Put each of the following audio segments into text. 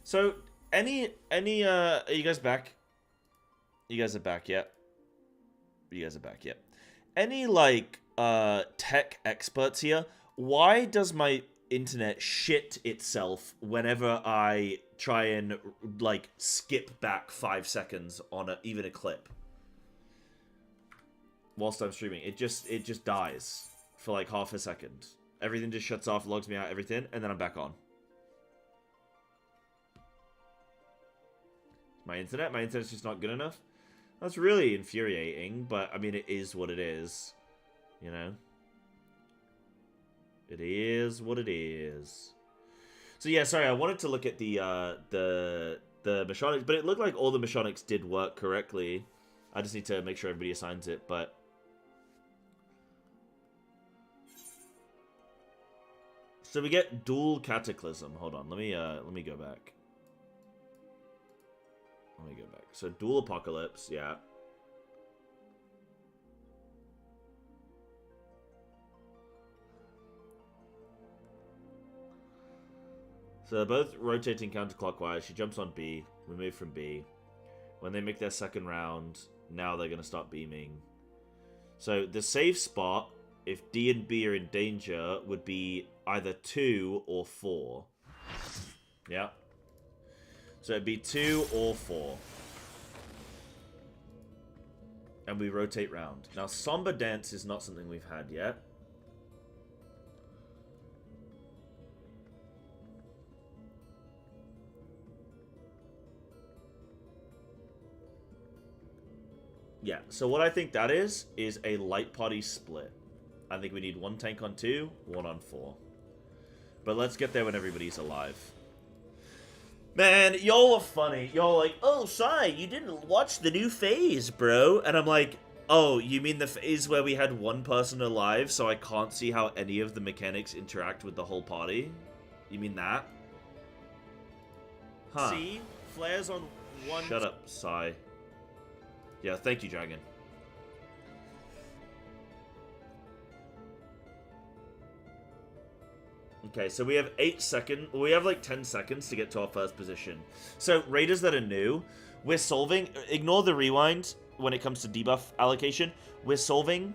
So, are you guys back? You guys are back, yep. You guys are back, yep. Any, like, tech experts here? Why does my internet shit itself whenever I try and, like, skip back 5 seconds on even a clip? Whilst I'm streaming. It just dies for, like, half a second. Everything just shuts off, logs me out, everything, and then I'm back on. My internet's just not good enough. That's really infuriating, but I mean, it is what it is. You know? It is what it is. So yeah, sorry, I wanted to look at the mechanics, but it looked like all the mechanics did work correctly. I just need to make sure everybody assigns it, but so we get dual cataclysm. Hold on, let me go back. Let me go back. So dual apocalypse, yeah. So they're both rotating counterclockwise. She jumps on B. We move from B. When they make their second round, now they're going to start beaming. So the safe spot, if D and B are in danger, would be either 2 or 4. Yeah. So it'd be 2 or 4. And we rotate round. Now, Somber Dance is not something we've had yet. Yeah, so what I think that is a light party split. I think we need 1 tank on 2, 1 on 4. But let's get there when everybody's alive. Man, y'all are funny. Y'all like, oh, Sai, you didn't watch the new phase, bro. And I'm like, oh, you mean the phase where we had 1 person alive, so I can't see how any of the mechanics interact with the whole party? You mean that? Huh. See? Flares on 1... Shut up, Sai. Yeah, thank you, Dragon. Okay, so we have 8 seconds. We have like 10 seconds to get to our first position. So, raiders that are new, we're solving... Ignore the rewind when it comes to debuff allocation. We're solving...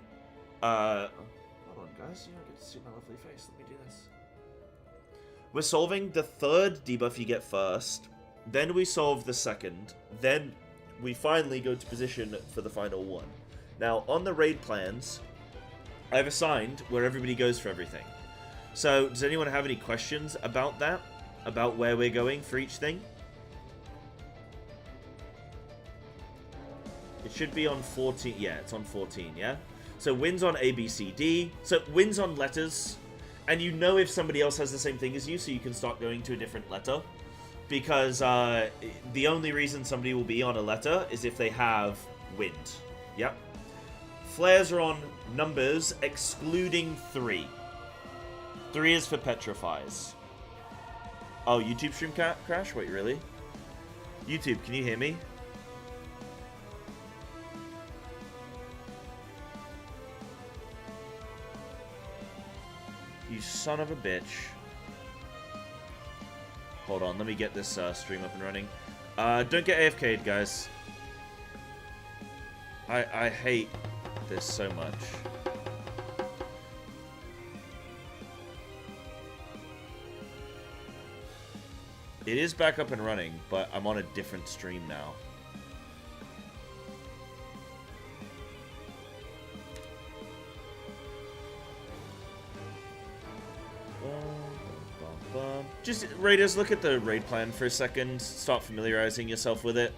Hold on, guys. You don't get to see my lovely face. Let me do this. We're solving the 3rd debuff you get first. Then we solve the 2nd. Then we finally go to position for the final one. Now, on the raid plans, I've assigned where everybody goes for everything. So, does anyone have any questions about that? About where we're going for each thing? It should be on 14. Yeah, it's on 14, yeah? So, wins on A, B, C, D. So, wins on letters. And you know if somebody else has the same thing as you, so you can start going to a different letter. Because the only reason somebody will be on a letter is if they have wind. Yep. Flares are on numbers excluding 3. 3 is for petrifies. Oh, YouTube stream crash? Wait, really? YouTube, can you hear me? You son of a bitch. Hold on, let me get this stream up and running. Don't get AFK'd, guys. I hate this so much. It is back up and running, but I'm on a different stream now. Just, raiders, look at the raid plan for a second. Start familiarizing yourself with it.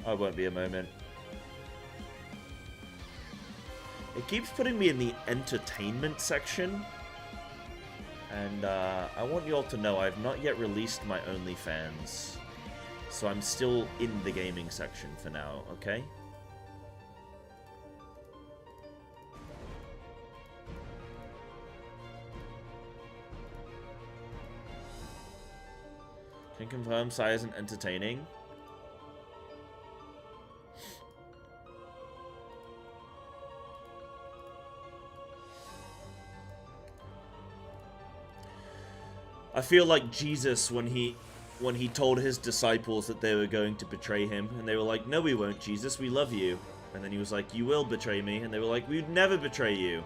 I won't be a moment. It keeps putting me in the entertainment section. And I want you all to know I've not yet released my OnlyFans. So I'm still in the gaming section for now, okay? Can confirm Sai isn't entertaining. I feel like Jesus when he told his disciples that they were going to betray him, and they were like, "No, we won't, Jesus. We love you." And then he was like, "You will betray me," and they were like, "We'd never betray you."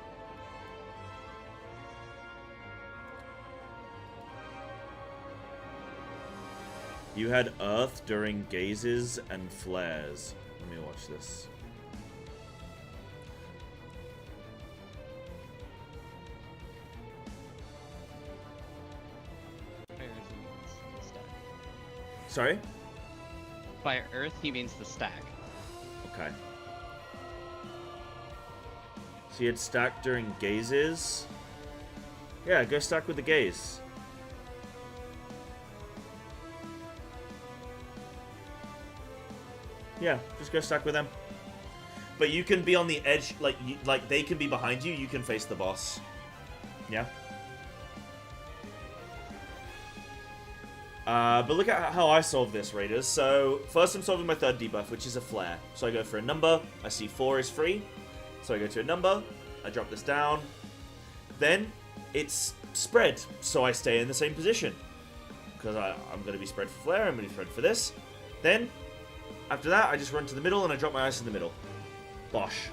You had Earth during gazes and flares. Let me watch this. Sorry? By Earth, he means the stack. Okay. So you had stack during gazes. Yeah, go stack with the gaze. Yeah, just go stack with them. But you can be on the edge, like they can be behind you. You can face the boss. Yeah. But look at how I solve this, Raiders. So first I'm solving my third debuff, which is a flare. So I go for a number. I see 4 is free. So I go to a number. I drop this down. Then it's spread. So I stay in the same position. Because I'm going to be spread for flare. I'm going to be spread for this. Then, after that, I just run to the middle and I drop my ice in the middle. Bosh.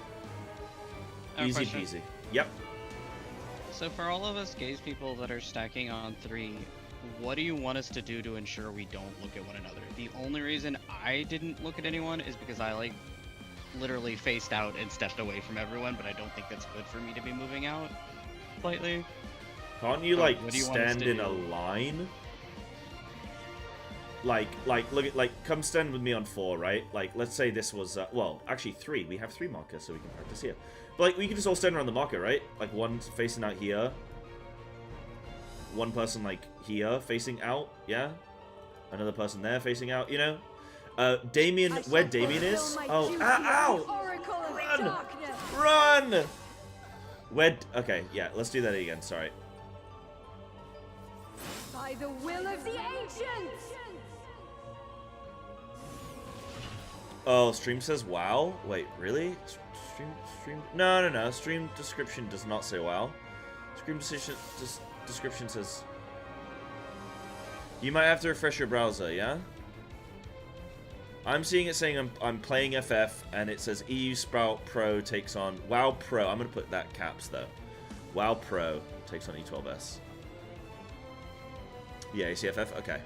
Easy peasy. Yep. So for all of us gaze people that are stacking on 3, what do you want us to do to ensure we don't look at one another? The only reason I didn't look at anyone is because I, like, literally faced out and stepped away from everyone, but I don't think that's good for me to be moving out slightly. Can't you, like, stand in a line? Like, look at, like, come stand with me on 4, right? Like, let's say this was, well, actually 3. We have 3 markers, so we can practice here. But, like, we can just all stand around the marker, right? Like, one facing out here. One person, like, here, facing out, yeah? Another person there, facing out, you know? Damien, where Damien is? Oh, ow! Run! Where, okay, yeah, let's do that again, sorry. By the will of the ancients! Oh, stream says WoW? Wait, really? Stream? No. Stream description does not say WoW. Stream description says... You might have to refresh your browser, yeah? I'm seeing it saying I'm playing FF, and it says EU Sprout Pro takes on... WoW Pro. I'm going to put that caps, though. WoW Pro takes on E12S. Yeah, ACFF? Okay.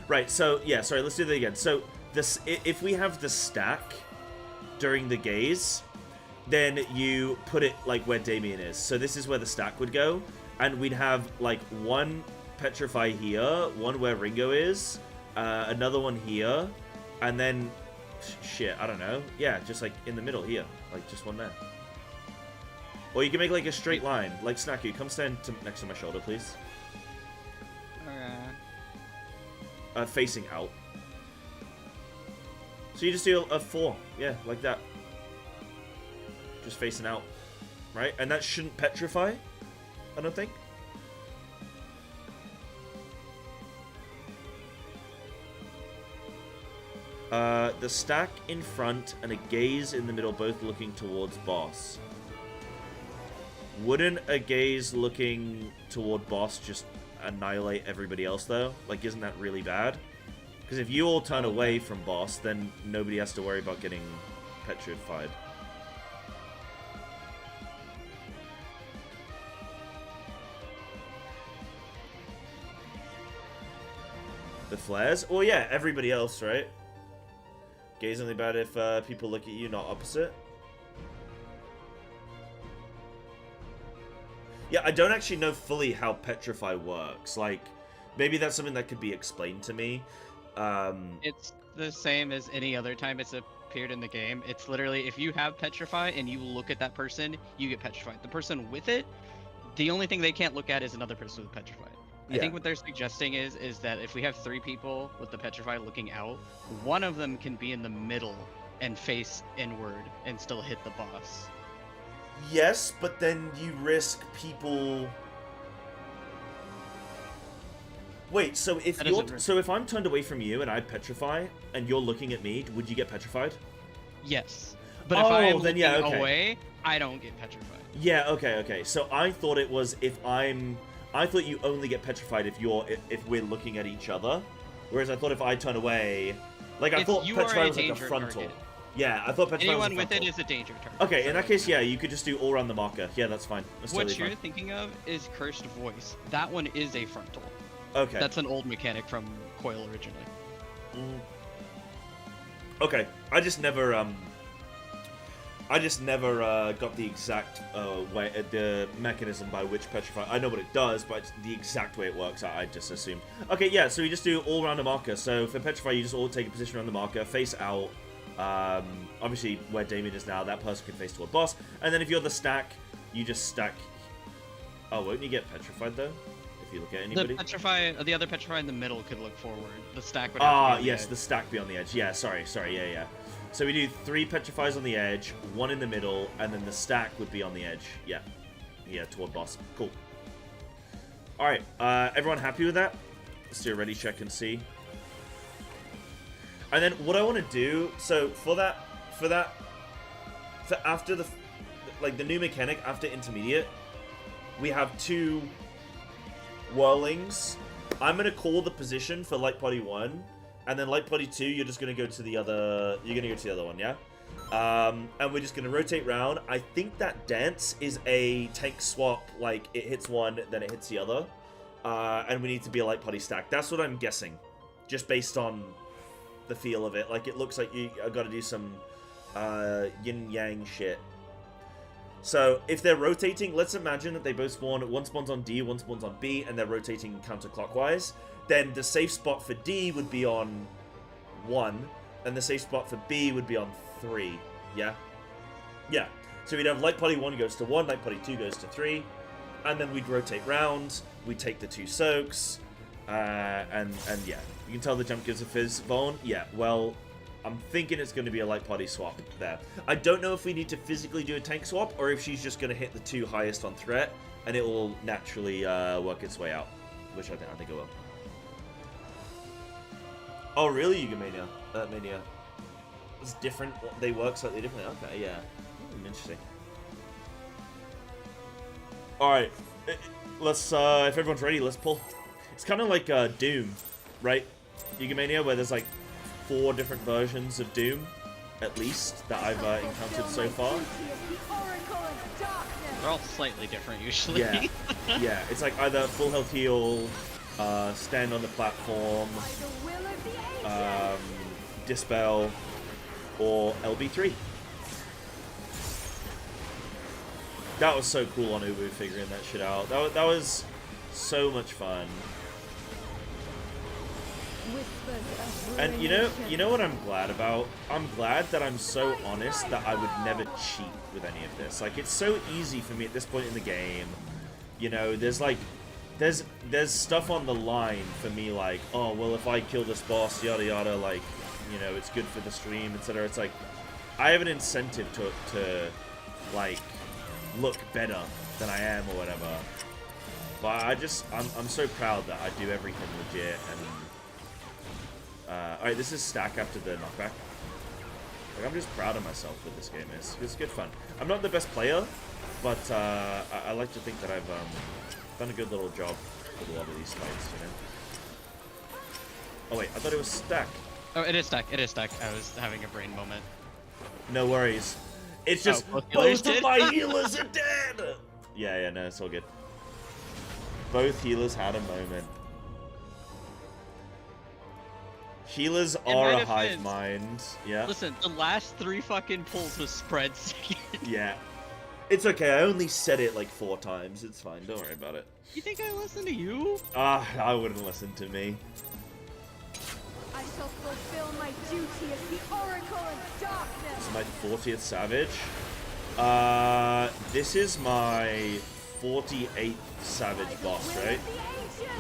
Right, so, yeah, sorry, let's do that again. So, this, if we have the stack during the gaze, then you put it, like, where Damien is. So this is where the stack would go, and we'd have, like, one Petrify here, one where Ringo is, another one here, and then, shit, I don't know. Yeah, just, like, in the middle here. Like, just one there. Or you can make, like, a straight line. Like, Snacky, come stand next to my shoulder, please. Facing out. So you just do a 4. Yeah, like that. Just facing out. Right? And that shouldn't petrify, I don't think. The stack in front and a gaze in the middle, both looking towards boss. Wouldn't a gaze looking toward boss just annihilate everybody else, though? Like, isn't that really bad? Because if you all turn away from boss, then nobody has to worry about getting petrified. The flares? Well, yeah, everybody else, right? Gaze only bad if people look at you, not opposite. Yeah, I don't actually know fully how Petrify works. Like, maybe that's something that could be explained to me. It's the same as any other time it's appeared in the game. It's literally, if you have Petrify and you look at that person, you get Petrified. The person with it, the only thing they can't look at is another person with Petrified. Yeah. I think what they're suggesting is that if we have 3 people with the Petrify looking out, one of them can be in the middle and face inward and still hit the boss. Yes, but then you risk people... Wait, so if if I'm turned away from you and I petrify and you're looking at me, would you get petrified? Yes. But if I'm then, looking away, I don't get petrified. Yeah, okay. So I thought it was if I'm... I thought you only get petrified if we're looking at each other. Whereas I thought if I turn away, like I thought petrified was like a frontal. Target. Yeah, I thought petrified Anyone was a with it frontal. is a danger target. Okay, in so that case, yeah, you could just do all around the marker. Yeah, that's fine. That's what totally you're fine. thinking of is Cursed Voice. That one is a frontal. Okay. That's an old mechanic from Coil originally. Okay, I just never got the exact way, the mechanism by which petrify. I know what it does, but the exact way it works, I just assumed. Okay, yeah, so you just do all around the marker. So for petrify, you just all take a position around the marker, face out. Obviously, where Damien is now, that person can face toward boss. And then if you're the stack, you just stack. Oh, won't you get petrified though? If you look at anybody. The other petrify in the middle could look forward. The stack would have to be on the yes, edge. the stack be on the edge. Yeah, sorry, yeah. So we do 3 petrifies on the edge, 1 in the middle, and then the stack would be on the edge. Yeah, toward boss. Cool. All right, everyone happy with that? Let's do a ready check and see. And then what I want to do, so for after the new mechanic after intermediate, we have 2 whirlings. I'm gonna call the position for light party 1. And then light party 2, you're just gonna go to the other. You're gonna go to the other one, yeah. And we're just gonna rotate round. I think that dance is a tank swap. Like it hits one, then it hits the other, and we need to be a light party stack. That's what I'm guessing, just based on the feel of it. Like it looks like you got to do some yin yang shit. So if they're rotating, let's imagine that they both spawn. One spawns on D, one spawns on B, and they're rotating counterclockwise. Then the safe spot for D would be on 1, and the safe spot for B would be on 3. Yeah? Yeah. So we'd have light party 1 goes to 1, light party 2 goes to 3, and then we'd rotate round, we'd take the 2 soaks, and yeah. You can tell the jump gives a fizz bone. Yeah, well, I'm thinking it's going to be a light party swap there. I don't know if we need to physically do a tank swap, or if she's just going to hit the 2 highest on threat, and it will naturally work its way out, which I think it will. Oh, really, Yugamania? Mania. It's different. They work slightly differently. Okay, yeah. Interesting. Alright. Let's, if everyone's ready, let's pull. It's kind of like Doom, right? Yugamania, where there's like 4 different versions of Doom, at least, that I've encountered so far. They're all slightly different, usually. Yeah. Yeah, it's like either full health heal, stand on the platform, Dispel, or LB3. That was so cool on Ubu figuring that shit out. That was so much fun. And you know what I'm glad about? I'm glad that I'm so honest that I would never cheat with any of this. Like, it's so easy for me at this point in the game. You know, there's stuff on the line for me, like, oh, well, if I kill this boss, yada yada, like, you know, it's good for the stream, etc. It's like, I have an incentive to like, look better than I am or whatever. But I'm so proud that I do everything legit. And alright, this is stack after the knockback. Like, I'm just proud of myself with this game. It's good fun. I'm not the best player, but I like to think that I've done a good little job with a lot of these fights, you know. Oh wait, I thought it was stack. Oh, it is stack. It is stack. I was having a brain moment. No worries. It's just both of my healers are dead. Yeah, no, it's all good. Both healers had a moment. Healers are a hive mind. Yeah. Listen, the last 3 fucking pulls was spread second. Yeah. It's okay. I only said it like 4 times. It's fine. Don't worry about it. You think I listen to you? I wouldn't listen to me. I shall fulfill my duty as the Oracle of Darkness. This is my 40th Savage. This is my 48th Savage boss, right?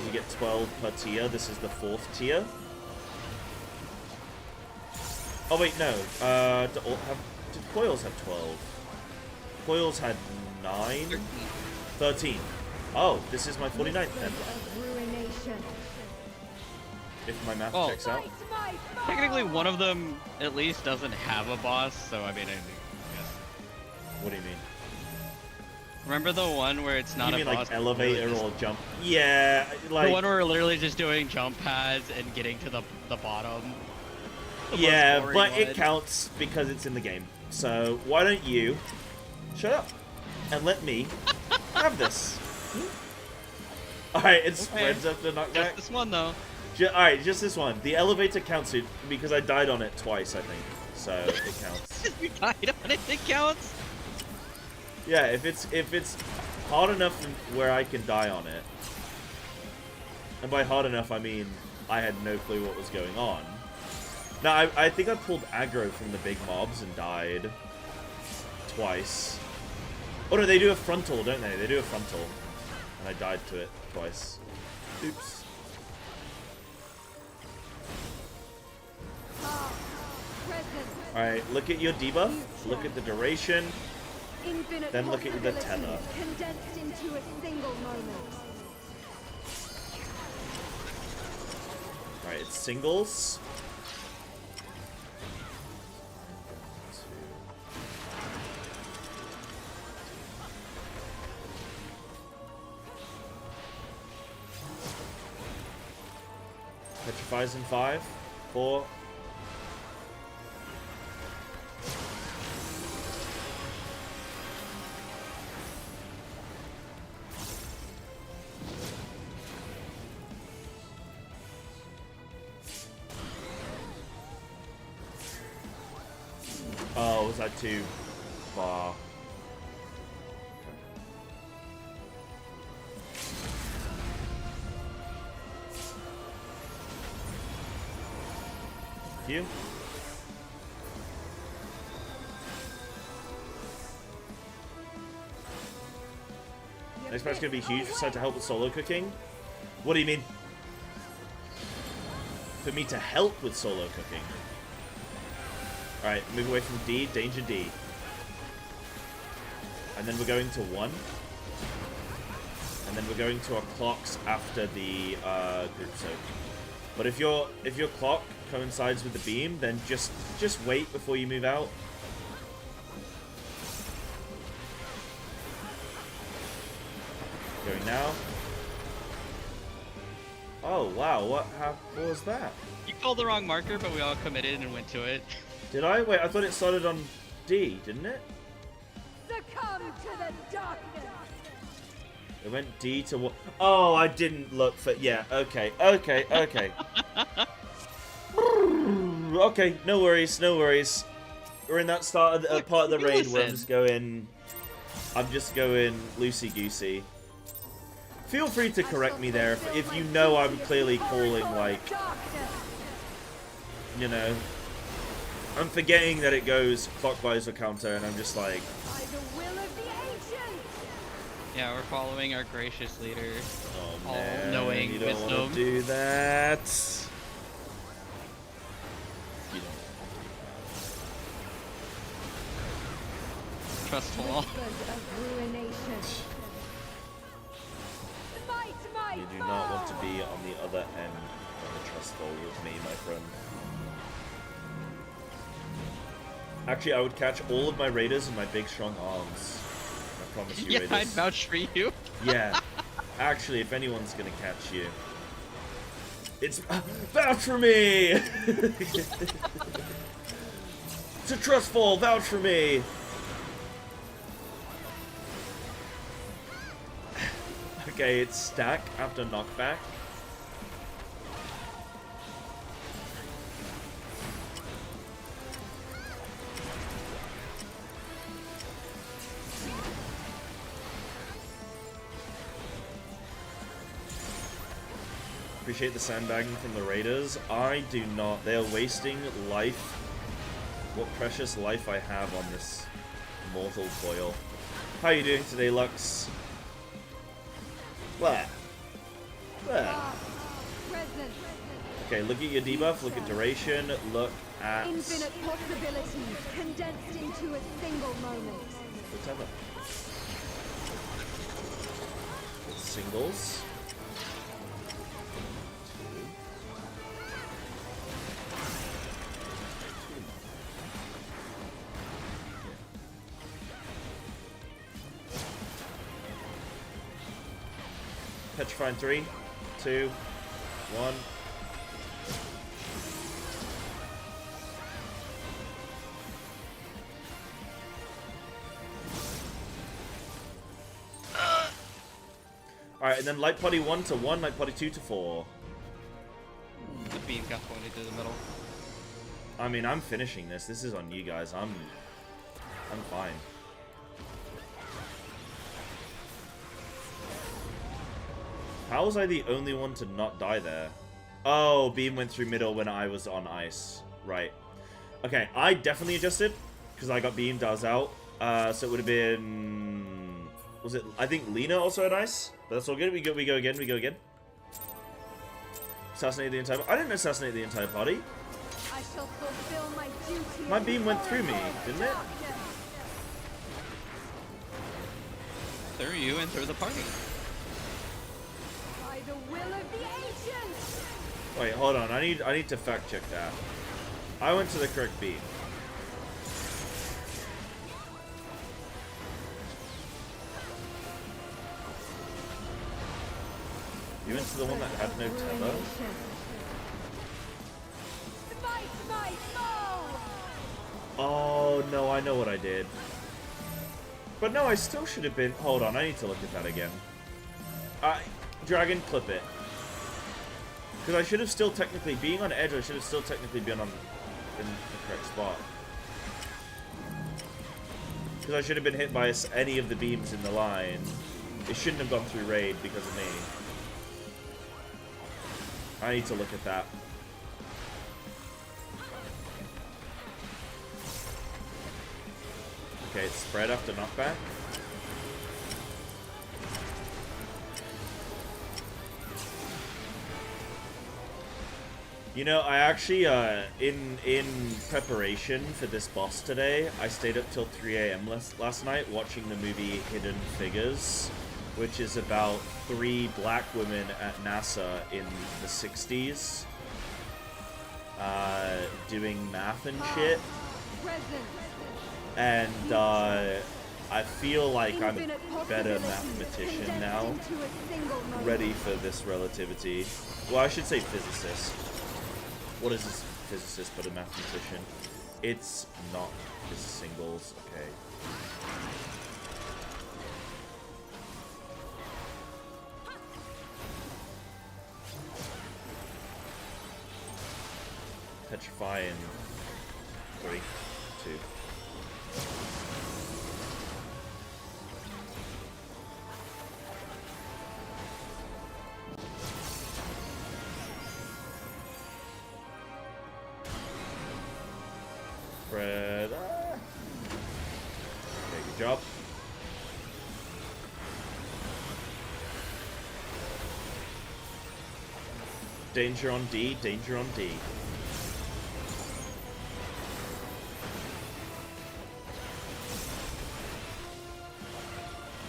You get 12 per tier. This is the 4th tier. Oh wait, no. Did Coils have 12? Coils had 9? 13. Oh, this is my 49th then. If my math checks out. Technically, one of them at least doesn't have a boss, so I mean, I guess. What do you mean? Remember the one where it's not You a mean boss? like but elevator literally just- or jump? Yeah, like the one where we're literally just doing jump pads and getting to the bottom. The most yeah, boring but one. it counts because it's in the game. So why don't you shut up and let me have this? All right, it spreads after knockback. Just this one though. All right, just this one. The elevator counts it because I died on it twice, I think. So it counts. You died on it. It counts. Yeah, if it's hard enough where I can die on it, and by hard enough I mean I had no clue what was going on. Now I think I pulled aggro from the big mobs and died twice. Oh no, they do a frontal, don't they? They do a frontal, and I died to it twice. Oops. Alright, look at your debuff, look at the duration, Infinite then look at the tether. possibilities condensed into a single moment. Alright, it's singles. Petrifies in 5, 4. Oh, was that too far? You? Next match gonna be huge for Side to help with solo cooking. What do you mean? For me to help with solo cooking. Alright, move away from D, danger D. And then we're going to 1. And then we're going to our clocks after the group soak. But if your clock coincides with the beam, then just wait before you move out. Going now. Oh wow, what was that? You called the wrong marker, but we all committed and went to it. Did I? Wait, I thought it started on D, didn't it? Succumb to the darkness. It went D to what? Oh, I didn't look for. Yeah, okay. Okay, no worries, no worries. We're in that part of the raid where I'm just going loosey goosey. Feel free to correct me there if you know I'm clearly calling, like, you know. I'm forgetting that it goes clockwise or counter, and I'm just like... By the will of the ancients. Yeah, we're following our gracious leader. Oh, All man, knowing you don't wisdom. want to do that. You don't. Trust all. Whispers of ruination. Smite my You do not want to be on the other end of the trust fall with me, my friend. Actually, I would catch all of my raiders in my big, strong arms. I promise you, Yeah, raiders. I'd vouch for you. Yeah. Actually, if anyone's gonna catch you, it's vouch for me. It's a trust fall. Vouch for me. Okay, it's stack after knockback. Appreciate the sandbagging from the raiders. I do not. They are wasting life. What precious life I have on this mortal coil. How are you doing today, Lux? Where? Where? presence. Okay, look at your debuff, look at duration, look at Infinite possibilities condensed into a single moment. whatever. It's singles. Petrify in 3, 2, 1. Alright, and then light potty 1 to 1, light potty 2 to 4. The beam got pointed to the middle. I mean, I'm finishing this. This is on you guys. I'm fine. How was I the only one to not die there? Oh, beam went through middle when I was on ice. Right. Okay, I definitely adjusted because I got beamed. I was out. So it would have been... Was it... I think Lena also had ice. But that's all good. We go again. Assassinate the entire... I didn't assassinate the entire party. I shall fulfill my duty. My beam went through me, didn't it? Through you and through the party. By the will of the ancients. Wait, hold on. I need to fact check that. I went to the correct beam. You went to the one that had no tether? Smite my foe. Oh, no, I know what I did. But no, I still should have been... Hold on, I need to look at that again. Dragon, clip it. Because I should have still technically... Being on edge, I should have still technically been on... in the correct spot. Because I should have been hit by any of the beams in the line. It shouldn't have gone through raid because of me. I need to look at that. Okay, it's spread after knockback. You know, I actually, in preparation for this boss today, I stayed up till 3 a.m. last night watching the movie Hidden Figures, which is about 3 black women at NASA in the 60s, doing math and shit. And, I feel like I'm a better mathematician now, ready for this relativity. Well, I should say physicist. What is this physicist but a mathematician? It's not just singles, okay. Petrify in 3, 2. Fred. Okay, good job. Danger on D, danger on D.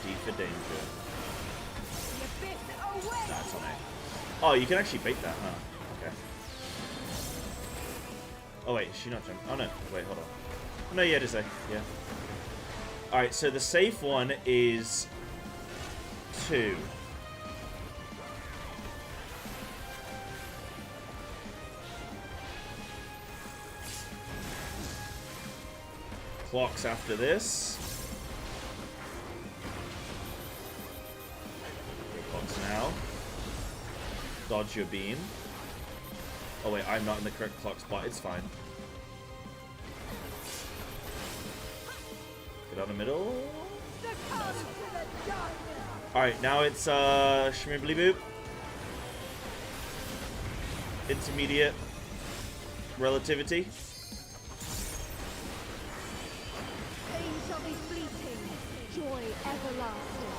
D for danger. That's on it. Oh, you can actually bait that, huh? Okay. Oh wait, is she not jumping? Oh no, wait, hold on. No, yeah, it is a, yeah. Alright, so the safe one is 2. Clocks after this. Clocks now. Dodge your beam. Oh wait, I'm not in the correct clock spot. It's fine. Get out of the middle. No, it's fine. Alright, now it's Shmibbly Boop. Intermediate. Relativity. Pain shall be fleeting, joy everlasting.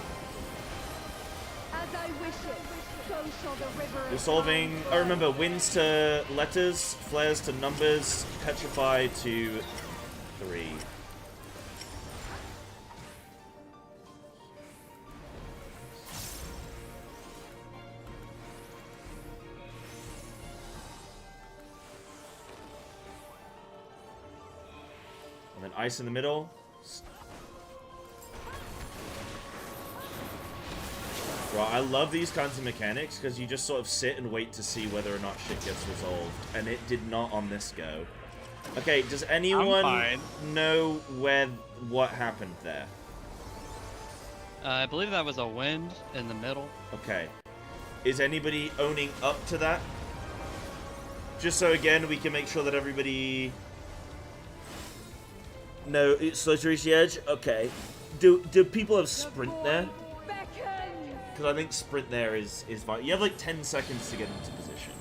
As I wish it, so shall the river. We're solving. I remember winds to letters, flares to numbers, petrify to 3. And then ice in the middle. Right, I love these kinds of mechanics because you just sort of sit and wait to see whether or not shit gets resolved, and it did not on this go. Okay, does anyone know what happened there? I believe that was a wind in the middle. Okay. Is anybody owning up to that? Just so, again, we can make sure that everybody... No, it's slow to reach the edge? Okay. Do people have sprint there? Because I think sprint there is fine. You have like 10 seconds to get into position.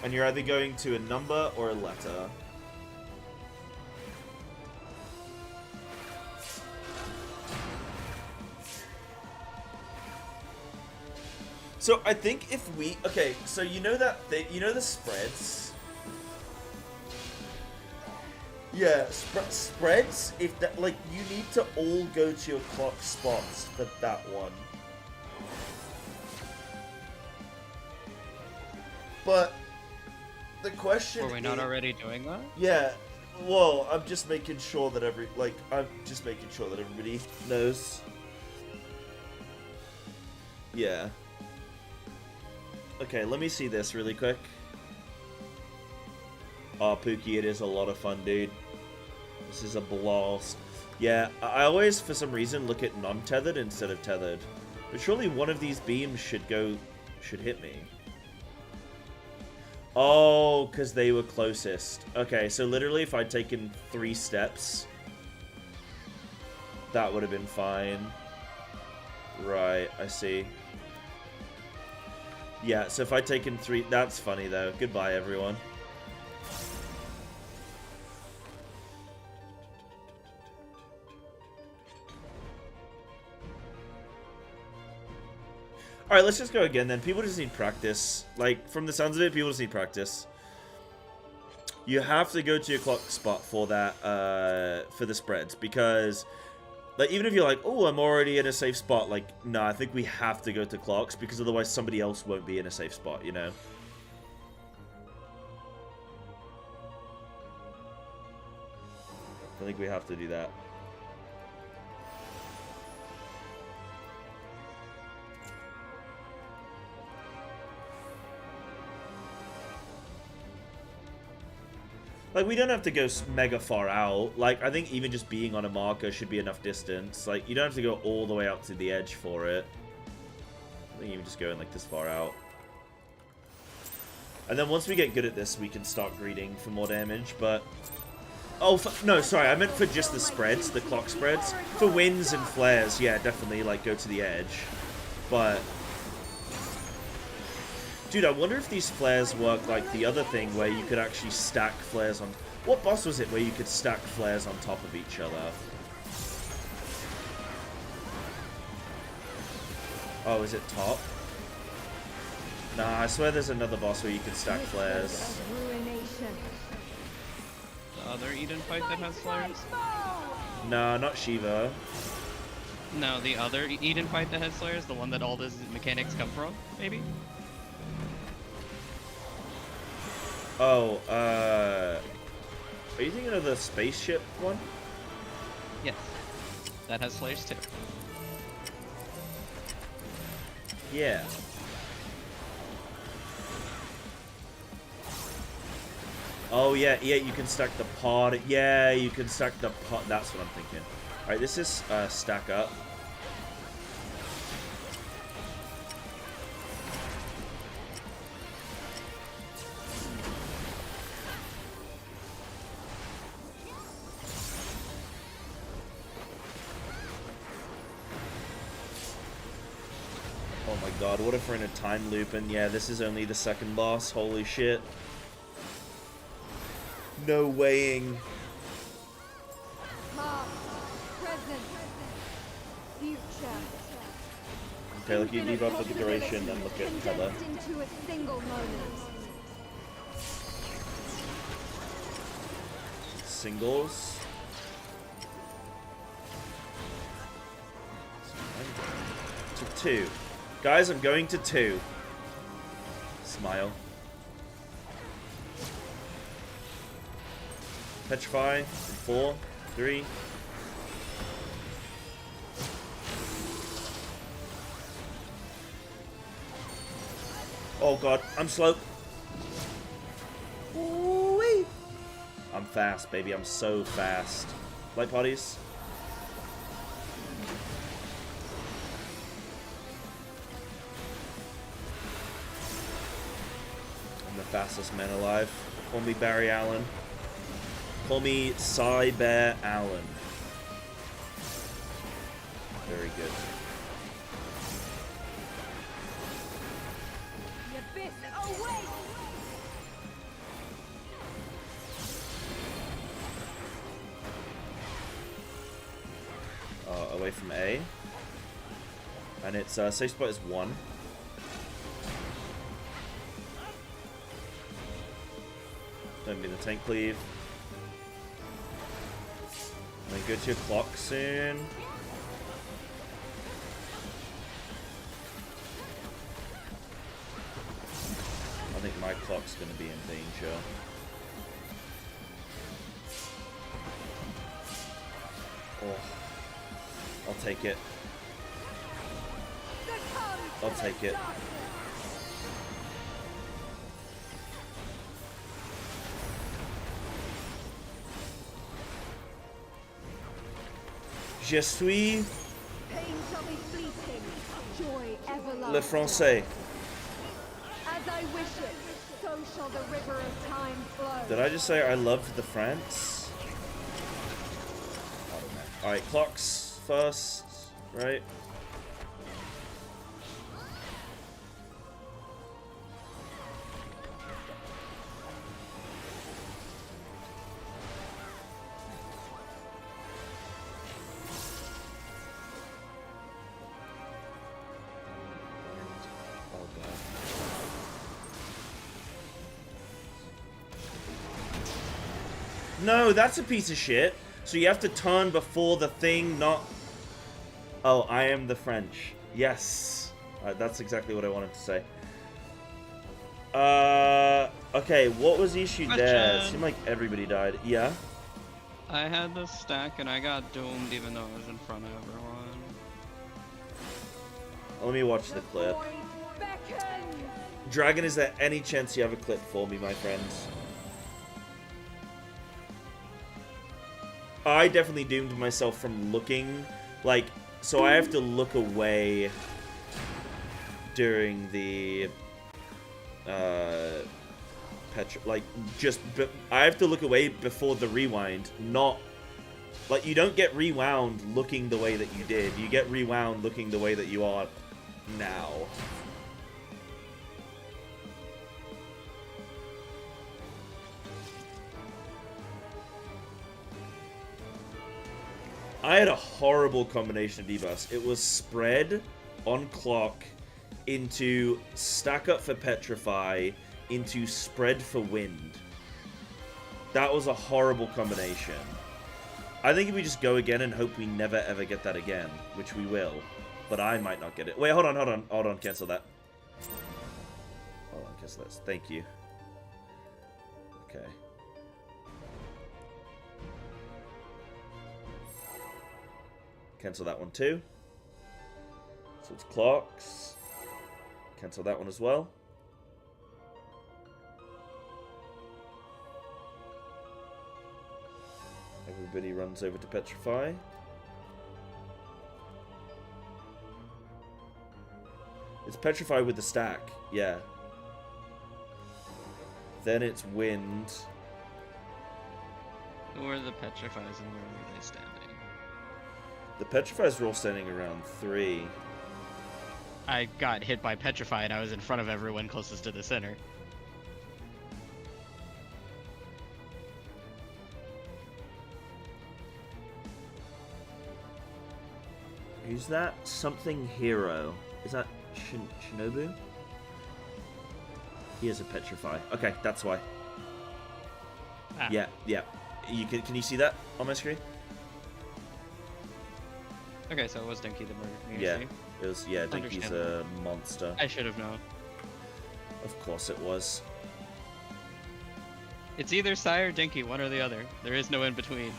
And you're either going to a number or a letter. So I think if we... Okay, so you know that thing... You know the spreads? Yeah, spreads, if that... Like, you need to all go to your clock spots for that one. But the question Were we not already doing that? Yeah. Well, I'm just making sure that everybody knows. Yeah. Okay, let me see this really quick. Oh, Pookie, it is a lot of fun, dude. This is a blast. Yeah, I always, for some reason, look at non-tethered instead of tethered. But surely one of these beams should hit me. Oh, because they were closest. Okay, so literally if I'd taken 3 steps, that would have been fine. Right, I see. Yeah, so if I'd taken 3... That's funny, though. Goodbye, everyone. Alright, let's just go again then. People just need practice. Like, from the sounds of it, people just need practice. You have to go to your clock spot for that, for the spreads. Because, like, even if you're like, oh, I'm already in a safe spot. Like, no, I think we have to go to clocks. Because otherwise somebody else won't be in a safe spot, you know? I think we have to do that. Like, we don't have to go mega far out. Like, I think even just being on a marker should be enough distance. Like, you don't have to go all the way out to the edge for it. I think even just going, like, this far out. And then once we get good at this, we can start greeting for more damage, but... Oh, no, sorry, I meant for just the spreads, the clock spreads. For winds and flares, yeah, definitely, like, go to the edge. But... Dude, I wonder if these flares work like the other thing where you could actually stack flares on... What boss was it where you could stack flares on top of each other? Oh, is it top? Nah, I swear there's another boss where you can stack flares. The other Eden fight that has flares? Nah, not Shiva. No, the other Eden fight that has flares? The one that all those mechanics come from, maybe? Oh, are you thinking of the spaceship one? Yes. That has flares too. Yeah. Oh, yeah, you can stack the pod. Yeah, you can stack the pod. That's what I'm thinking. Alright, this is stack up. Oh my god, what if we're in a time loop and yeah, this is only the second boss? Holy shit. No weighing. Past, present, future. Okay, look at debuff, look at duration, and look at color. Condensed into a single moment. Singles. To 2. Guys, I'm going to 2. Smile. Petrify. 4, 3. Oh god, I'm slow. Ooh-wee. I'm fast, baby. I'm so fast. Light parties. I'm the fastest man alive. Call me Barry Allen. Call me Psybearslat. Very good. The abyss awaits! Away from A. And its safe spot is 1. Don't be the tank cleave. Then go to your clock soon. I think my clock's going to be in danger. Oh. I'll take it. I'll take it. Je suis Pain shall be fleeting, joy everlasting. le français. As I wish it, so shall the river of time flow. Did I just say I love the France? I don't know. Alright, clocks first, right? No, that's a piece of shit. So you have to turn before the thing, not... Oh, I am the French. Yes. That's exactly what I wanted to say. Okay, what was the issue there? It seemed like everybody died. Yeah? I had the stack and I got doomed even though I was in front of everyone. Let me watch the clip. Dragon, is there any chance you have a clip for me, my friends? I definitely doomed myself from looking, like, so I have to look away during the, I have to look away before the rewind, not, like, you don't get rewound looking the way that you did, you get rewound looking the way that you are now. I had a horrible combination of debuffs. It was spread on clock into stack up for petrify into spread for wind. That was a horrible combination. I think if we just go again and hope we never ever get that again, which we will, but I might not get it. Wait, hold on, cancel that. Hold on, cancel this. Thank you. Okay. Cancel that one too. So it's clocks. Cancel that one as well. Everybody runs over to petrify. It's petrify with the stack, yeah. Then it's wind. Who are the petrifies and where were they standing? The petrifies were all standing around 3. I got hit by petrify and I was in front of everyone closest to the center. Who's that? Something hero. Is that Shinobu? He is a petrify. Okay, that's why. Ah. Yeah. Can you see that on my screen? Okay, so it was Dinky that murdered me. Yeah, it was. Yeah, Dinky's a monster. I should have known. Of course it was. It's either Psy or Dinky, one or the other. There is no in between.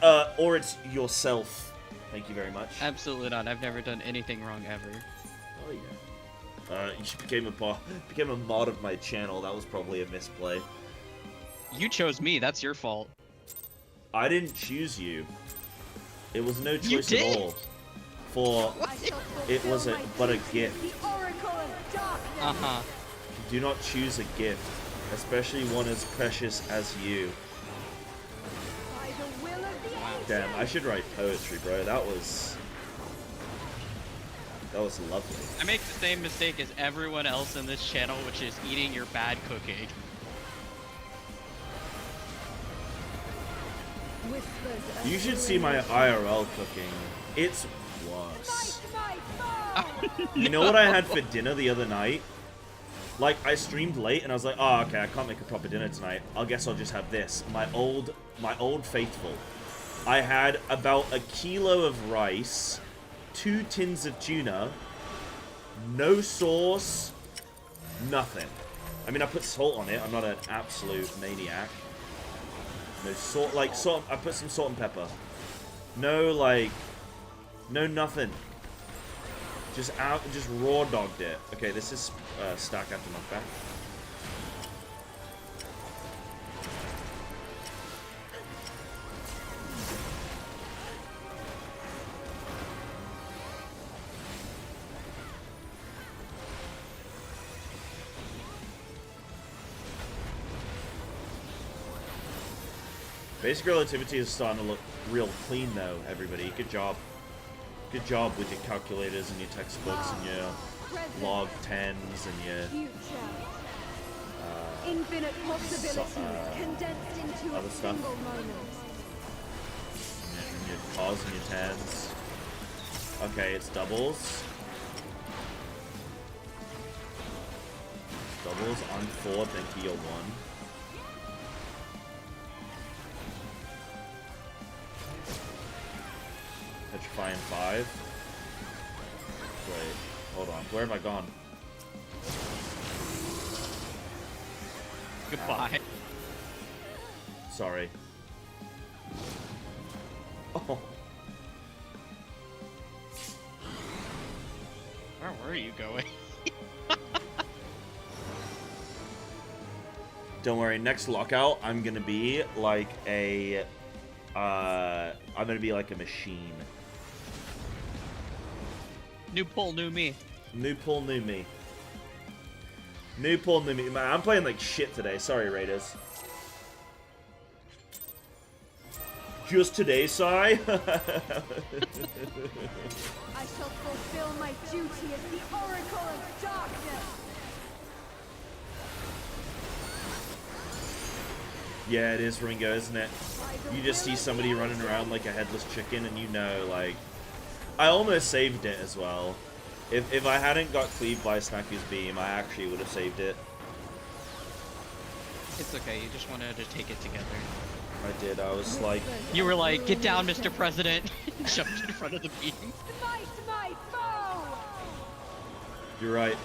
Or it's yourself. Thank you very much. Absolutely not. I've never done anything wrong ever. Oh yeah. became a mod of my channel. That was probably a misplay. You chose me. That's your fault. I didn't choose you. It was no You choice at did. all. For it was but a gift. The Oracle of Darkness. Uh-huh. Do not choose a gift, especially one as precious as you. By the will of the Damn, I should write poetry, bro. That was lovely. I make the same mistake as everyone else in this channel, which is eating your bad cooking. Whispers of You should see my IRL cooking. It's worse. Fight my foe! You know what I had for dinner the other night? Like, I streamed late and I was like, oh, okay, I can't make a proper dinner tonight. I guess I'll just have this. My old faithful. I had about a kilo of rice, 2 tins of tuna, no sauce, nothing. I mean, I put salt on it. I'm not an absolute maniac. No salt, like, salt. I put some salt and pepper. No, like, no nothing. Just raw dogged it. Okay, this is stack after knockback. Basic relativity is starting to look real clean, though, everybody. Good job. Good job with your calculators and your textbooks and your log 10s and your Future. Infinite possibilities condensed into other a stuff. single moment. and your cos and your 10s. Okay, it's doubles. Doubles on 4, then heal 1. Petrify in 5. Wait, hold on. Where have I gone? Goodbye. Sorry. Oh. Where were you going? Don't worry, next lockout, I'm gonna be like a, I'm gonna be like a machine. New pull, new me. New pull, new me. New pull, new me. Man, I'm playing like shit today. Sorry, Raiders. Just today, Sai? I shall fulfill my duty as the Oracle of Darkness. Yeah, it is Ringo, isn't it? By the You just will see of somebody the running Ancient. around like a headless chicken and you know, like... I almost saved it as well. If I hadn't got cleaved by Snacky's beam, I actually would have saved it. It's okay, you just wanted to take it together. I did, I was like... You were like, get down, Mr. President! Jumped in front of the beam. Smite my foe! You're right.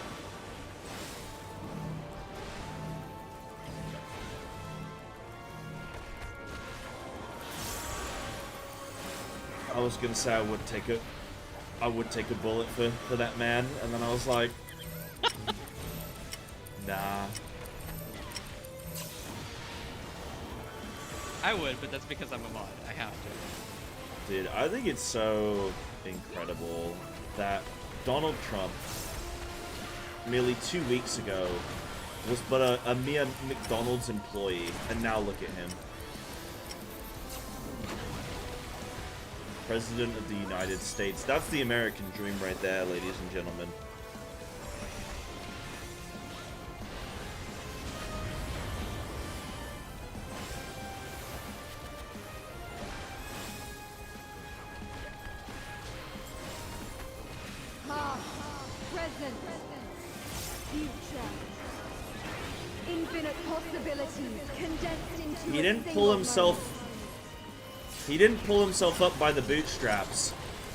I was gonna say I would take a bullet for that man, and then I was like, nah. I would, but that's because I'm a mod. I have to. Dude, I think it's so incredible that Donald Trump, merely 2 weeks ago, was but a mere McDonald's employee, and now look at him. President of the United States. That's the American dream right there, ladies and gentlemen. Past, present, future. Infinite possibilities condensed into He a didn't single pull himself... moment. He didn't pull himself up by the bootstraps.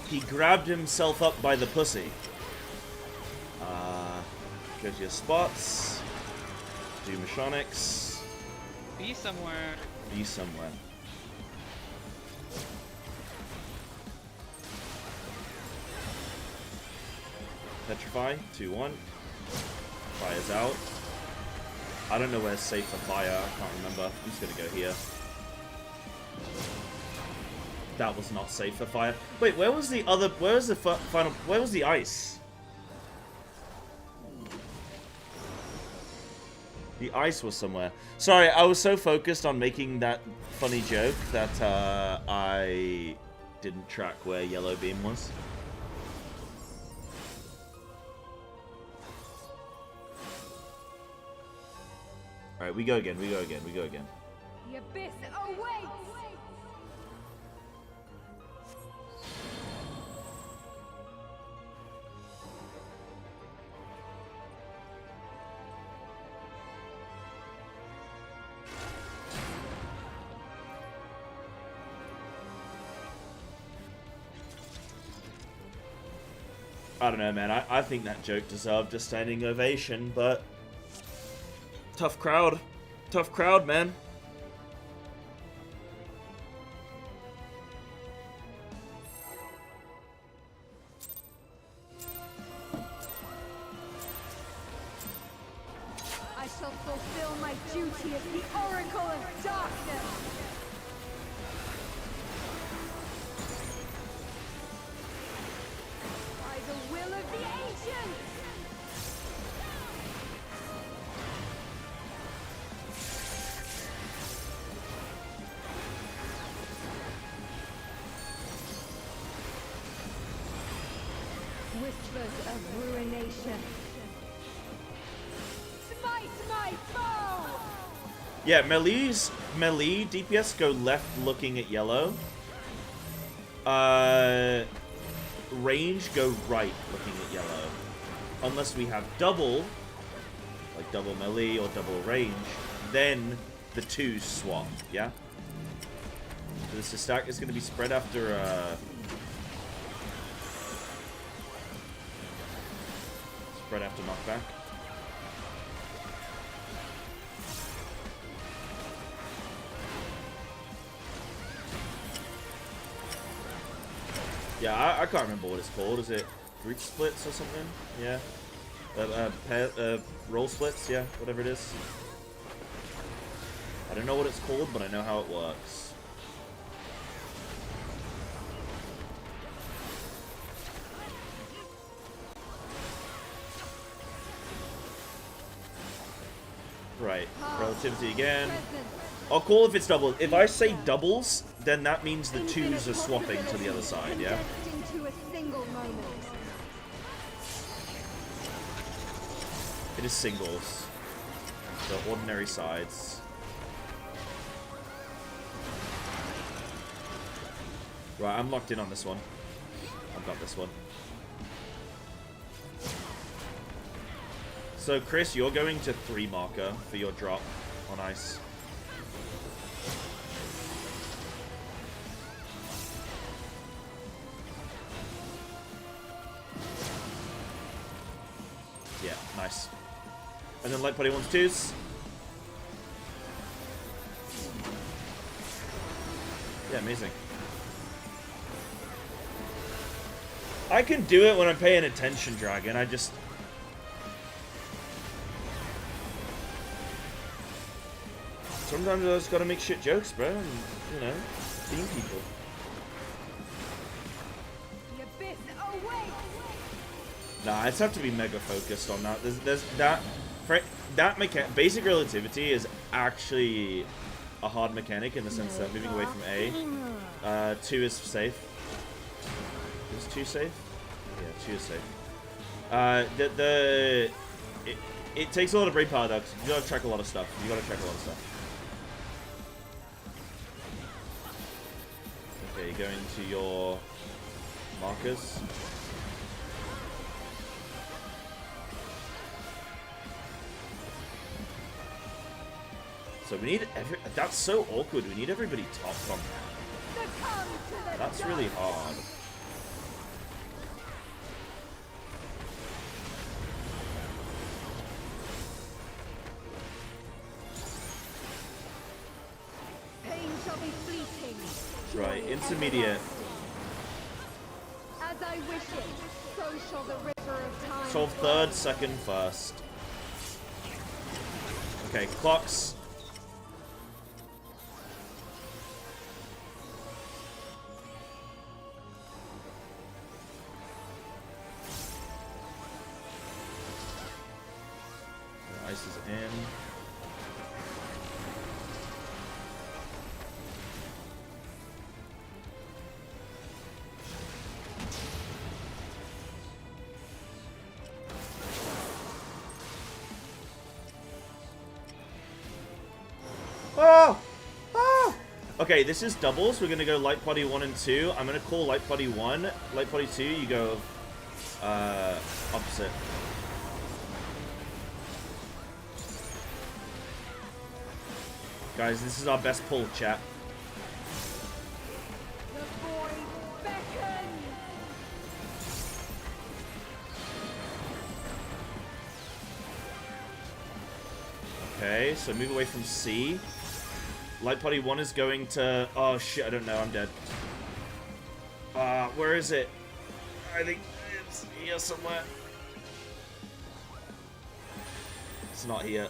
He grabbed himself up by the pussy. Go to your spots. Do mechanics. Be somewhere. Be somewhere. Petrify. 2-1. Fire's out. I don't know where's safe for fire. I can't remember. I'm just gonna go here. That was not safe for fire. Wait, where was the other? Where was the final? Where was the ice? The ice was somewhere. Sorry, I was so focused on making that funny joke that I didn't track where yellow beam was. Alright, we go again, we go again, we go again. The abyss awaits! I don't know, man. I think that joke deserved a standing ovation, but tough crowd. Tough crowd, man. I shall fulfill my duty as the Oracle of Darkness! By the will of the ancients! Whispers of ruination. Smite my foe! Yeah, melee DPS go left looking at yellow. Range go right looking at yellow. Unless we have double, like double melee or double range, then the twos swap, yeah? So this stack is going to be spread after, spread after knockback. Yeah, I can't remember what it's called. Is it root splits or something? Yeah. Roll splits? Yeah, whatever it is. I don't know what it's called, but I know how it works. Right. Relativity again. I'll call if it's double. If I say doubles, then that means the twos are swapping to the other side, yeah? Into a single moment. It is singles. So ordinary sides. Right, I'm locked in on this one. I've got this one. So Chris, you're going to 3 marker for your drop on ice. Yeah, nice. And then light putty wants 2s. Yeah, amazing. I can do it when I'm paying attention, Dragon. I just... Sometimes I just gotta make shit jokes, bro, and, you know, being people. The abyss awaits! Nah, I just have to be mega focused on that. There's that... Basic relativity is actually a hard mechanic in the sense that moving away from A. 2 is safe. Is 2 safe? Yeah, 2 is safe. It takes a lot of brain power though, 'cause you gotta track a lot of stuff. Okay, go into your markers. So we need that's so awkward. We need everybody topped on that. That's really hard. Pain shall be fleeting. Right, intermediate. As I wish it, so shall the river of time. Solve third, second, first. Okay, clocks. Ice is in. Oh! Oh! Okay, this is doubles. We're gonna go light body 1 and 2. I'm gonna call light body 1. Light body 2, you go opposite. Guys, this is our best pull, chat. The void beckons. Okay, so move away from C. Light body 1 is going to... Oh, shit, I don't know. I'm dead. Where is it? I think it's here somewhere. It's not here.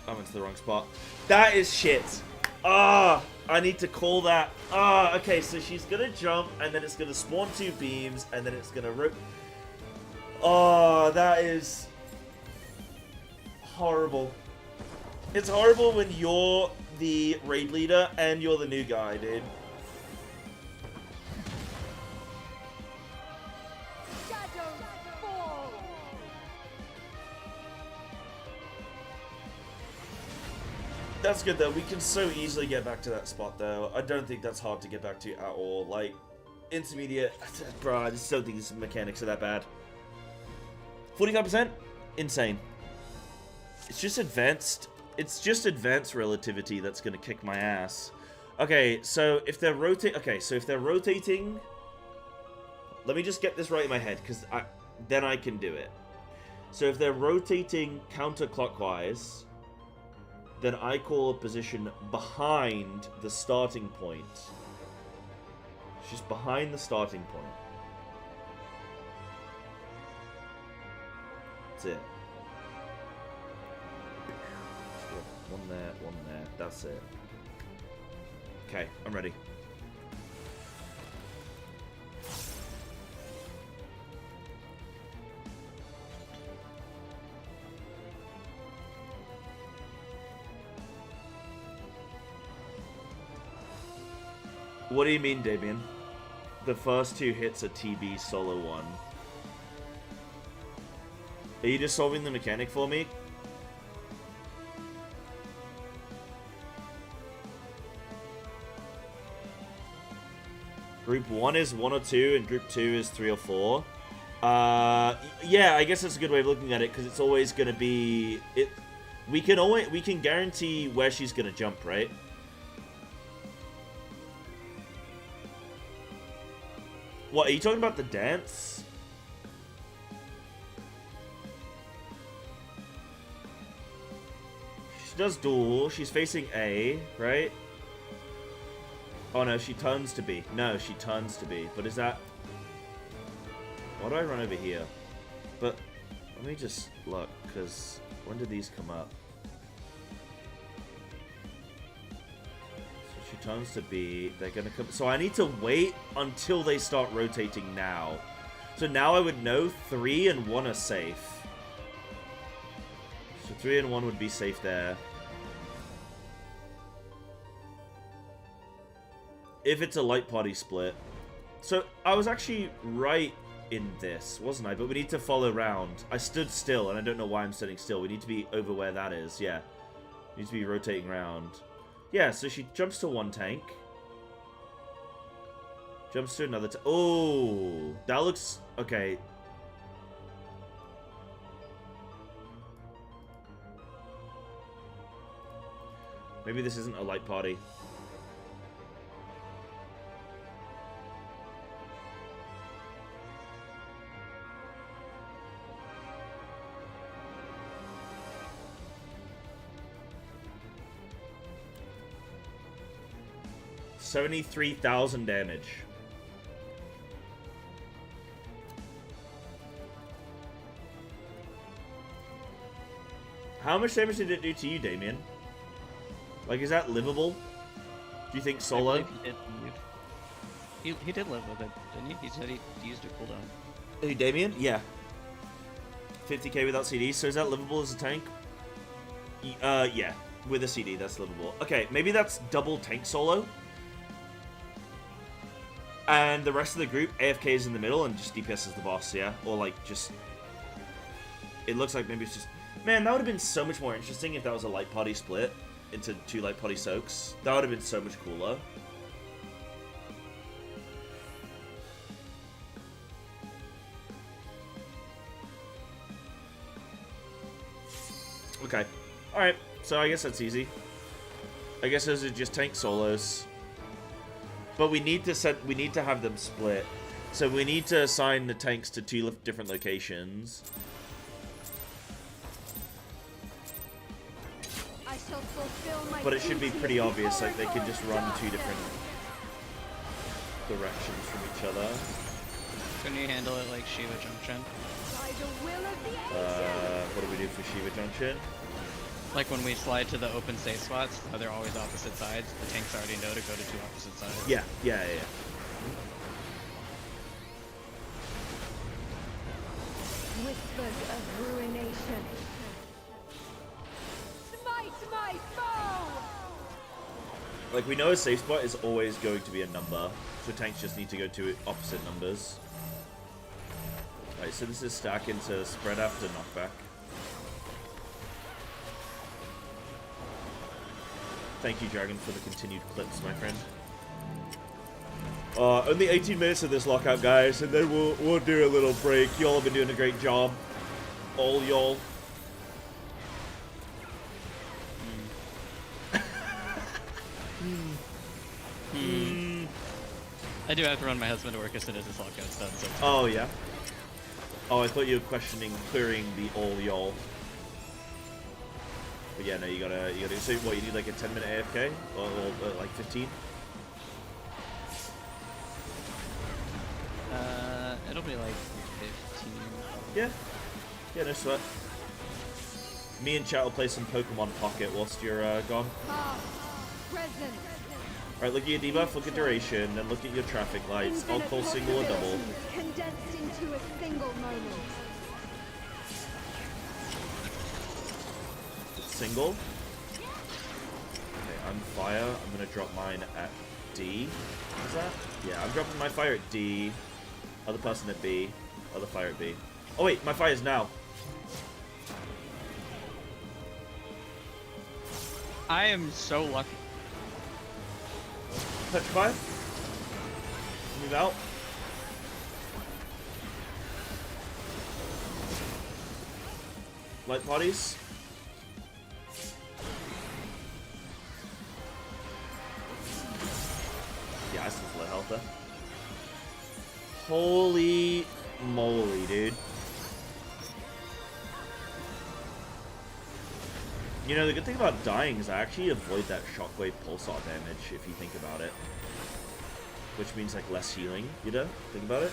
I went to the wrong spot. That is shit. I need to call that. Okay, so she's gonna jump, and then it's gonna spawn 2 beams, and then it's gonna rip. Oh, that is horrible. It's horrible when you're the raid leader and you're the new guy, dude. Shadows fall. That's good, though. We can so easily get back to that spot, though. I don't think that's hard to get back to at all. Like, intermediate... Bro, I just don't think these mechanics are that bad. 45%? Insane. It's just advanced... It's just advanced relativity that's going to kick my ass. Okay, so if they're rotating... Let me just get this right in my head, because then I can do it. So if they're rotating counterclockwise, then I call a position behind the starting point. It's just behind the starting point. That's it. One there, one there. That's it. Okay, I'm ready. What do you mean, Damien? The first 2 hits are TB solo 1. Are you just solving the mechanic for me? Group 1 is 1 or 2, and Group 2 is 3 or 4. Yeah, I guess that's a good way of looking at it, because it's always going to be... We can guarantee where she's going to jump, right? What, are you talking about the dance? She does duel. She's facing A, right? Oh no, she turns to B. No, she turns to B. But is that... Why do I run over here? But, let me just look, because when did these come up? So she turns to B. They're going to come... So I need to wait until they start rotating now. So now I would know 3 and 1 are safe. So 3 and 1 would be safe there. If it's a light party split. So, I was actually right in this, wasn't I? But we need to follow round. I stood still, and I don't know why I'm standing still. We need to be over where that is, yeah. We need to be rotating round. Yeah, so she jumps to 1 tank. Jumps to another tank. Oh, that looks... Okay. Maybe this isn't a light party. $73,000 damage. How much damage did it do to you, Damien? Like, is that livable? Do you think I solo? believe he did live. He did live with it, didn't he? He said he used a cooldown. Hey, Damien? Yeah. 50k without CD, so is that livable as a tank? Yeah. With a CD, that's livable. Okay, maybe that's double tank solo. And the rest of the group, AFK is in the middle and just DPS is the boss, yeah? Or like, just... It looks like maybe it's just... Man, that would have been so much more interesting if that was a light party split into 2 light party soaks. That would have been so much cooler. Okay. Alright, so I guess that's easy. I guess those are just tank solos. But we need to have them split. So we need to assign the tanks to 2 different locations. I shall fulfill my But it should be duty pretty obvious, before like they I can go just into run 2 darkness. different directions from each other. Couldn't you handle it like Shiva Junction? By the will of the ancients. What do we do for Shiva Junction? Like when we slide to the open safe spots, how they're always opposite sides, the tanks already know to go to 2 opposite sides. Yeah. Whispers of ruination. Smite my foe! Like, we know a safe spot is always going to be a number, so tanks just need to go to opposite numbers. Right, so this is stack into spread after knockback. Thank you, Dragon, for the continued clips, my friend. Only 18 minutes of this lockout, guys, and then we'll do a little break. Y'all have been doing a great job. All y'all. I do have to run my husband to work as soon as this lockout's done, so... Oh, yeah? Oh, I thought you were questioning clearing the all y'all. But yeah, no, you gotta, so what, you need like a 10-minute AFK? Or like 15? It'll be like 15. Yeah. Yeah, no sweat. Me and chat will play some Pokemon Pocket whilst you're gone. Past, present. Alright, look at your debuff, look at duration, then look at your traffic lights. I'll call single or double. Condensed into a single moment. Single. Okay, I'm fire. I'm gonna drop mine at D. Is that? Yeah, I'm dropping my fire at D. Other person at B. Other fire at B. Oh wait, my fire's now. I am so lucky. Petrify. Move out. Light parties. Yeah, I still feel health there. Holy moly, dude. You know, the good thing about dying is I actually avoid that shockwave pulsar damage, if you think about it. Which means, like, less healing, you know? Think about it.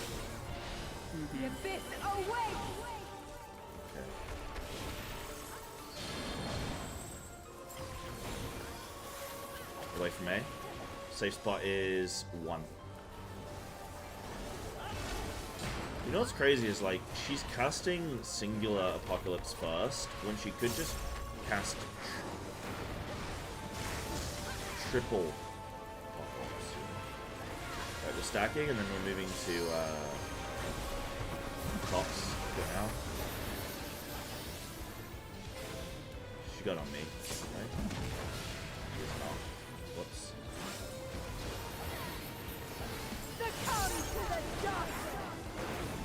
The abyss away! Okay. Away from A. Safe spot is 1. You know what's crazy is, like, she's casting singular Apocalypse first, when she could just cast triple Apocalypse. Right, we're stacking, and then we're moving to, tops. Go now. She got on me, right? She's not. Whoops. Succumb to the dust!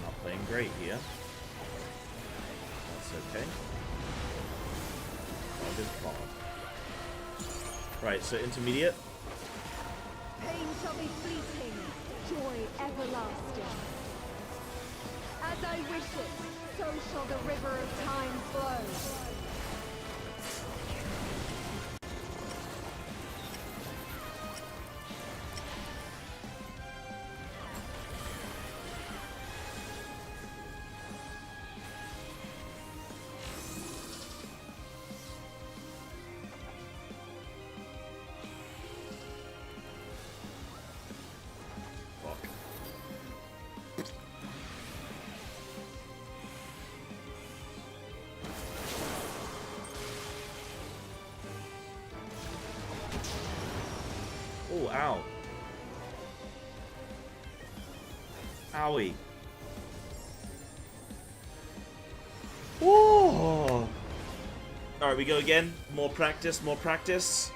Not playing great here. That's okay. Fog is fog. Right, so intermediate. Pain shall be fleeting, joy everlasting. As I wish it, so shall the river of time flow. ow. Owie. Whoa! Alright, we go again. More practice, more practice.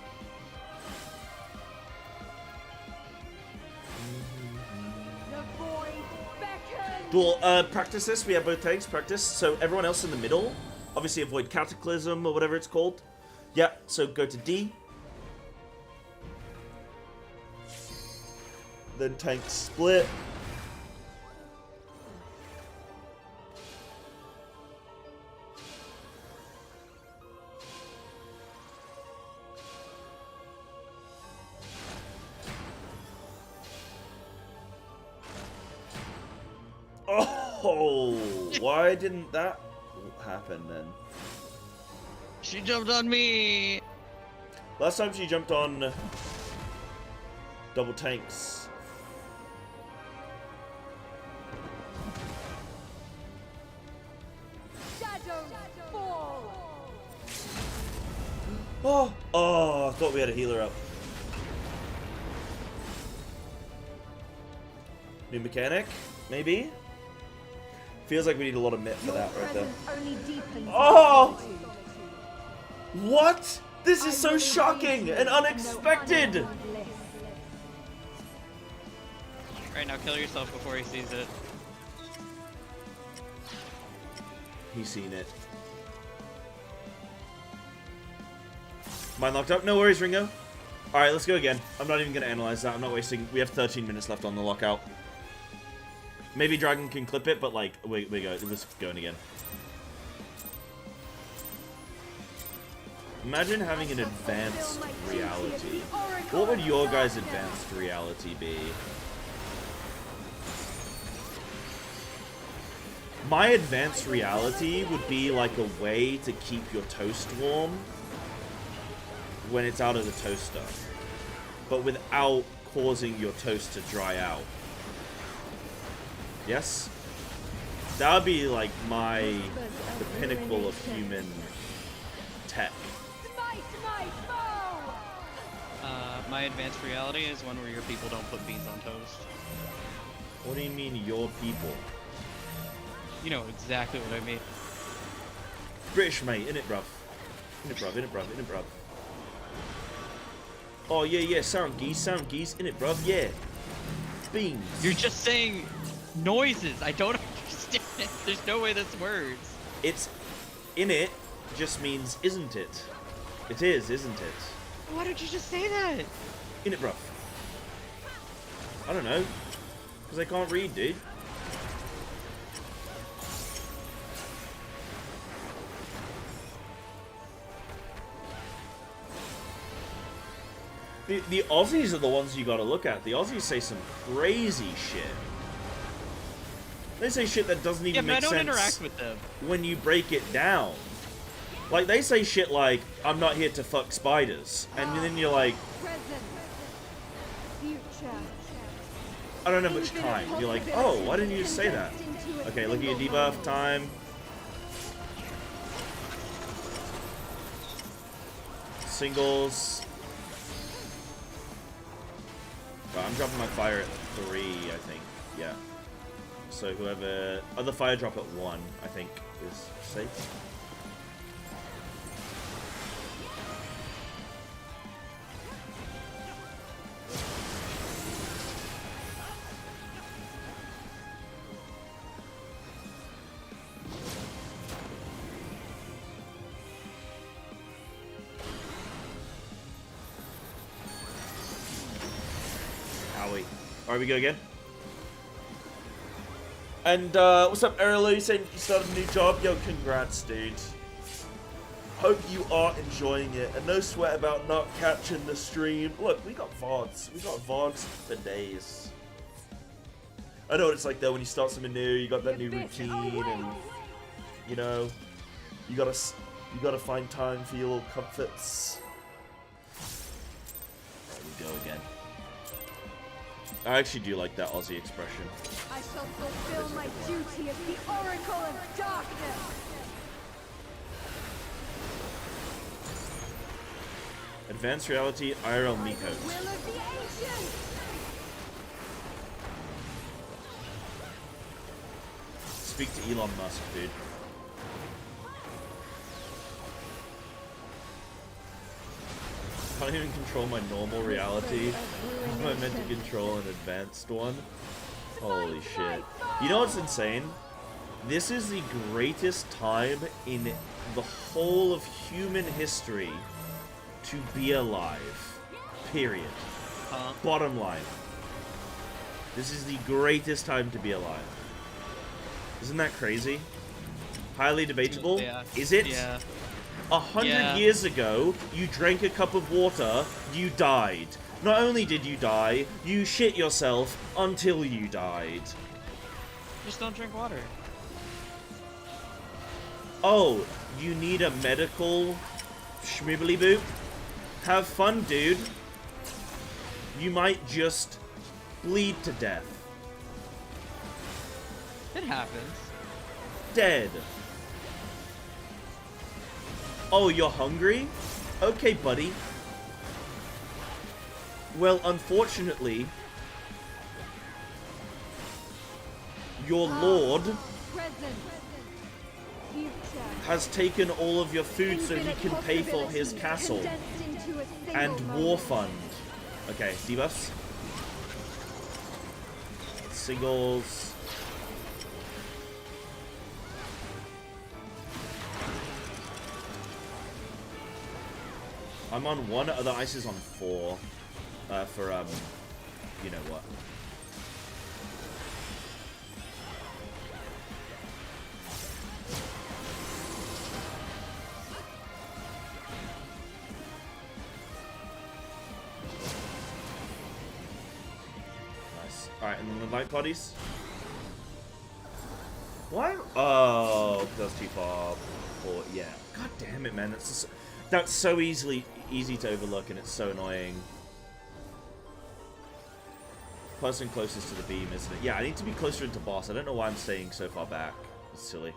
The void beckons. We'll practice this. We have both tanks. Practice. So everyone else in the middle, obviously avoid Cataclysm or whatever it's called. Yeah, so go to D. Then tank split. Oh, why didn't that happen then? She jumped on me. Last time she jumped on double tanks. Shadows fall. Oh, I thought we had a healer up. New mechanic, maybe? Feels like we need a lot of mit for that right there. Only deepens Oh! solitude. What? This is I so will shocking leave and you unexpected! no unknown bliss. Right now, kill yourself before he sees it. He's seen it. Mine locked up? No worries, Ringo. Alright, let's go again. I'm not even going to analyze that. I'm not wasting... We have 13 minutes left on the lockout. Maybe Dragon can clip it, but like, we go. It was going again. Imagine having an advanced reality. What would your guys' advanced reality be? My advanced reality would be like a way to keep your toast warm when it's out of the toaster, but without causing your toast to dry out. Yes? That would be like the pinnacle of human tech. Smite my foe! My advanced reality is one where your people don't put beans on toast. What do you mean, your people? You know exactly what I mean. British, mate, innit, bruv? Innit, bruv, innit, bruv, innit, bruv. Oh, yeah, sound geese, innit, bruv, yeah. Beans. You're just saying noises. I don't understand it. There's no way that's words. It's innit just means isn't it? It is, isn't it? Why don't you just say that? Innit, bruv. I don't know. Because I can't read, dude. The Aussies are the ones you gotta look at. The Aussies say some crazy shit. They say shit that doesn't even make sense. I don't interact with them. When you break it down. Like, they say shit like, I'm not here to fuck spiders. And then you're like, Present. Future. I don't have much time. You're like, oh, why didn't you just say that? Okay, look at your debuff time. Singles. Right, I'm dropping my fire at 3, I think. Yeah. So whoever... Other fire drop at 1, I think, is safe. Alright, we go again. And, what's up, Erlo? You saying you started a new job? Yo, congrats, dude. Hope you are enjoying it. And no sweat about not catching the stream. Look, we got VODs. We got VODs for days. I know what it's like, though, when you start something new. You got that new routine, and, you know, you gotta find time for your little comforts. There we go again. I actually do like that Aussie expression. I shall fulfill my duty as the Oracle of Darkness. Advanced reality IRL By me the code. will of the ancients! Speak to Elon Musk, dude. Can't even control my normal reality. How am I meant to control an advanced one? Holy shit. You know what's insane? This is the greatest time in the whole of human history to be alive. Period. Bottom line. This is the greatest time to be alive. Isn't that crazy? Highly debatable? Yeah. Is it? Yeah. 100 years ago, you drank a cup of water, you died. Not only did you die, you shit yourself until you died. Just don't drink water. Oh, you need a medical schmibbly boop? Have fun, dude. You might just bleed to death. It happens. Dead. Oh, you're hungry? Okay, buddy. Well, unfortunately, your lord Present. Future. has taken all of your food so he can pay for his castle and war fund. Okay, debuffs. Singles. I'm on 1, other ice is on 4. For, you know what. Nice. Alright, and then the light bodies. Why? Oh, that's too far. For, yeah. God damn it, man. That's so easy to overlook, and it's so annoying. Person closest to the beam, isn't it? Yeah, I need to be closer into boss. I don't know why I'm staying so far back. It's silly.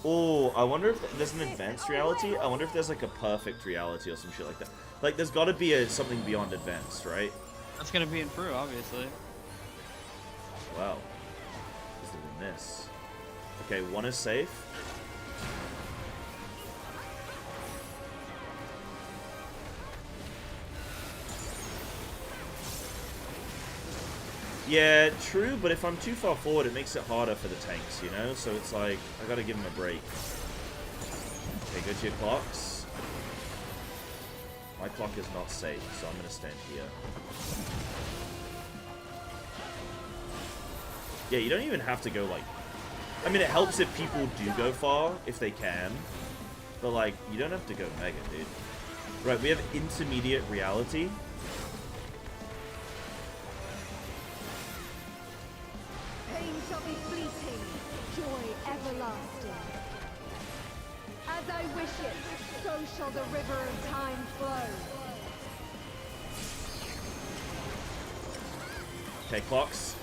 Oh, I wonder if there's an advanced reality. I wonder if there's like a perfect reality or some shit like that. Like, there's got to be something beyond advanced, right? That's gonna be in Peru, obviously. Wow. Is there this? Okay, 1 is safe. Yeah, true, but if I'm too far forward, it makes it harder for the tanks, you know? So it's like, I gotta give them a break. Okay, go to your clocks. My clock is not safe, so I'm gonna stand here. Yeah, you don't even have to go, like... I mean, it helps if people do go far, if they can. But, like, you don't have to go mega, dude. Right, we have intermediate reality. Pain shall be fleeting, joy everlasting. As I wish it, so shall the river of time flow. Okay, clocks.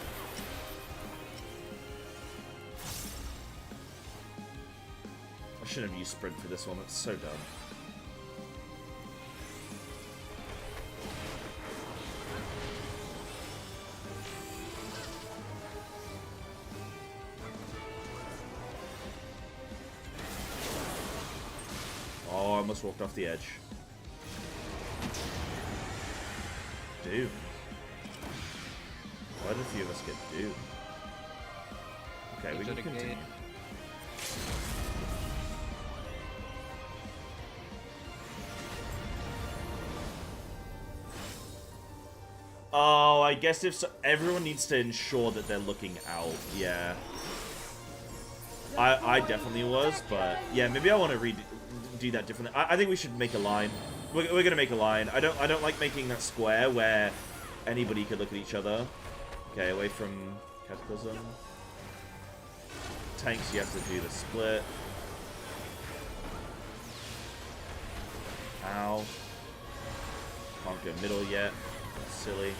I shouldn't have used sprint for this one, it's so dumb. Oh, I almost walked off the edge. Dude. Why did a few of us get duped? Okay, we can continue. Oh, I guess if so, everyone needs to ensure that they're looking out. Yeah. I definitely was, but yeah, maybe I want to do that differently. I think we should make a line. We're gonna make a line. I don't like making that square where anybody could look at each other. Okay, away from Cataclysm. Tanks, you have to do the split. Ow. Can't go middle yet. That's silly.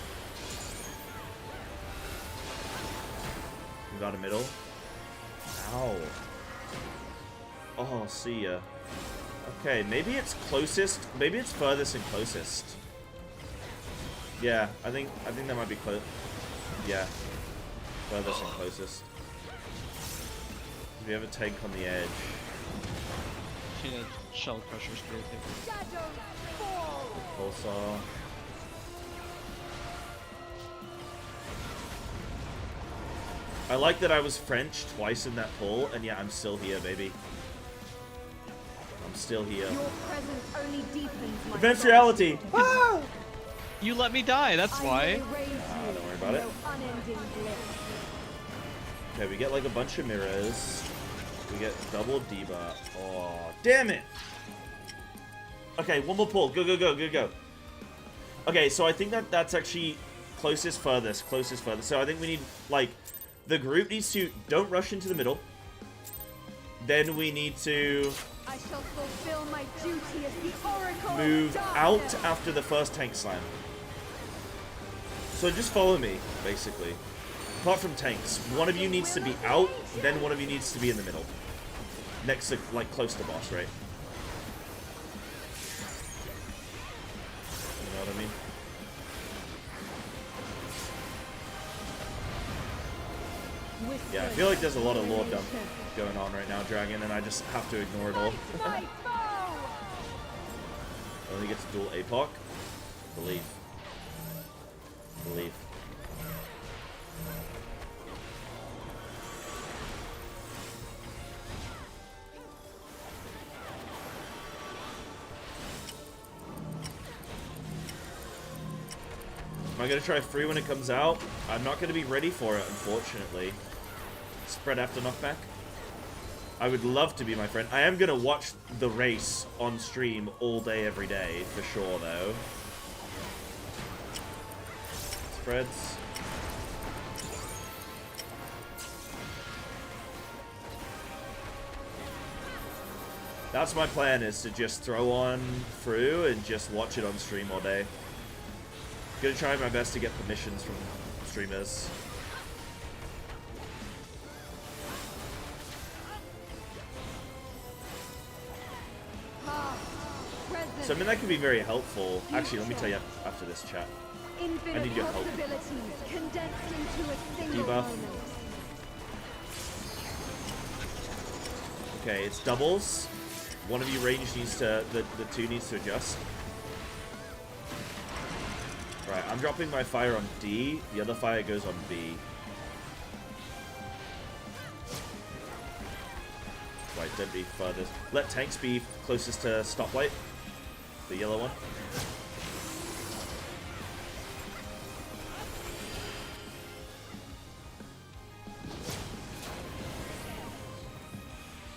We got a middle. Ow. Oh, see ya. Okay, maybe it's closest. Maybe it's furthest and closest. Yeah, I think that might be close. Yeah, furthest and closest. We have a tank on the edge. She had shell crusher spirit too. Shadows fall. Pulsar. I like that I was French twice in that pull, and yeah, I'm still here, baby. I'm still here. Your presence only deepens my Advanced soul. reality! Ah! You let me die, that's why. Don't worry about it. Unending bliss. Okay, we get like a bunch of mirrors. We get double debuff. Oh, damn it! Okay, one more pull. Go, go, go, go, go. Okay, so I think that's actually closest, furthest, closest, furthest. So I think we need, like, the group needs to don't rush into the middle. Then we need to I shall fulfill my duty as the Oracle of move Darkness. out after the first tank slam. So just follow me, basically. Apart from tanks, one of you needs to be out, then one of you needs to be in the middle. Next to, like, close to boss, right? You know what I mean? Yeah, I feel like there's a lot of lore dump going on right now, Dragon, and I just have to ignore it all. My foe! Only get to duel APOC. Believe. Believe. Am I going to try free when it comes out? I'm not going to be ready for it, unfortunately. Spread after knockback. I would love to be my friend. I am going to watch the race on stream all day, every day, for sure, though. Spreads. That's my plan, is to just throw on through and just watch it on stream all day. Gonna try my best to get permissions from streamers. So I mean that could be very helpful. Actually, let me tell you after this chat. Infinite need your help. possibilities condensed into a single Debuff. moment. Okay, it's doubles. One of you range needs to the two needs to adjust. Right, I'm dropping my fire on D. The other fire goes on B. Right, don't be furthest. Let tanks be closest to stoplight. The yellow one.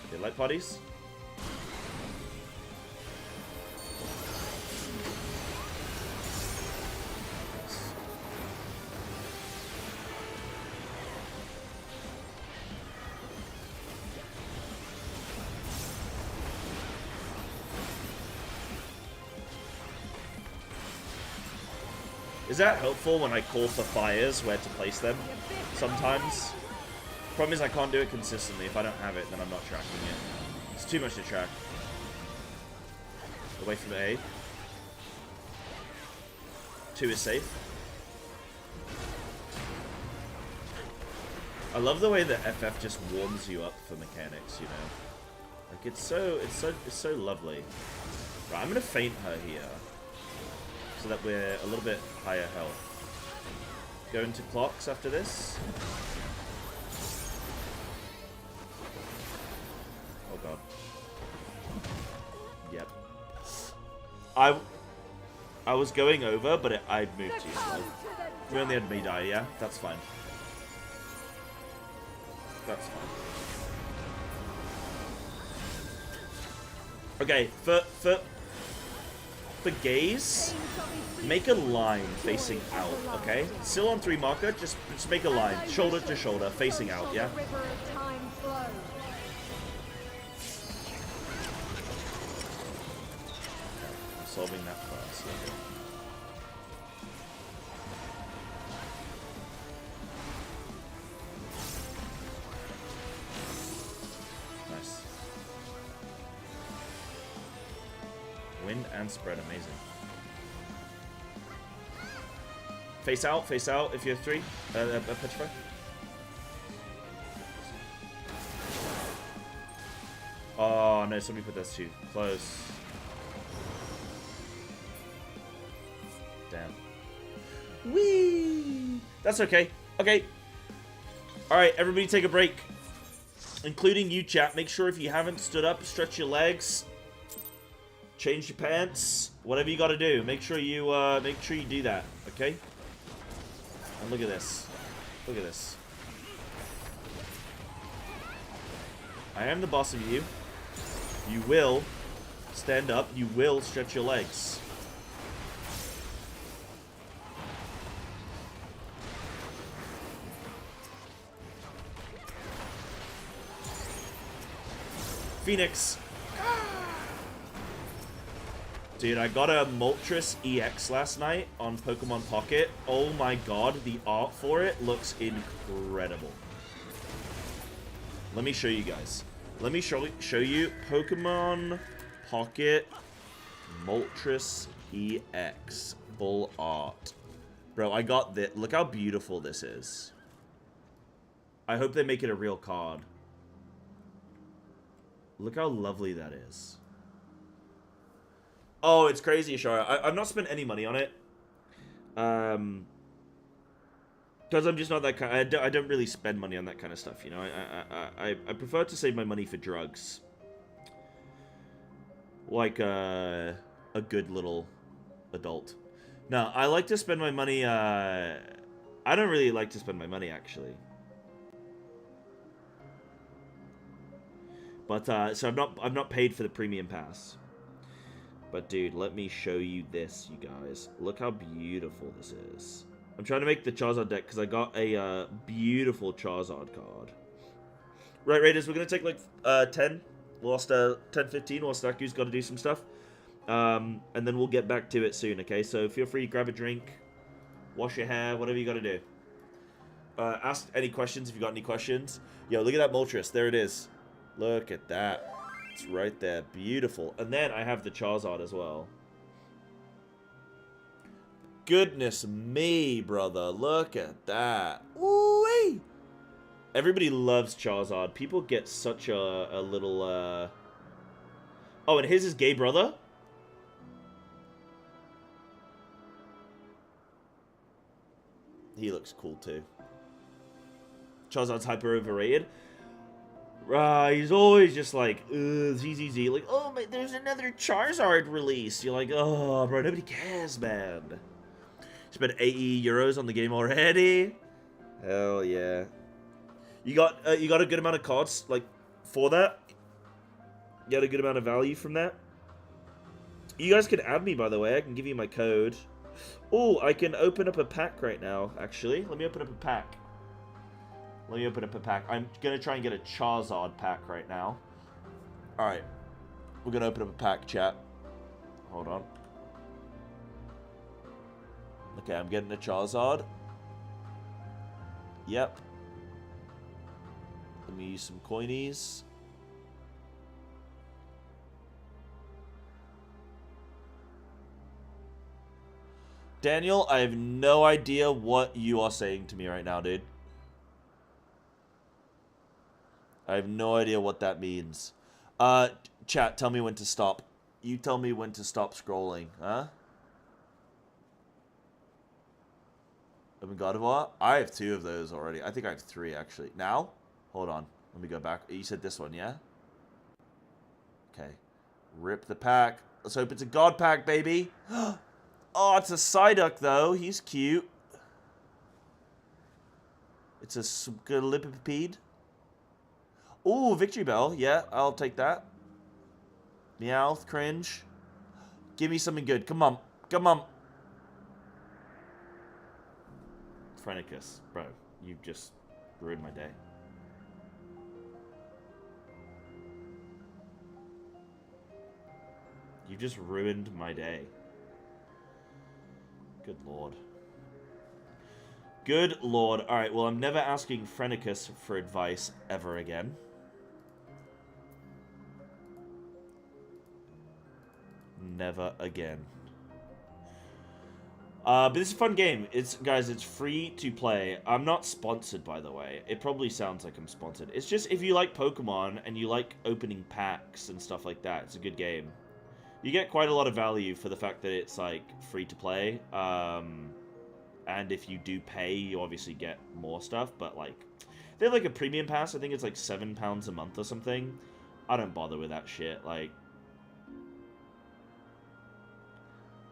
Okay, light parties. Is that helpful when I call for fires, where to place them? Sometimes. Problem is I can't do it consistently. If I don't have it, then I'm not tracking it. It's too much to track. Away from A. 2 is safe. I love the way that FF just warms you up for mechanics, you know? Like it's so lovely. Right, I'm gonna feint her here. So that we're a little bit higher health. Go into clocks after this. Oh god. Yep. I was going over, but I moved too slow. We only had me die, yeah? That's fine. That's fine. Okay, for gaze, make a line facing out, okay? Still on 3 marker, just make a line, shoulder to shoulder, facing out, yeah? I'm solving that first, okay. Nice. Wind and spread, amazing. Face out if you have 3. Petrify. Oh no, somebody put those 2. Close. Damn. Whee! That's okay. Okay. Alright, everybody take a break. Including you, chat. Make sure if you haven't stood up, stretch your legs. Change your pants. Whatever you gotta do. Make sure you do that. Okay? And look at this. Look at this. I am the boss of you. You will stand up. You will stretch your legs. Phoenix. Dude, I got a Moltres EX last night on Pokemon Pocket. Oh my god, the art for it looks incredible. Let me show you guys. Let me show you Pokemon Pocket Moltres EX full art. Bro, I got this. Look how beautiful this is. I hope they make it a real card. Look how lovely that is. Oh, it's crazy, Ashara. I've not spent any money on it. Because I'm just not that kind. I don't really spend money on that kind of stuff, you know. I prefer to save my money for drugs. Like a good little adult. No, I like to spend my money. I don't really like to spend my money, actually. But so I've not paid for the premium pass. But dude, let me show you this, you guys. Look how beautiful this is. I'm trying to make the Charizard deck because I got a beautiful Charizard card. Right, Raiders, we're gonna take like 10. Lost 10-15 while Staku's got to do some stuff. And then we'll get back to it soon, okay? So feel free to grab a drink, wash your hair, whatever you got to do. Ask any questions if you got any questions. Yo, look at that Moltres. There it is. Look at that. It's right there. Beautiful. And then I have the Charizard as well. Goodness me, brother. Look at that. Ooh-wee. Everybody loves Charizard. People get such a little... Oh, and his is gay brother? He looks cool too. Charizard's hyper overrated. He's always just like, ZZZ. Like, oh, but there's another Charizard release. You're like, oh, bro, nobody cares, man. Spent 80 euros on the game already. Hell yeah. You got a good amount of cards, like, for that? You got a good amount of value from that? You guys can add me, by the way. I can give you my code. Oh, I can open up a pack right now, actually. Let me open up a pack. I'm going to try and get a Charizard pack right now. Alright. We're going to open up a pack, chat. Hold on. Okay, I'm getting a Charizard. Yep. Let me use some coinies. Daniel, I have no idea what you are saying to me right now, dude. I have no idea what that means. Chat, tell me when to stop. You tell me when to stop scrolling, huh? Open God of War? I have 2 of those already. I think I have 3, actually. Now? Hold on. Let me go back. You said this one, yeah? Okay. Rip the pack. Let's hope it's a God pack, baby. Oh, it's a Psyduck, though. He's cute. It's a Scolipipede. Ooh, Victory Bell. Yeah, I'll take that. Meowth, cringe. Give me something good. Come on. Come on. Frenicus. Bro, you've just ruined my day. You've just ruined my day. Good lord. Good lord. Alright, well, I'm never asking Frenicus for advice ever again. Never again. But it's a fun game. Guys, it's free to play. I'm not sponsored, by the way. It probably sounds like I'm sponsored. It's just if you like Pokemon and you like opening packs and stuff like that, it's a good game. You get quite a lot of value for the fact that it's like free to play. And if you do pay, you obviously get more stuff. But like, they have like a premium pass. I think it's like £7 a month or something. I don't bother with that shit. Like,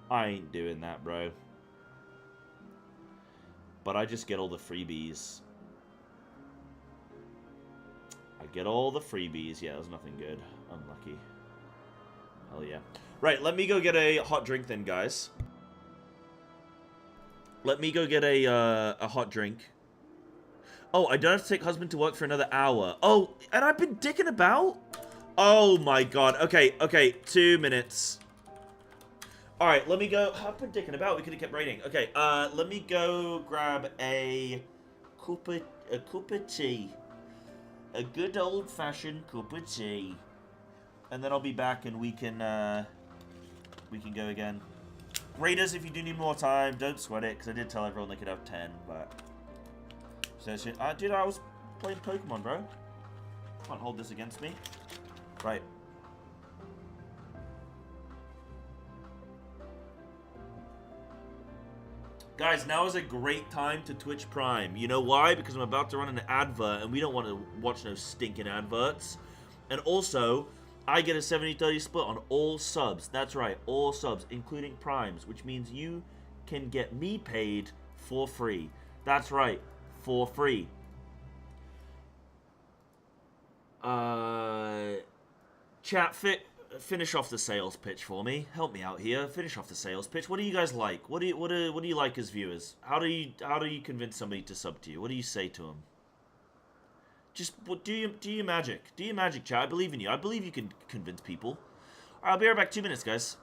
I ain't doing that, bro. But I just get all the freebies. I get all the freebies. Yeah, there's nothing good. Unlucky. Hell yeah. Right, let me go get a hot drink then, guys. Let me go get a hot drink. Oh, I don't have to take husband to work for another hour. Oh, and I've been dicking about? Oh my god. Okay, okay, 2 minutes. Alright, let me go. I've been dicking about. We could have kept raiding. Okay, let me go grab a cup of tea. A good old-fashioned cup of tea. And then I'll be back and we can go again. Raiders, if you do need more time, don't sweat it, because I did tell everyone they could have 10, but... dude, I was playing Pokemon, bro. Can't hold this against me. Right. Guys, now is a great time to Twitch Prime. You know why? Because I'm about to run an advert, and we don't want to watch no stinking adverts. And also, I get a 70-30 split on all subs. That's right, all subs, including Primes, which means you can get me paid for free. That's right, for free. Chat, finish off the sales pitch for me. Help me out here. Finish off the sales pitch. What do you guys like? What do you like as viewers? How do you convince somebody to sub to you? What do you say to them? Just do your magic. Do your magic, chat. I believe in you. I believe you can convince people. All right, I'll be right back. 2 minutes, guys.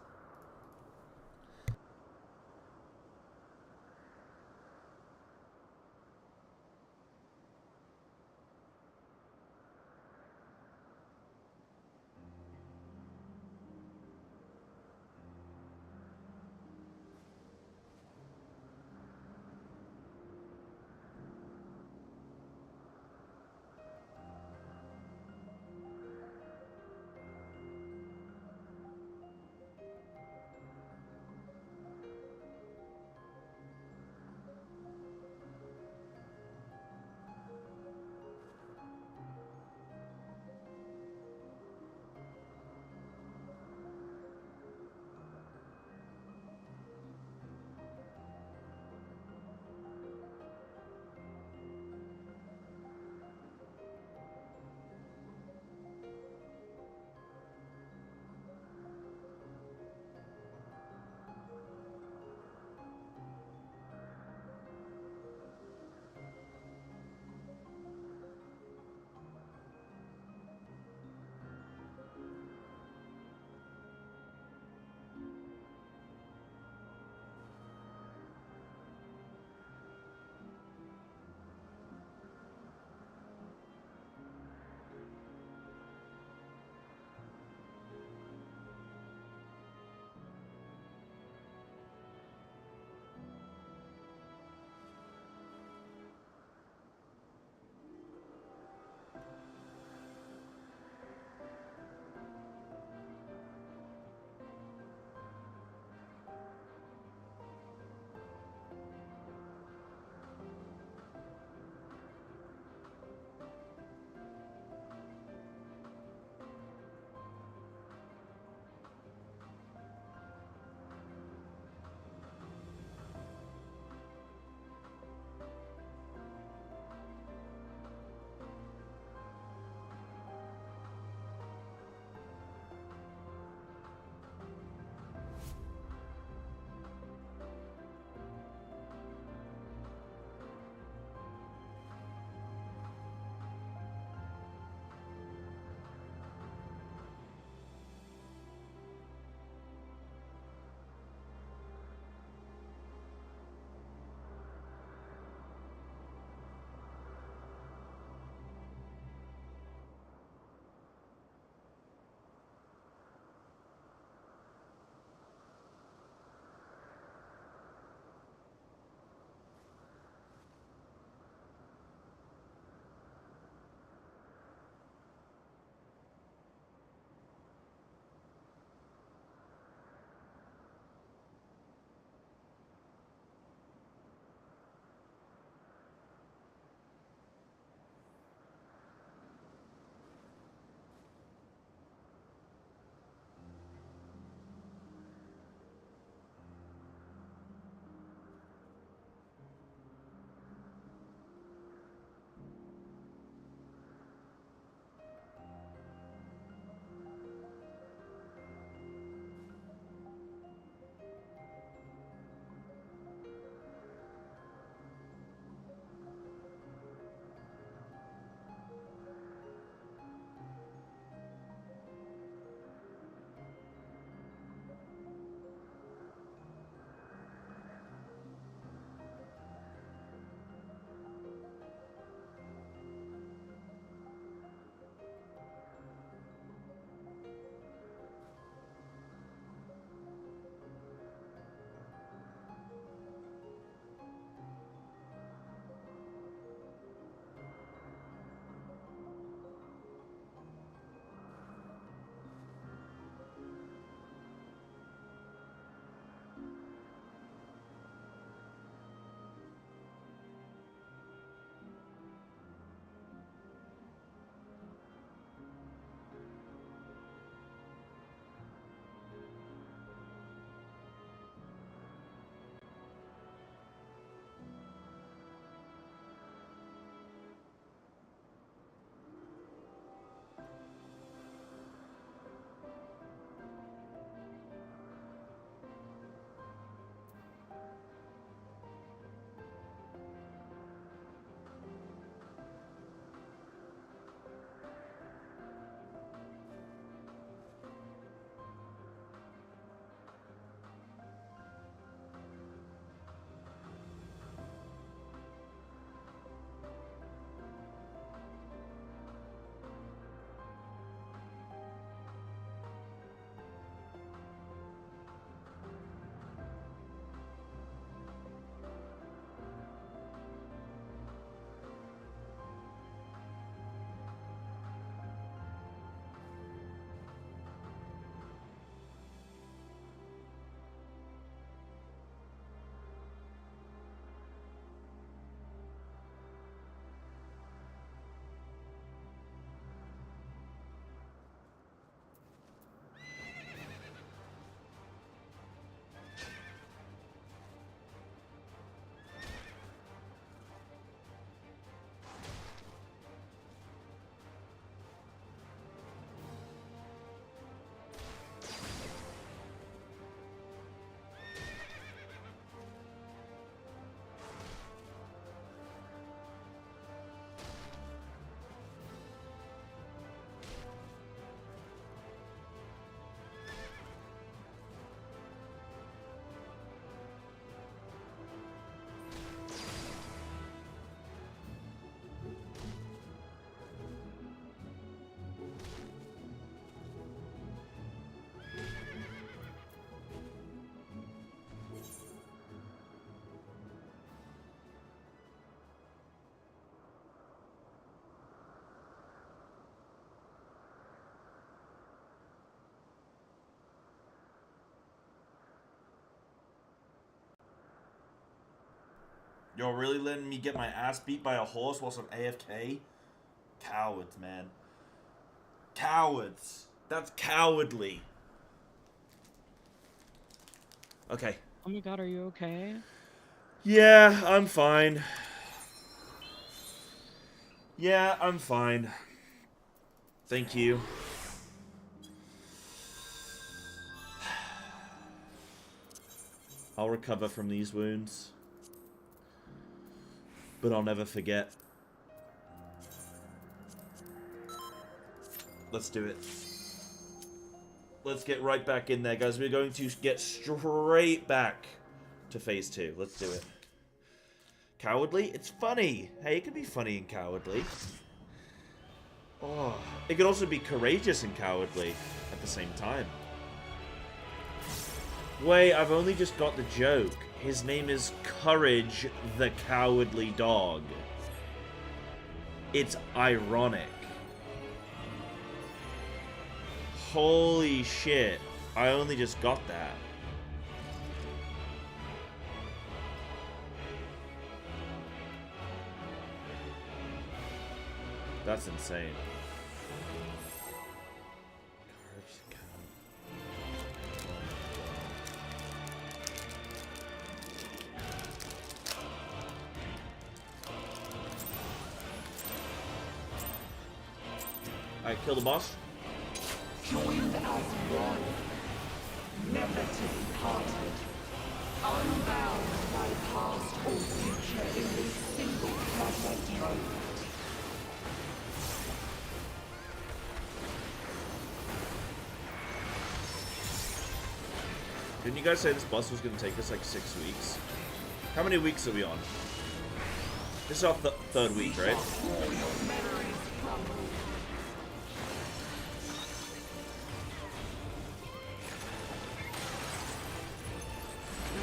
You're really letting me get my ass beat by a horse whilst I'm AFK? Cowards, man. Cowards. That's cowardly. Okay. Oh my god, are you okay? Yeah, I'm fine. Yeah, I'm fine. Thank you. I'll recover from these wounds. But I'll never forget. Let's do it. Let's get right back in there, guys. We're going to get straight back to phase 2. Let's do it. Cowardly? It's funny. Hey, it can be funny and cowardly. Oh, it could also be courageous and cowardly at the same time. Wait, I've only just got the joke. His name is Courage the Cowardly Dog. It's ironic. Holy shit. I only just got that. That's insane. Courage the Alright, kill the boss. Joined as one, never to be parted, unbound by past or future in this single perfect moment. Didn't you guys say this boss was going to take us like 6 weeks? How many weeks are we on? This is our third week, right?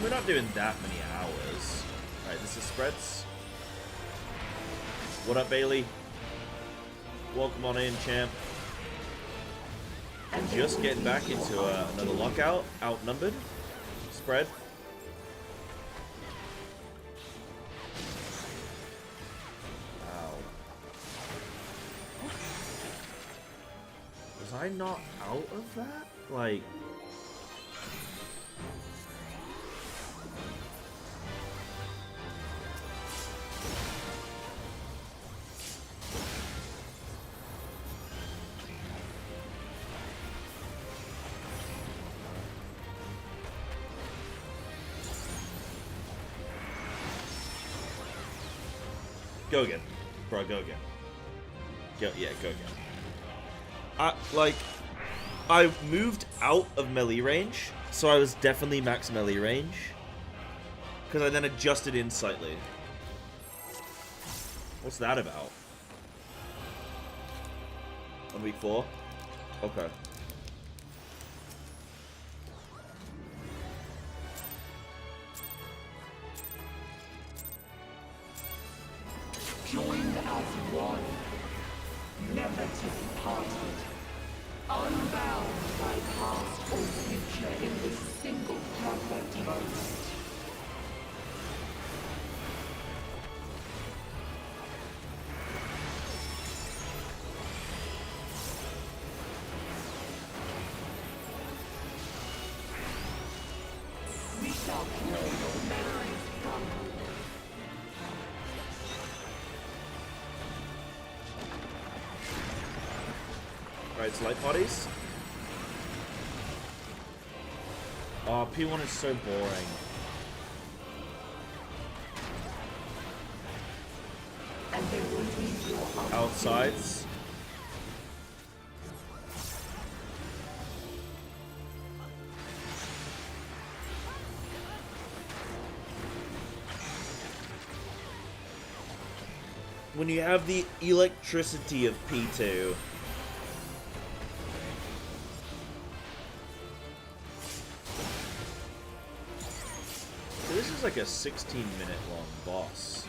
We're not doing that many hours. Alright, this is spreads. What up, Bailey? Welcome on in, champ. And just getting back into another lockout. Outnumbered. Spread. Ow. Was I not out of that? Like... Go again. Bro, go again. Go again. I moved out of melee range, so I was definitely max melee range. Because I then adjusted in slightly. What's that about? On week 4? Okay. Joined as one, never to be parted, unbound by past or future in this single perfect moment. We shall kill your memories from you. Alright, it's light bodies. Oh, P1 is so boring. Outsides. When you have the electricity of P2. So this is like a 16-minute long boss.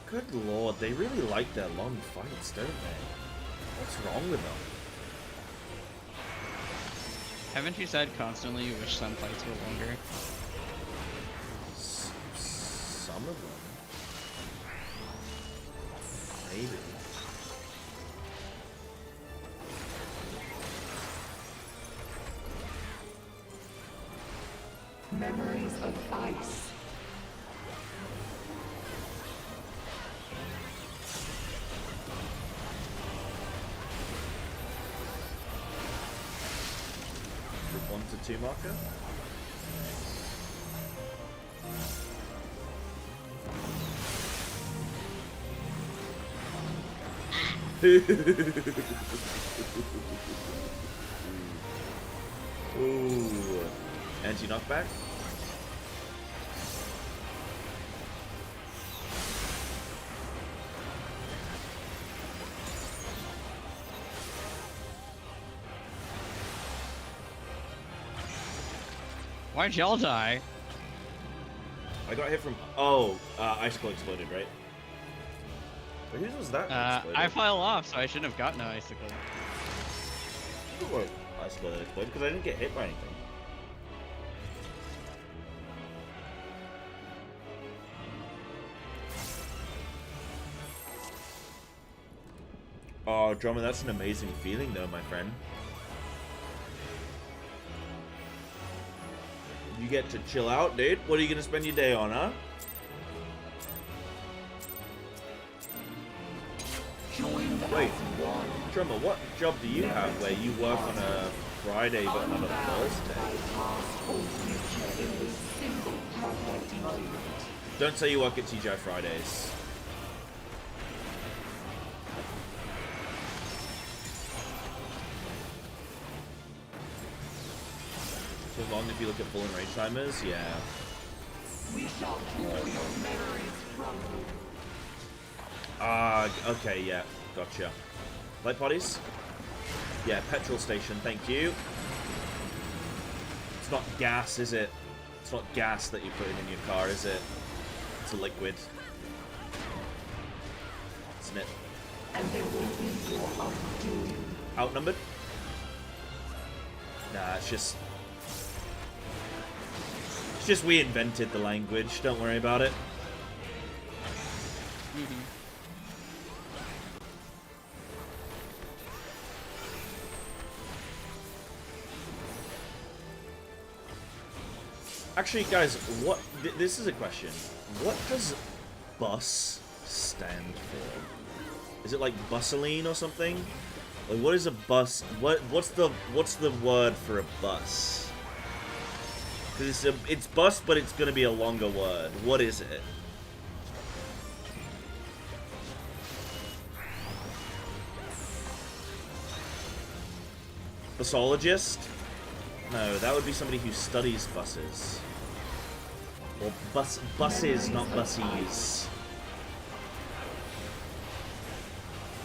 Good lord, they really like their long fights, don't they? What's wrong with them? Haven't you said constantly you wish some fights were longer? Some some of them. Maybe. Memories of ice. Group 1 to 2 marker. Ooh. Anti-knockback. Why'd y'all die? I got hit from... Oh, icicle exploded, right? Wait, whose was that? that exploded? I fell off, so I shouldn't have gotten an icicle. What icicle that exploded? Because I didn't get hit by anything. Oh, Drummer, that's an amazing feeling, though, my friend. You get to chill out, dude. What are you gonna spend your day on, huh? Wait, Drummer, what job do you have where you work on a Friday but not a Thursday? Don't say you work at TGI Fridays. So long if you look at full and range timers, yeah. We shall cure your memories from you. Ah, okay, yeah, gotcha. Light potties? Yeah, petrol station, thank you. It's not gas, is it? It's not gas that you put in your car, is it? It's a liquid. Isn't it? And there will be your undoing. Outnumbered? Nah, it's just we invented the language, don't worry about it. Actually, guys, this is a question. What does bus stand for? Is it like bustling or something? Like, what is a bus? What's the word for a bus? Because it's bus, but it's gonna be a longer word. What is it? Busologist? No, that would be somebody who studies buses. Or buses, not bussies.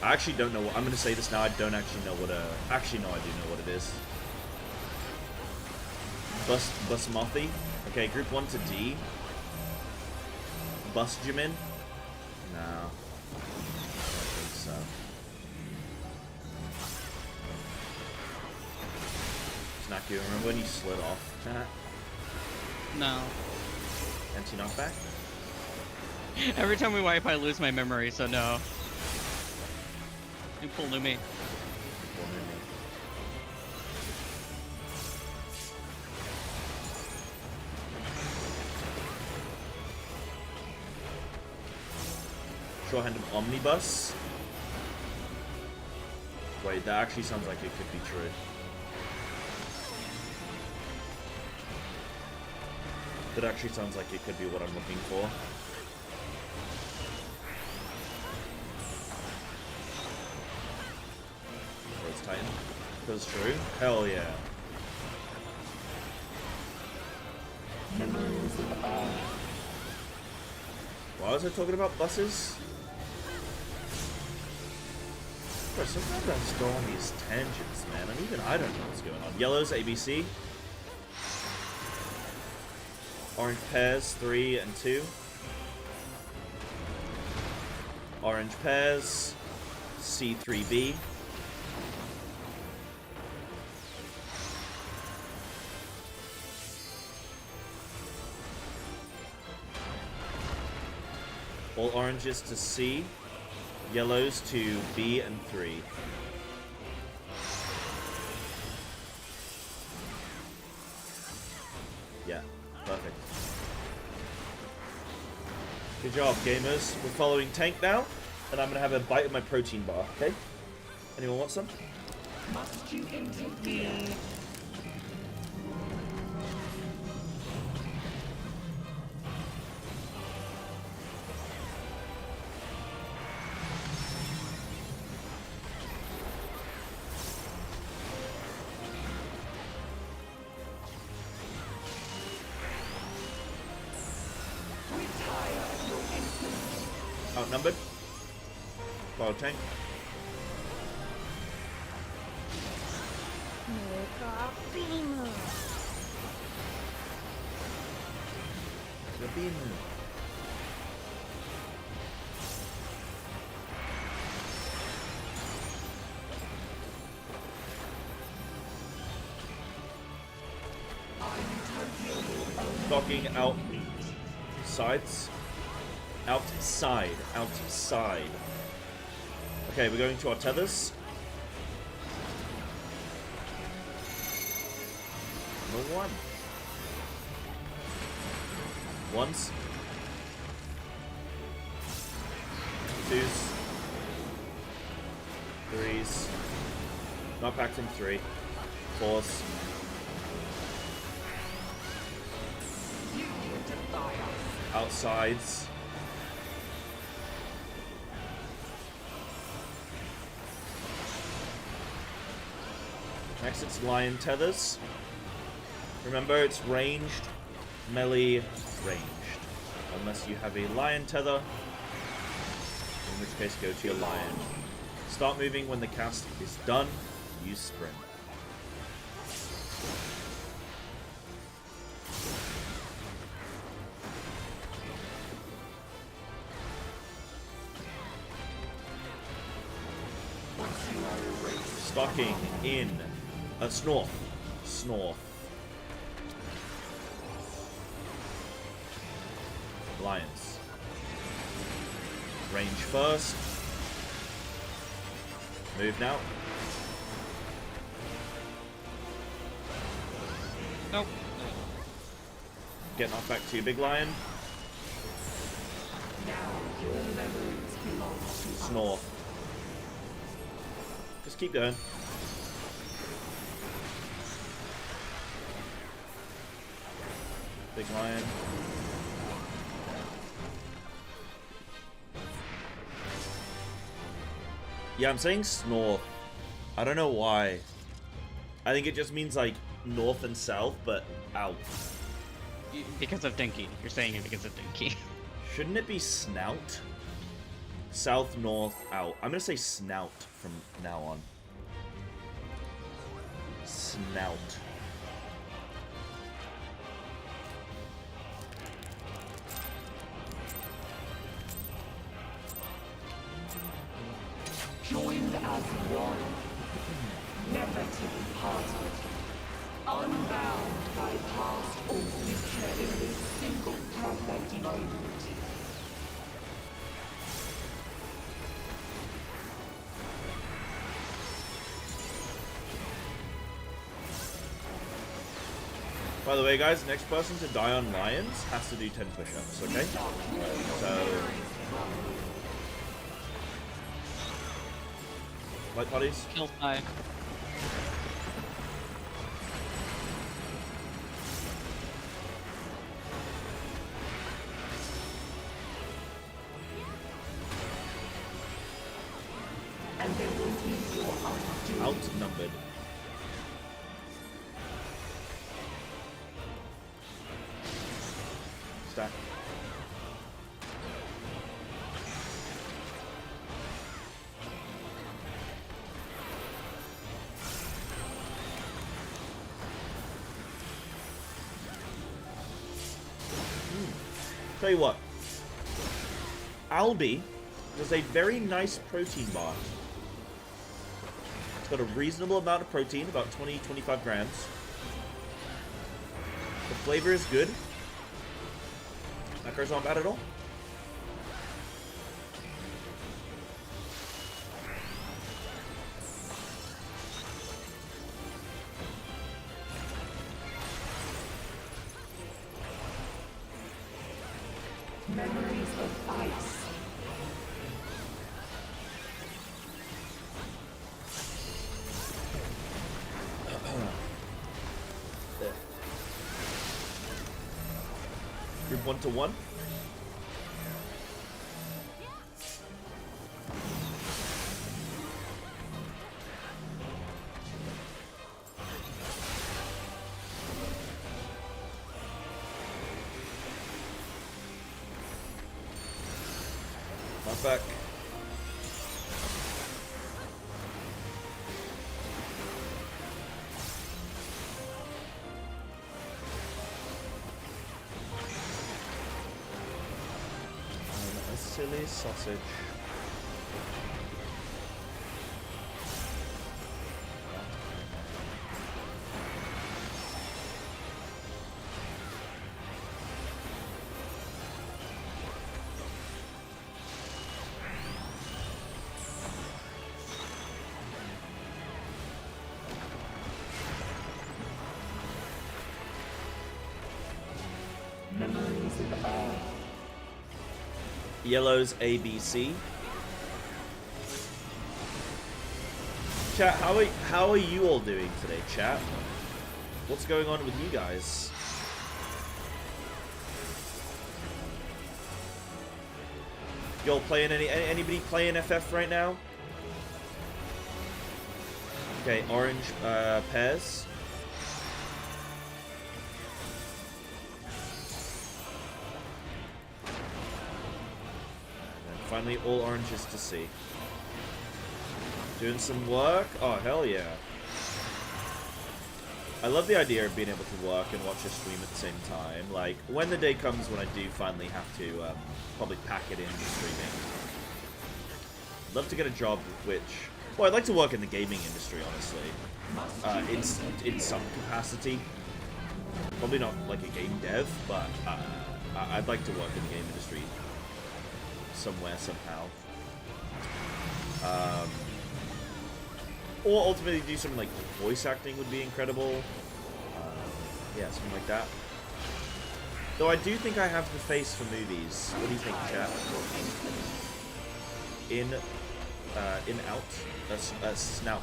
I actually don't know what... I'm going to say this now. I don't actually know what a... Actually, no, I do know what it is. Busmothy? Okay, group 1 to D. Busjimin? No. I don't think so. Snack, you remember when you slid off that? No. Anti-knockback? Every time we wipe, I lose my memory, so no. You pull to me. Short-handed omnibus? Wait, that actually sounds like it could be true. That actually sounds like it could be what I'm looking for. Oh, it's Titan. That's true. Hell yeah. Why was I talking about buses? Bro, sometimes I just go on these tangents, man, and even I don't know what's going on. Yellow's ABC. Orange pears, 3 and 2. Orange pears, C3B. All oranges to C, yellows to B and 3. Yeah, perfect. Good job, gamers. We're following tank now, and I'm gonna have a bite of my protein bar, okay? Anyone want some? Must you interfere? Outnumbered. Follow tank. The beam. Docking out sides. Outside. Okay, we're going to our tethers. Number 1. Once. 2s. 3s. Not back from 3. 4s. Outsides. Next it's lion tethers. Remember, it's ranged, melee, ranged. Unless you have a lion tether, in which case go to your lion. Start moving when the cast is done. Use sprint. Stalking in Snorf. Lions. Range first. Move now. Nope. Get knocked back to your big lion. Snore. Just keep going. Big lion. Yeah, I'm saying snore. I don't know why. I think it just means like north and south, but out. Because of Dinky. You're saying it because of Dinky. Shouldn't it be snout? South, north, out. I'm gonna say snout from now on. Snout. Joined as one, never to be parted, unbound by past or future in this single perfect moment. By the way, guys, next person to die on lions has to do 10 push-ups, okay? So... Light bodies? Kill die. Outnumbered. Stack. Tell you what, Albi was a very nice protein bar. It's got a reasonable amount of protein, about 20-25 grams. The flavor is good. Macros aren't bad at all. Memories of ice. There. Group 1-1. Not back. I'm a silly sausage. Memories of air. Yellow's ABC. Chat, how are you all doing today, chat? What's going on with you guys? Y'all playing anybody playing FF right now? Okay, orange pears. Finally, all oranges to see. Doing some work? Oh, hell yeah. I love the idea of being able to work and watch a stream at the same time. Like, when the day comes when I do finally have to probably pack it into streaming. I'd love to get a job which... Well, I'd like to work in the gaming industry, honestly. In some capacity. Probably not like a game dev, but I'd like to work in the game industry. Somewhere, somehow. Or ultimately do something like voice acting would be incredible. Yeah, something like that. Though I do think I have the face for movies. What do you think, chat? Out, snout.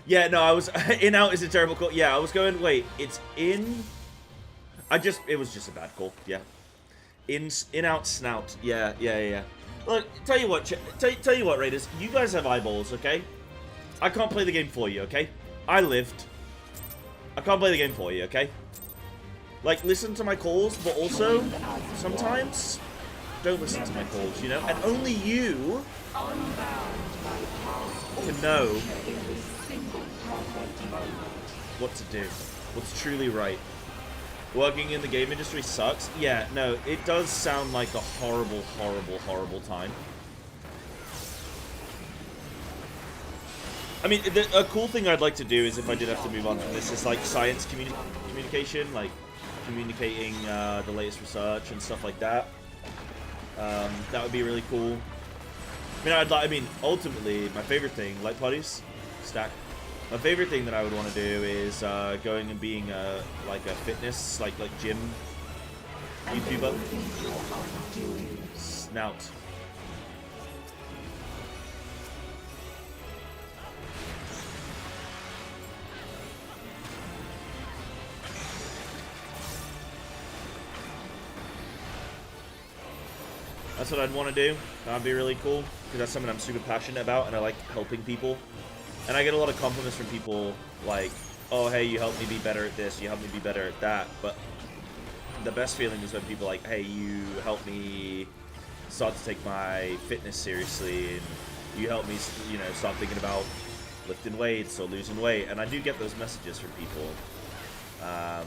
Yeah, no, I was... In-out is a terrible call. Yeah, I was going... Wait, it's in... It was just a bad call. Yeah. In-out snout. Yeah. Look, tell you what, tell you what, Raiders. You guys have eyeballs, okay? I can't play the game for you, okay? I lived. I can't play the game for you, okay? Like, listen to my calls, but also, sometimes, don't listen to my calls, you know? And only you can know what to do. What's truly right. Working in the game industry sucks. Yeah, no, it does sound like a horrible, horrible, horrible time. I mean, a cool thing I'd like to do is, if I did have to move on from this, is like science communication, like communicating the latest research and stuff like that. That would be really cool. I mean, ultimately, my favorite thing, light parties, stack. My favorite thing that I would want to do is going and being like a fitness, like gym YouTuber. Snout. That's what I'd want to do. That'd be really cool, because that's something I'm super passionate about, and I like helping people. And I get a lot of compliments from people like, oh, hey, you helped me be better at this, you helped me be better at that. But the best feeling is when people are like, hey, you helped me start to take my fitness seriously, and you helped me, you know, start thinking about lifting weights or losing weight. And I do get those messages from people. A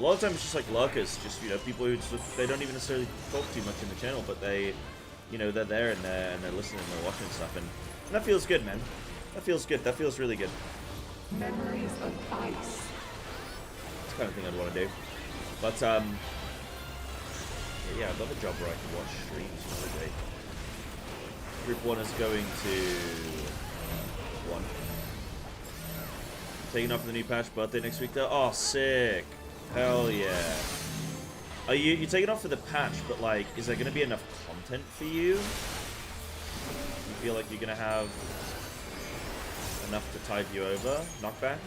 lot of times it's just like lurkers, just, you know, people who just, they don't even necessarily talk too much in the channel, but they, you know, they're there and they're listening and they're watching stuff, and that feels good, man. That feels good. That feels really good. Memories of ice. It's the kind of thing I'd want to do. But, yeah, I'd love a job where I can watch streams all day. Group 1 is going to 1. Taking off for the new patch, birthday next week though. Oh, sick. Hell yeah. Are you taking off for the patch, but like, is there gonna be enough content for you? You feel like you're gonna have enough to tide you over? Knockback?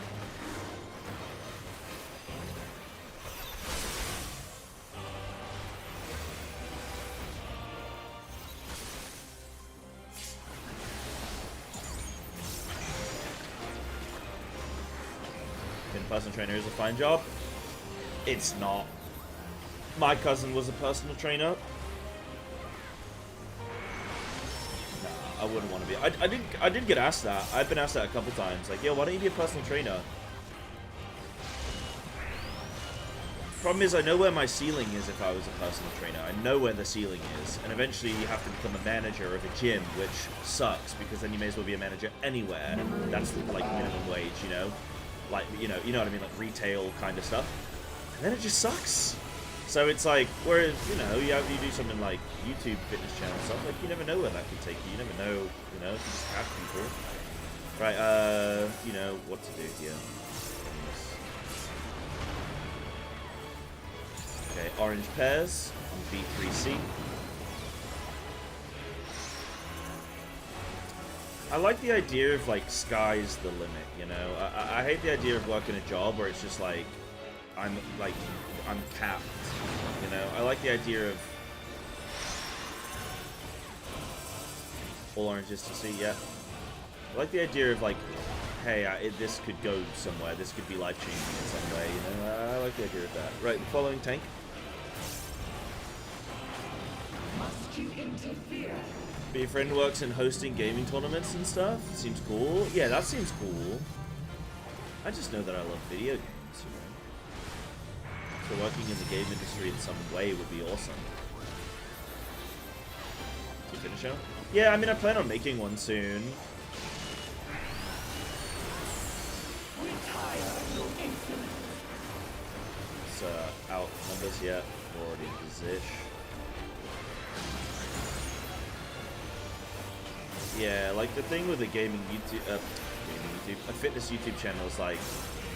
Being a personal trainer is a fine job. It's not. My cousin was a personal trainer. Nah, I wouldn't want to be. I did get asked that. I've been asked that a couple times. Like, yo, why don't you be a personal trainer? Problem is, I know where my ceiling is if I was a personal trainer. I know where the ceiling is. And eventually you have to become a manager of a gym, which sucks, because then you may as well be a manager anywhere. That's like minimum wage, you know? Like, you know what I mean? Like retail kind of stuff. And then it just sucks. So it's like, whereas, you know, you do something like YouTube fitness channel stuff, like, you never know where that could take you. You never know, you know, you just have people. Right, you know, what to do here. Okay, orange pears on B3C. I like the idea of, like, sky's the limit, you know? I hate the idea of working a job where it's just like, I'm capped, you know? I like the idea of all oranges to see, yeah. I like the idea of, like, hey, this could go somewhere, this could be life-changing in some way, you know? I like the idea of that. Right, the following tank. Must you interfere? Your friend works in hosting gaming tournaments and stuff. Seems cool. Yeah, that seems cool. I just know that I love video games, you know? So working in the game industry in some way would be awesome. Do you finish out? Yeah, I mean, I plan on making one soon. It's out numbers yet. We're already in position. Yeah, like the thing with the gaming YouTube, a fitness YouTube channel is like,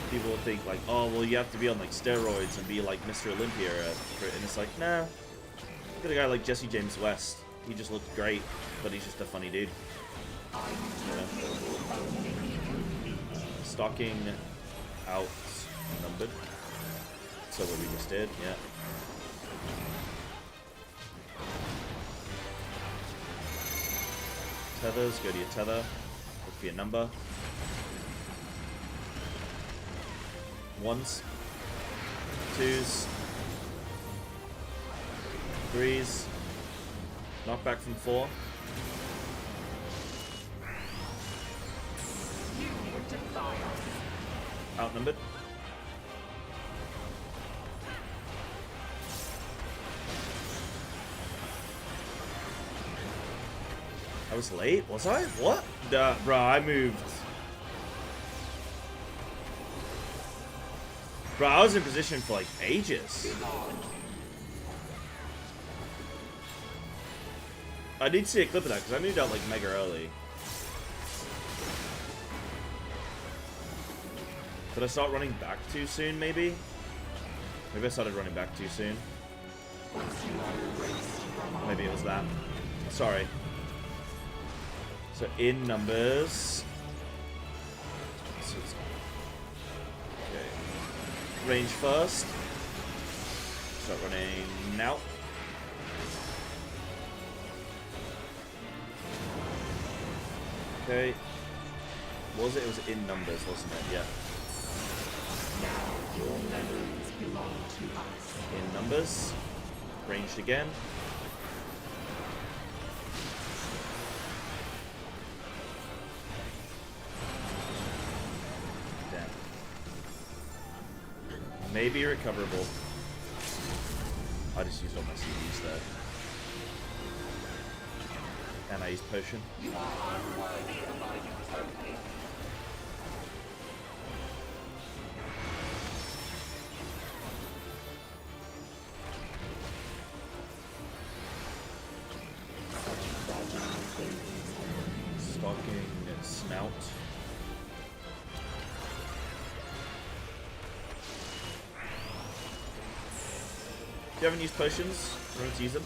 people will think like, oh, well, you have to be on like steroids and be like Mr. Olympia, and it's like, nah. Look at a guy like Jesse James West. He just looked great, but he's just a funny dude. You know? Stocking out numbered. So what we just did, yeah. Tethers, go to your tether, look for your number. Ones, twos, threes, knockback from 4. Outnumbered. I was late? Was I? What? Bruh, I moved. Bruh, I was in position for like ages. I did see a clip of that because I moved out like mega early. Did I start running back too soon, maybe? Maybe I started running back too soon. Maybe it was that. Sorry. So in numbers. Okay. Range first. Start running now. Okay. What was it? It was in numbers, wasn't it? Yeah. Now your memories belong to us. In numbers. Ranged again. Damn. Maybe recoverable. I just used all my CDs there. And I used potion. You are unworthy of my utility. fucking snout. If you haven't used potions, remember to use them.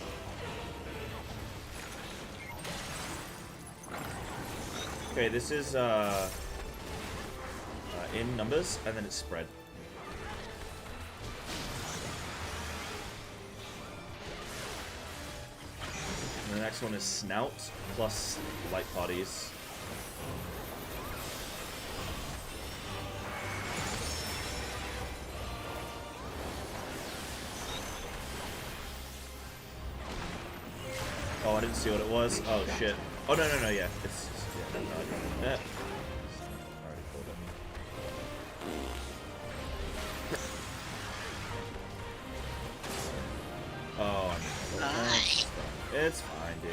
Okay, this is in numbers, and then it's spread. And the next one is snout plus light parties. Oh, I didn't see what it was. Oh shit. Oh no, yeah. It's yeah, no, I already pulled it. Oh, it's fine, dude.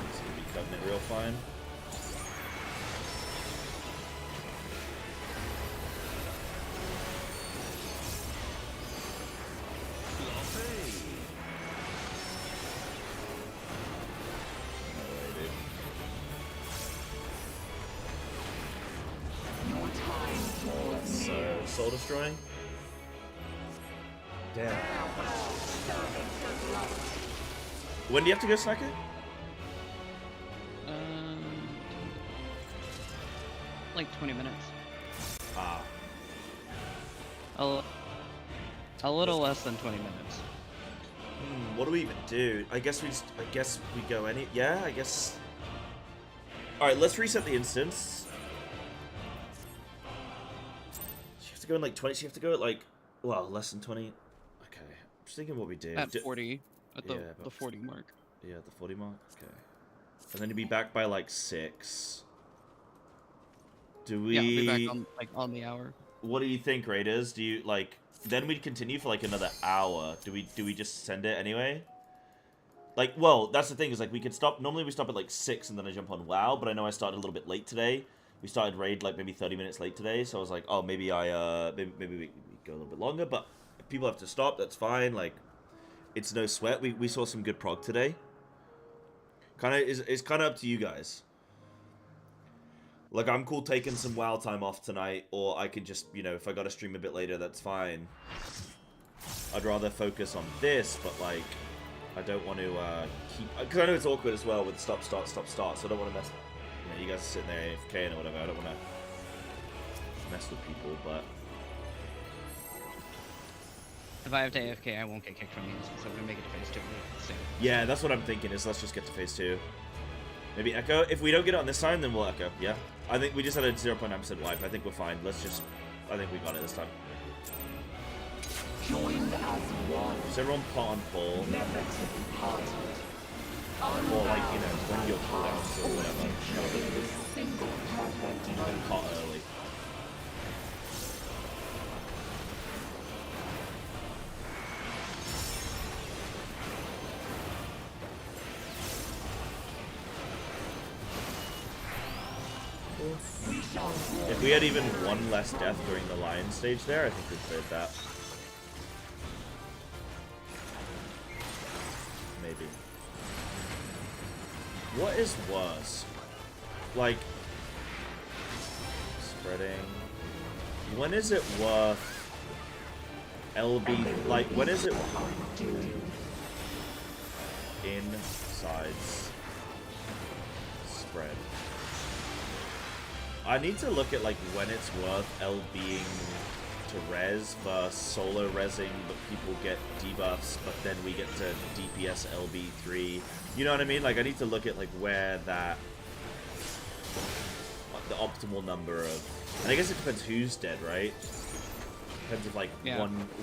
It's gonna be cutting it real fine. Soul destroying? Damn. When do you have to go, Snacker? Like 20 minutes. Ah. A little less than 20 minutes. What do we even do? I guess we go any. Yeah, I guess. All right, let's reset the instance. So you have to go in like 20. So you have to go at like, well, less than 20. Okay, I'm just thinking what we do. At 40. At Yeah, the 40 mark. Yeah, the 40 mark. Okay, and then you'd be back by like 6. Do we? Yeah, I'll be back on the hour. What do you think, Raiders? Do you like? Then we'd continue for like another hour. Do we just send it anyway? Like, well, that's the thing is like we could stop. Normally we stop at like 6 and then I jump on WoW, but I know I started a little bit late today. We started raid like maybe 30 minutes late today, so I was like, oh, maybe maybe we go a little bit longer. But if people have to stop, that's fine. Like, it's no sweat. We saw some good prog today. It's kind of up to you guys. Like, I'm cool taking some WoW time off tonight, or I could just, you know, if I gotta stream a bit later, that's fine. I'd rather focus on this, but, like, I don't want to, keep... Because I know it's awkward as well with stop, start, so I don't want to mess... You know, you guys are sitting there AFKing or whatever, I don't want to mess with people, but... If I have to AFK, I won't get kicked from the instance, so I'm gonna make it to phase 2. Soon. Yeah, that's what I'm thinking, is let's just get to phase 2. Maybe Echo. If we don't get it on this time, then we'll Echo, yeah? I think we just had a 0.9% wipe. I think we're fine. Let's just... I think we got it this time. Joined as one. Just everyone pot on pull. Never to be parted. Or like, you know, when you're cooldowns or whatever. Single perfect And then pot early. If we had even one less death during the lion stage there, I think we cleared that. Maybe. What is worse? Like, spreading. When is it worth LB? Like, when is it insides spread? I need to look at like when it's worth LBing to res versus solo resing, but people get debuffs, but then we get to DPS LB3. You know what I mean? Like I need to look at like where that the optimal number of, and I guess it depends who's dead, right? Depends if like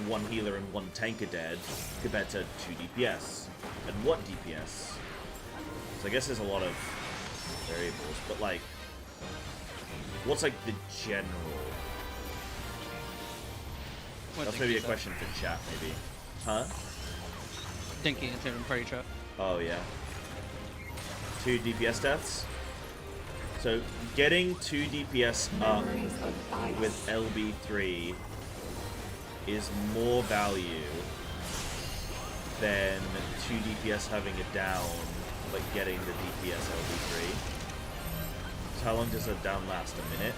one healer and one tank are dead compared to 2 DPS, and what DPS. So I guess there's a lot of variables, but like. What's like the general? That's maybe a question for chat, maybe. Huh? Dinky and Party Trap. Oh yeah. 2 DPS deaths. So getting 2 DPS up with LB3 is more value than 2 DPS having it down, but getting the DPS LB3. So how long does a down last? A minute?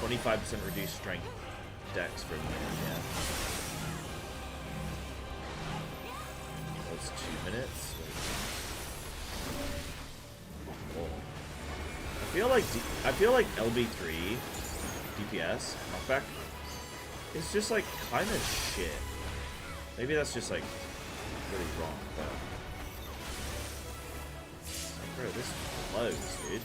25% reduced strength dex for a minute, yeah. That's 2 minutes. Oh. I feel like LB3 DPS knockback is just like kind of shit. Maybe that's just like really wrong, but bro, this blows, dude.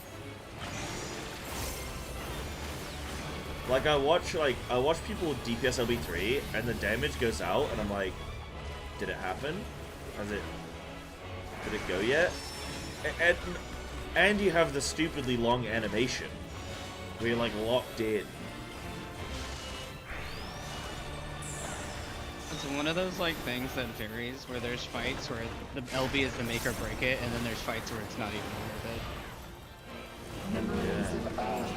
Like I watch people with DPS LB3 and the damage goes out and I'm like, did it happen? Did it go yet? And you have the stupidly long animation where you're like locked in. It's one of those like things that varies, where there's fights where the LB is the make or break it, and then there's fights where it's not even worth it. Yeah.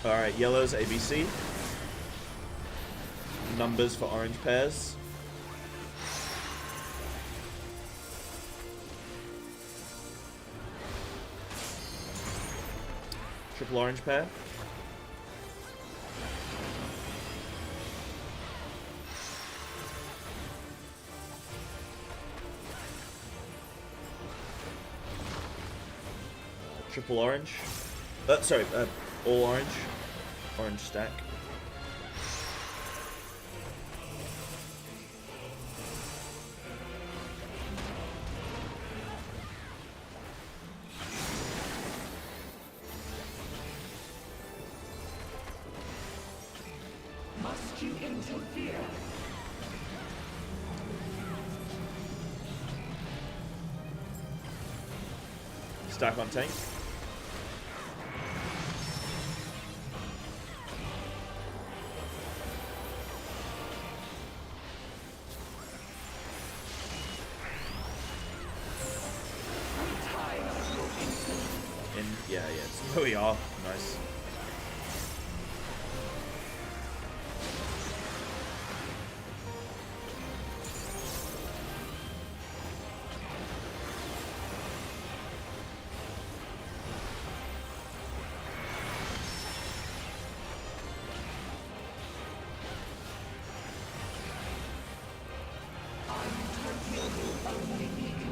Alright, yellow's ABC. Numbers for orange pairs. Triple orange pair. Triple orange. Sorry, all orange. Orange stack. Must you interfere? Stack on tank. Yeah, it's where we are. Nice.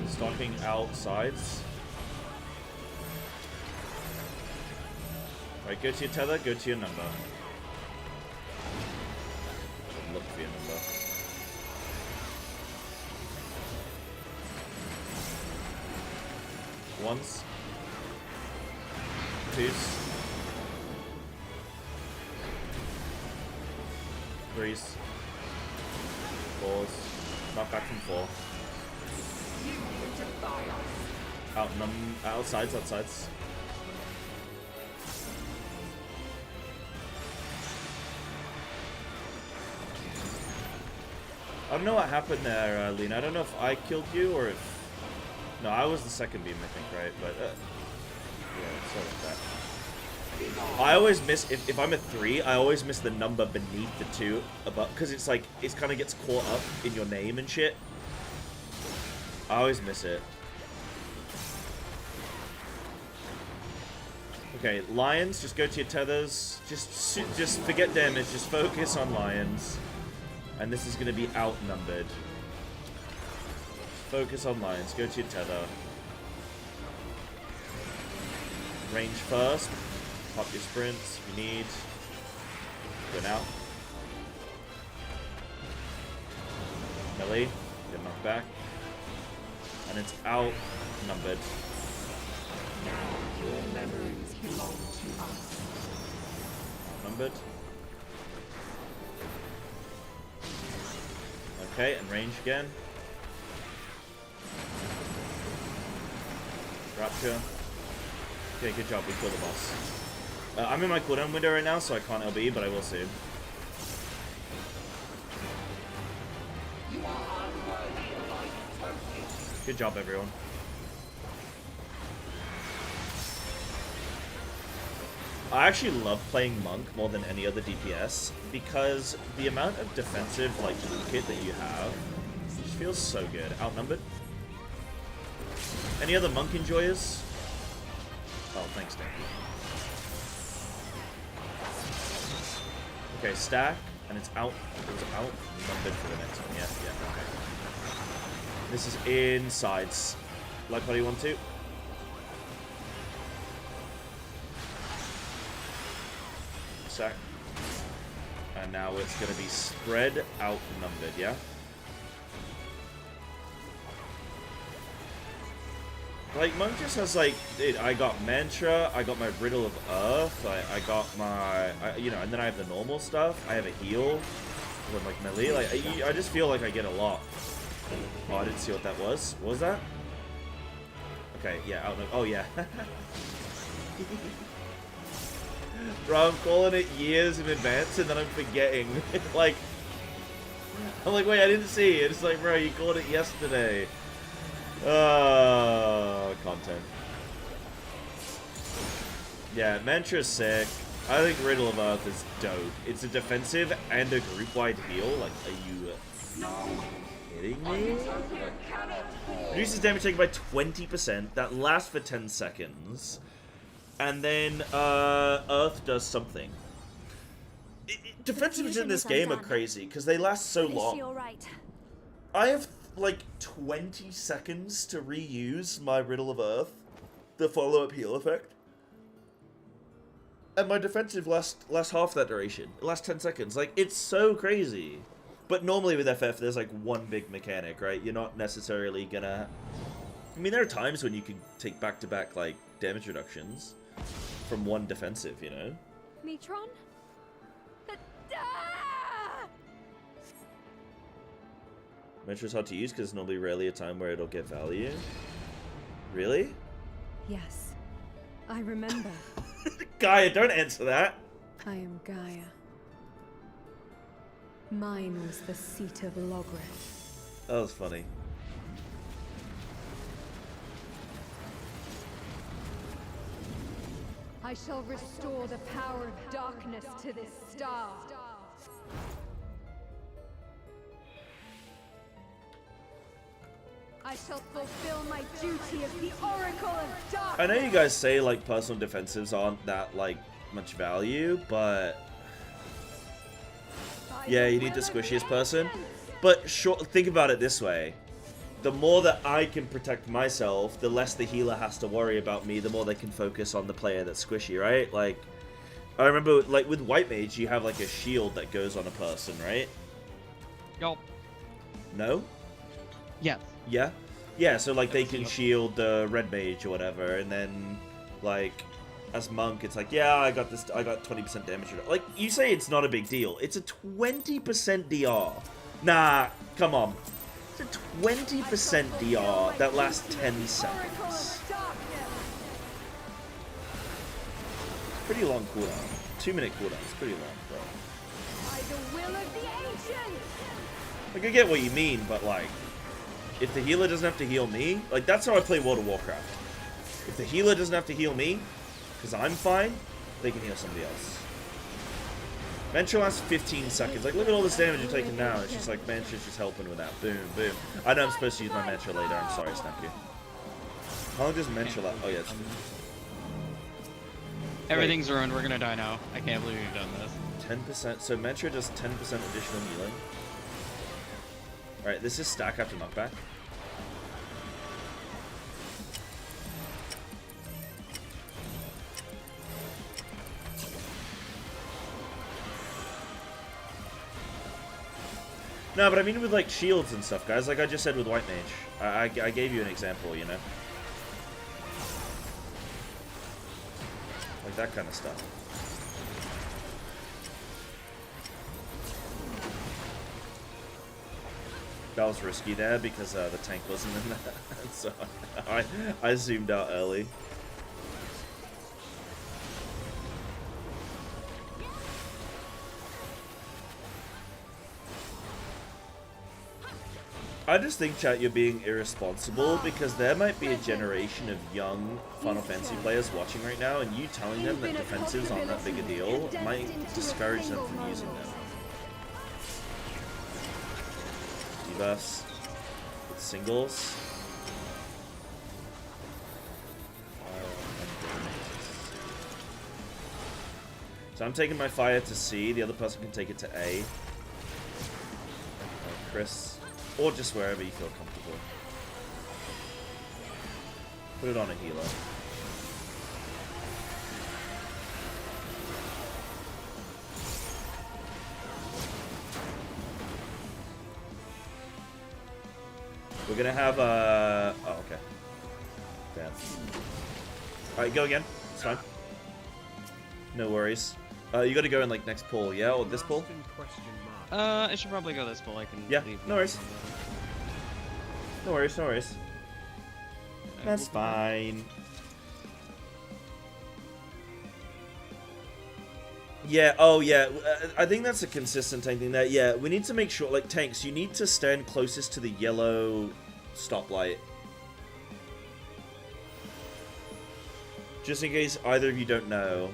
Stalking out sides. Right, go to your tether, go to your number. Look for your number. Once. Twos. Threes. Fours. Knock back from 4. Outsides. I don't know what happened there, Lena. I don't know if I killed you or if... No, I was the second beam, I think, right? But, yeah, sort of that. I always miss... If I'm a 3, I always miss the number beneath the 2 above... Because it's like... It kind of gets caught up in your name and shit. I always miss it. Okay, lions, just go to your tethers. Just forget damage, just focus on lions. And this is going to be outnumbered. Focus on lions, go to your tether. Range first. Pop your sprints if you need. Go now. Melee, get knocked back. And it's outnumbered. Your memories belong to us. Outnumbered. Okay, and range again. Rapture. Okay, good job, we killed the boss. I'm in my cooldown window right now, so I can't LB, but I will soon. You are Good job, everyone. I actually love playing Monk more than any other DPS because the amount of defensive like toolkit that you have just feels so good. Outnumbered. Any other Monk enjoyers? Oh, thanks, Nick. Okay, stack, and it's outnumbered for the next one. Yeah, okay. This is insides. Like what do you want to? Sack. And now it's going to be spread outnumbered, yeah? Like, Monk just has, like, dude, I got Mantra, I got my Riddle of Earth, I got my, you know, and then I have the normal stuff, I have a heal, with, like, melee, like, I just feel like I get a lot. Oh, I didn't see what that was. What was that? Okay, yeah, oh, yeah. Bro, I'm calling it years in advance, and then I'm forgetting. Like, I'm like, wait, I didn't see it. It's like, bro, you called it yesterday. Content. Yeah, Mantra's sick. I think Riddle of Earth is dope. It's a defensive and a group-wide heal. Like, are you kidding me? Reduces damage taken by 20%. That lasts for 10 seconds. And then, Earth does something. Defensives in this game are crazy, because they last so long. I have, like, 20 seconds to reuse my Riddle of Earth, the follow-up heal effect. And my defensive lasts half that duration. It lasts 10 seconds. Like, it's so crazy. But normally with FF, there's, like, one big mechanic, right? You're not necessarily gonna... I mean, there are times when you can take back-to-back, like, damage reductions from one defensive, you know? Metron? Mantra's hard to use because there's normally rarely a time where it'll get value. Really? Yes, I remember. Gaia, don't answer that! I am Gaia. Mine was the seat of Logrith. That was funny. I shall restore the power of darkness to this star. I shall fulfill my duty of the Oracle of Darkness. I know you guys say, like, personal defensives aren't that, like, much value, but... yeah, you need the squishiest person. But think about it this way. The more that I can protect myself, the less the healer has to worry about me, the more they can focus on the player that's squishy, right? Like, I remember, like, with White Mage, you have, like, a shield that goes on a person, right? Yup. No? Yes. Yeah? Yeah, so, like, they can shield the Red Mage or whatever, and then, like, as Monk, it's like, yeah, I got 20% damage. Like, you say it's not a big deal. It's a 20% DR. Nah, come on. It's a 20% DR that lasts 10 seconds. Pretty long cooldown. 2-minute cooldown. It's pretty long, bro. By the will of the ancients. Like, I get what you mean, but, like, if the healer doesn't have to heal me, like, that's how I play World of Warcraft. If the healer doesn't have to heal me, because I'm fine, they can heal somebody else. Mantra lasts 15 seconds. Like, look at all this damage you're taking now. It's just like, Mantra's just helping with that. Boom, boom. I know I'm supposed to use my Mantra later. I'm sorry, Snappy. How long does Mantra last? Oh, yeah. Everything's ruined. We're gonna die now. I can't believe you've done this. 10%. So Mantra does 10% additional healing. Alright, this is stack after knockback. No, but I mean with, like, shields and stuff, guys. Like I just said with White Mage. I gave you an example, you know? Like that kind of stuff. That was risky there because the tank wasn't in that. So I zoomed out early. I just think, chat, you're being irresponsible because there might be a generation of young Final Fantasy players watching right now, and you telling them that defensives aren't that big a deal might discourage them from using them. Debuffs with singles. So I'm taking my fire to C, the other person can take it to A. Chris. Or just wherever you feel comfortable. Put it on a healer. We're gonna have oh, okay. Damn. Alright, go again. It's fine. No worries. You gotta go in like next poll, yeah? Or this poll? I should probably go this poll. I can leave. No worries. No worries, no worries. That's fine. Yeah, oh yeah, I think that's a consistent tank thing there. Yeah, we need to make sure, like, tanks, you need to stand closest to the yellow stoplight. Just in case either of you don't know.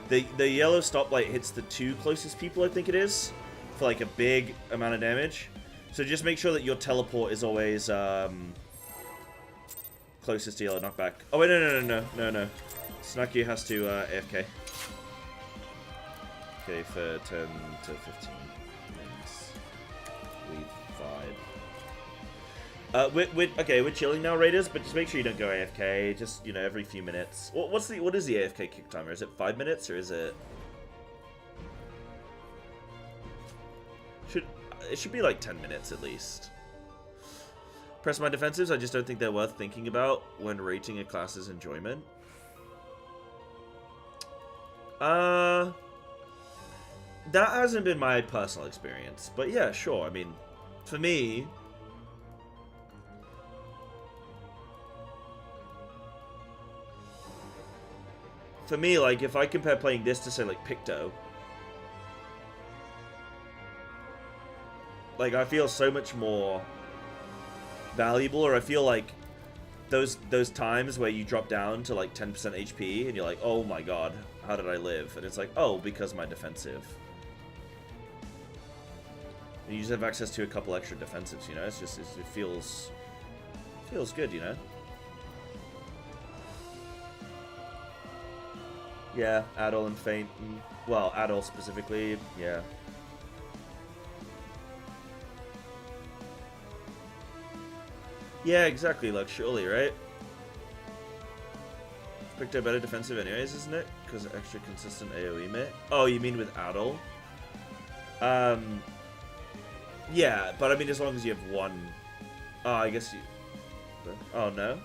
The yellow stoplight hits the two closest people, I think it is, for like a big amount of damage. So just make sure that your teleport is always closest to yellow knockback. Oh wait, no. Snacky has to AFK. Okay, for 10 to 15 minutes. We vibe. We're chilling now, Raiders, but just make sure you don't go AFK. Just, you know, every few minutes. What is the AFK kick timer? Is it 5 minutes or is it? It should be like 10 minutes at least. Press my defensives. I just don't think they're worth thinking about when rating a class's enjoyment. That hasn't been my personal experience, but yeah, sure. I mean, for me, like, if I compare playing this to, say, like, Picto, like, I feel so much more valuable, or I feel like those times where you drop down to, like, 10% HP, and you're like, oh my god, how did I live? And it's like, oh, because my defensive. And you just have access to a couple extra defensives, you know? It's just, it feels good, you know? Yeah, Adol and Faint. Well, Adol specifically, yeah. Yeah, exactly, like, surely, right? Picto better defensive anyways, isn't it? Because of extra consistent AoE mate. Oh, you mean with Adol? Yeah, but I mean as long as you have one... Oh, I guess you... Oh, no?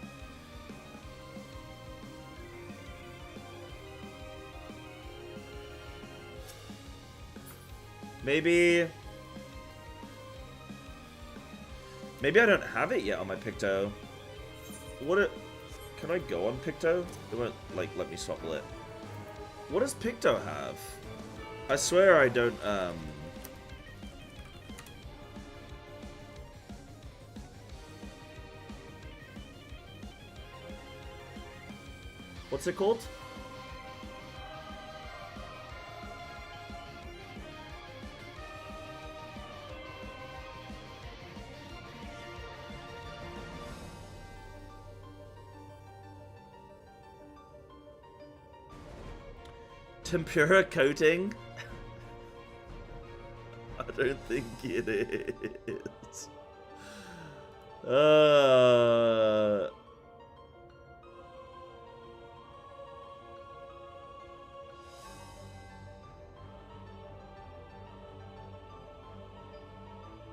Maybe I don't have it yet on my Picto. Can I go on Picto? It won't, like, let me swap lit. What does Picto have? I swear I don't, What's it called? Tempura coating? I don't think it is.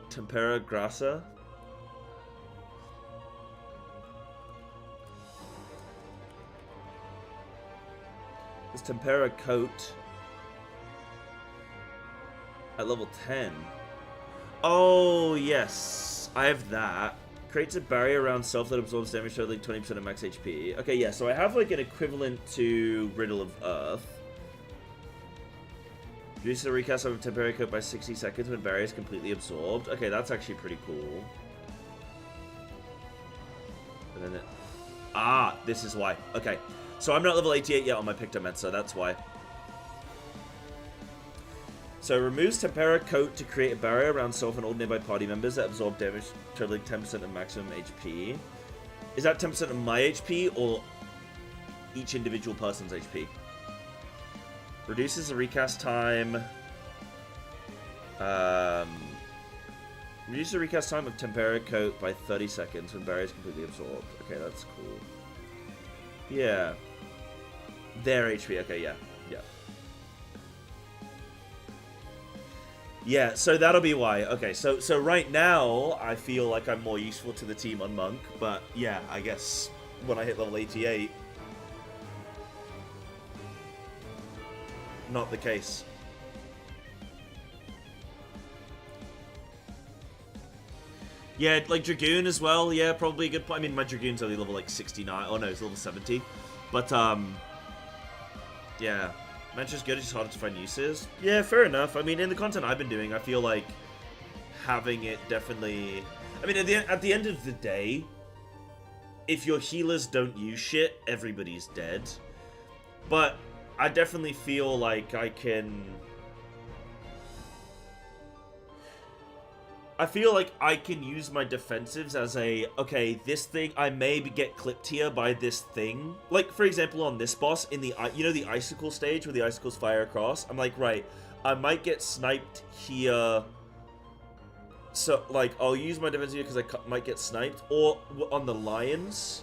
Tempera grassa? This Tempera coat at level 10. Oh, yes. I have that. Creates a barrier around self that absorbs damage totaling 20% of max HP. Okay, yeah, so I have like an equivalent to Riddle of Earth. Reduces the recast of a Tempera coat by 60 seconds when barrier is completely absorbed. Okay, that's actually pretty cool. And then it... Ah, this is why. Okay. So I'm not level 88 yet on my Pictomensa, that's why. So removes Tempera Coat to create a barrier around self and all nearby party members that absorb damage totaling 10% of maximum HP. Is that 10% of my HP or each individual person's HP? Reduces the recast time. Reduces the recast time of Tempera Coat by 30 seconds when barrier is completely absorbed. Okay, that's cool. Yeah. Their HP. Okay, yeah. Yeah. Yeah, so that'll be why. Okay, so right now, I feel like I'm more useful to the team on Monk, but yeah, I guess when I hit level 88, not the case. Yeah, like Dragoon as well, yeah, probably a good point. I mean, my Dragoon's only level like 69, oh no, it's level 70, but yeah. Mantra's good, it's just harder to find uses. Yeah, fair enough. I mean, in the content I've been doing, I feel like having it definitely... I mean, at the end of the day, if your healers don't use shit, everybody's dead. But I definitely feel like I can... I feel like I can use my defensives as a, okay, this thing, I may get clipped here by this thing. Like, for example, on this boss, in the, you know, the icicle stage where the icicles fire across? I'm like, right, I might get sniped here. So, like, I'll use my defensive here because I might get sniped. Or on the lions,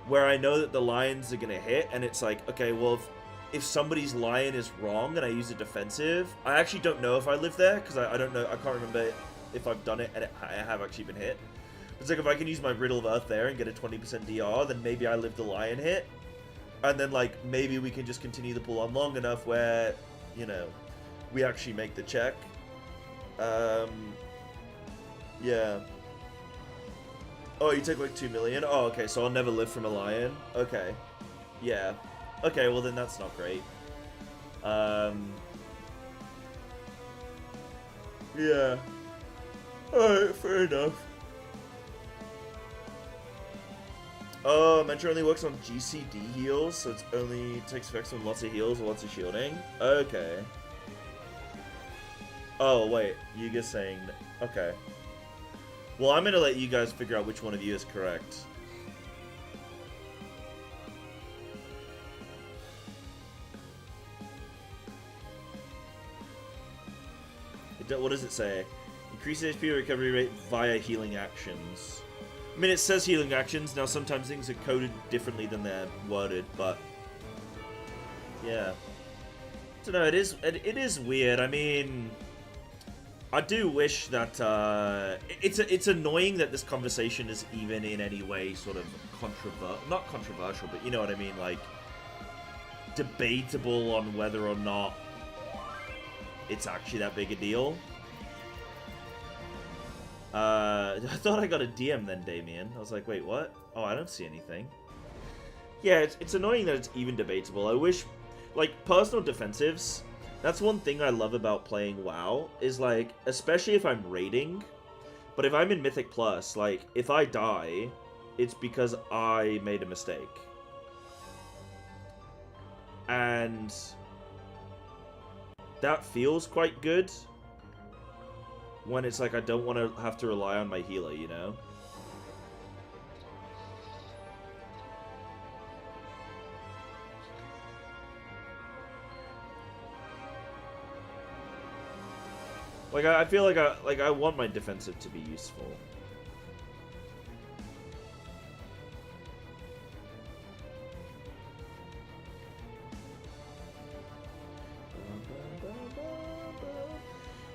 where I know that the lions are going to hit, and it's like, okay, well, if somebody's lion is wrong and I use a defensive, I actually don't know if I live there, because I don't know, I can't remember if I've done it and I have actually been hit. It's like if I can use my Riddle of Earth there and get a 20% DR, then maybe I live the lion hit. And then, like, maybe we can just continue the pull on long enough where, you know, we actually make the check. Yeah. Oh, you take like 2 million? Oh, okay, so I'll never live from a lion? Okay. Yeah. Okay, well then that's not great. Yeah. Alright, fair enough. Oh, Mentor only works on GCD heals, so it only takes effects on lots of heals or lots of shielding? Okay. Oh, wait, you guys saying... Okay. Well, I'm gonna let you guys figure out which one of you is correct. What does it say? Increases HP recovery rate via healing actions. I mean, it says healing actions. Now, sometimes things are coded differently than they're worded, but... Yeah. I don't know, it is weird. I mean... I do wish that, it's annoying that this conversation is even in any way sort of not controversial, but you know what I mean, like, debatable on whether or not it's actually that big a deal. I thought I got a DM then, Damien. I was like, wait, what? Oh, I don't see anything. Yeah, it's annoying that it's even debatable. I wish, like, personal defensives, that's one thing I love about playing WoW, is, like, especially if I'm raiding, but if I'm in Mythic Plus, like, if I die, it's because I made a mistake. And that feels quite good. When it's like I don't want to have to rely on my healer, you know? Like I feel like I want my defensive to be useful.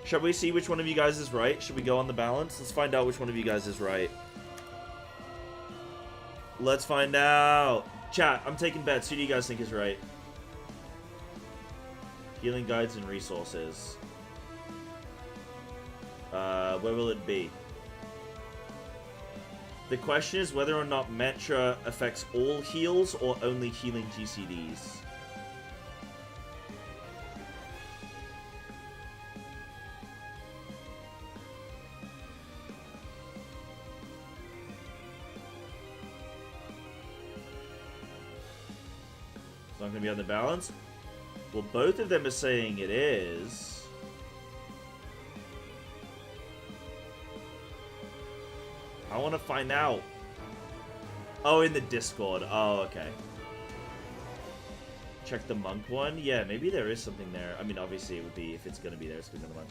Shall we see which one of you guys is right? Should we go on the balance? Let's find out which one of you guys is right. Let's find out. Chat, I'm taking bets. Who do you guys think is right? Healing guides and resources. Where will it be? The question is whether or not Metra affects all heals or only healing GCDs. It's not going to be on the balance? Well, both of them are saying it is. I want to find out. Oh, in the Discord. Oh, okay. Check the monk one. Yeah, maybe there is something there. I mean, obviously it would be, if it's going to be there, it's going to be the monk.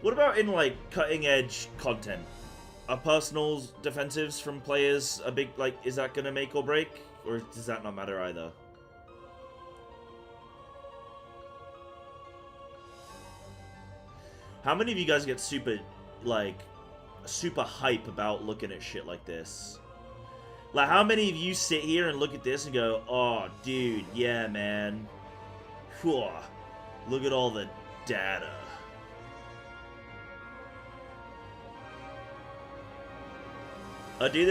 What about in, like, cutting-edge content? Are personal defensives from players a big, like, is that gonna make or break? Or does that not matter either? How many of you guys get super, like, super hype about looking at shit like this? Like, how many of you sit here and look at this and go, oh, dude, yeah, man. Whew, look at all the data. Okay,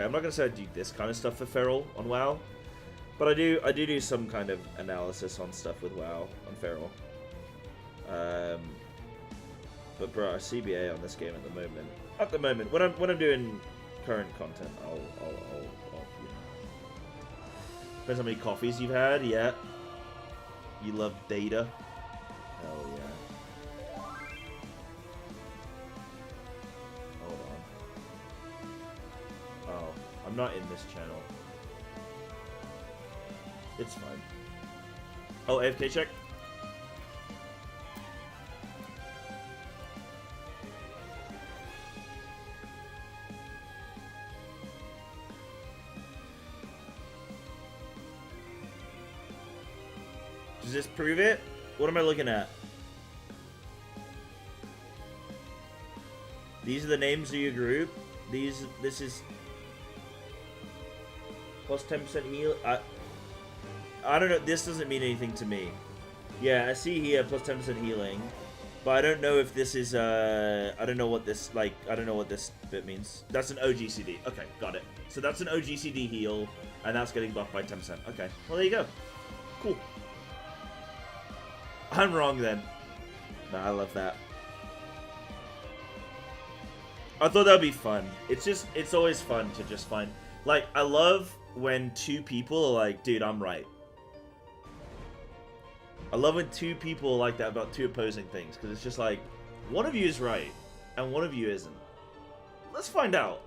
I'm not gonna say I do this kind of stuff for Feral on WoW, but I do some kind of analysis on stuff with WoW on Feral. But bro, CBA on this game at the moment, when I'm doing current content, I'll you know. Depends how many coffees you've had. Yeah, you love data. Hell yeah. I'm not in this channel. It's fine. Oh, AFK check? Does this prove it? What am I looking at? These are the names of your group. This is... Plus 10% heal. I don't know. This doesn't mean anything to me. Yeah, I see here plus 10% healing, but I don't know if this is. I don't know what this like. I don't know what this bit means. That's an OGCD. Okay, got it. So that's an OGCD heal, and that's getting buffed by 10%. Okay. Well, there you go. Cool. I'm wrong then. No, I love that. I thought that would be fun. It's always fun to just find. Like, I love when two people are like, dude, I'm right. I love when two people are like that about two opposing things, because it's just like, one of you is right, and one of you isn't. Let's find out.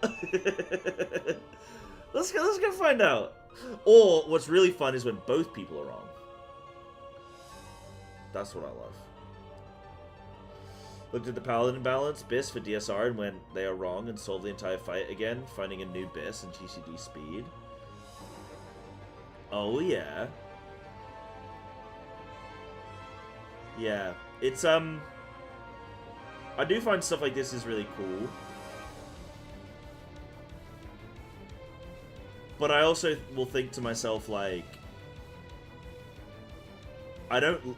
let's go find out. Or, what's really fun is when both people are wrong. That's what I love. Looked at the Paladin balance, BIS for DSR, and when they are wrong and solve the entire fight again, finding a new BIS and GCD speed. Oh yeah. Yeah, it's I do find stuff like this is really cool. But I also will think to myself like I don't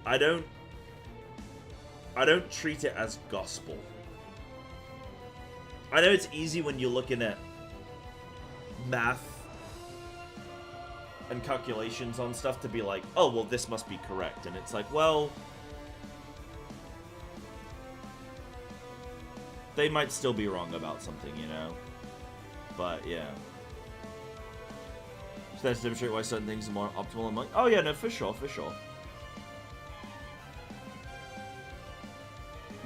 treat it as gospel. I know it's easy when you're looking at math and calculations on stuff to be like, oh, well, this must be correct. And it's like, well, they might still be wrong about something, you know? But, yeah. So that's to demonstrate why certain things are more optimal and like, oh, yeah, no, for sure, for sure.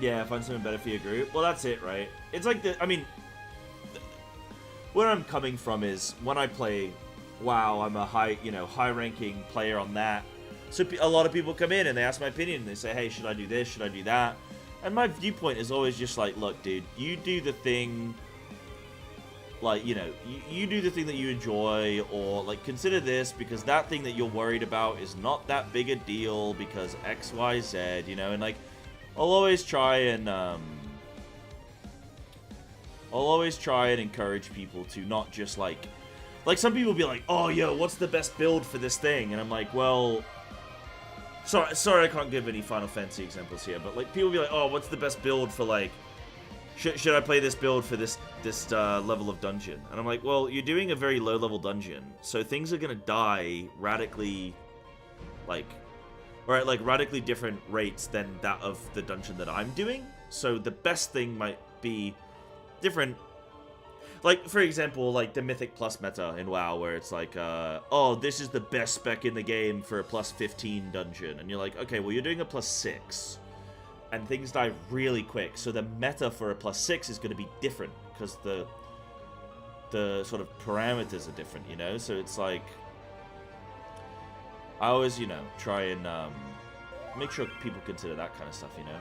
Yeah, find something better for your group. Well, that's it, right? It's like the, I mean, where I'm coming from is when I play WoW, I'm a high-ranking player on that. So a lot of people come in and they ask my opinion. And they say, hey, should I do this? Should I do that? And my viewpoint is always just like, look, dude, you do the thing, like, you know, you do the thing that you enjoy, or like consider this because that thing that you're worried about is not that big a deal because X, Y, Z, you know, and like, I'll always try and encourage people to not just like some people be like, oh, yo, what's the best build for this thing? And I'm like, well, sorry, I can't give any Final Fantasy examples here, but like people be like, oh, what's the best build for like should I play this build for this level of dungeon? And I'm like, well, you're doing a very low level dungeon, so things are gonna die radically, or at radically different rates than that of the dungeon that I'm doing. So the best thing might be different. Like, for example, like the Mythic Plus meta in WoW, where it's like, oh, this is the best spec in the game for a plus 15 dungeon. And you're like, okay, well, you're doing a plus 6. And things die really quick. So the meta for a plus 6 is going to be different, because the sort of parameters are different, you know? So it's like, I always, you know, try and make sure people consider that kind of stuff, you know?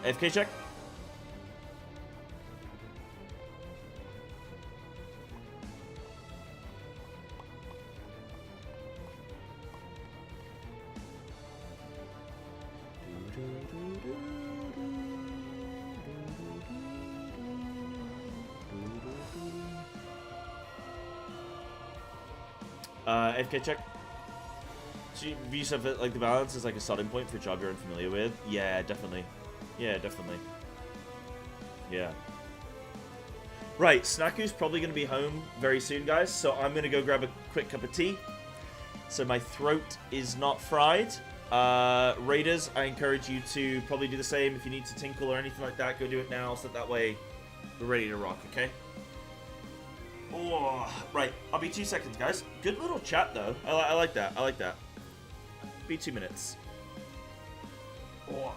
AFK check? FK check. So you said that like the balance is like a starting point for a job you're unfamiliar with. Yeah, definitely. Yeah, definitely. Yeah. Right, Snacku's probably going to be home very soon, guys. So I'm going to go grab a quick cup of tea, so my throat is not fried. Raiders, I encourage you to probably do the same. If you need to tinkle or anything like that, go do it now, so that way we're ready to rock, okay? Oh, right, I'll be 2 seconds, guys. Good little chat, though. I like that. I like that. Be 2 minutes. Oh.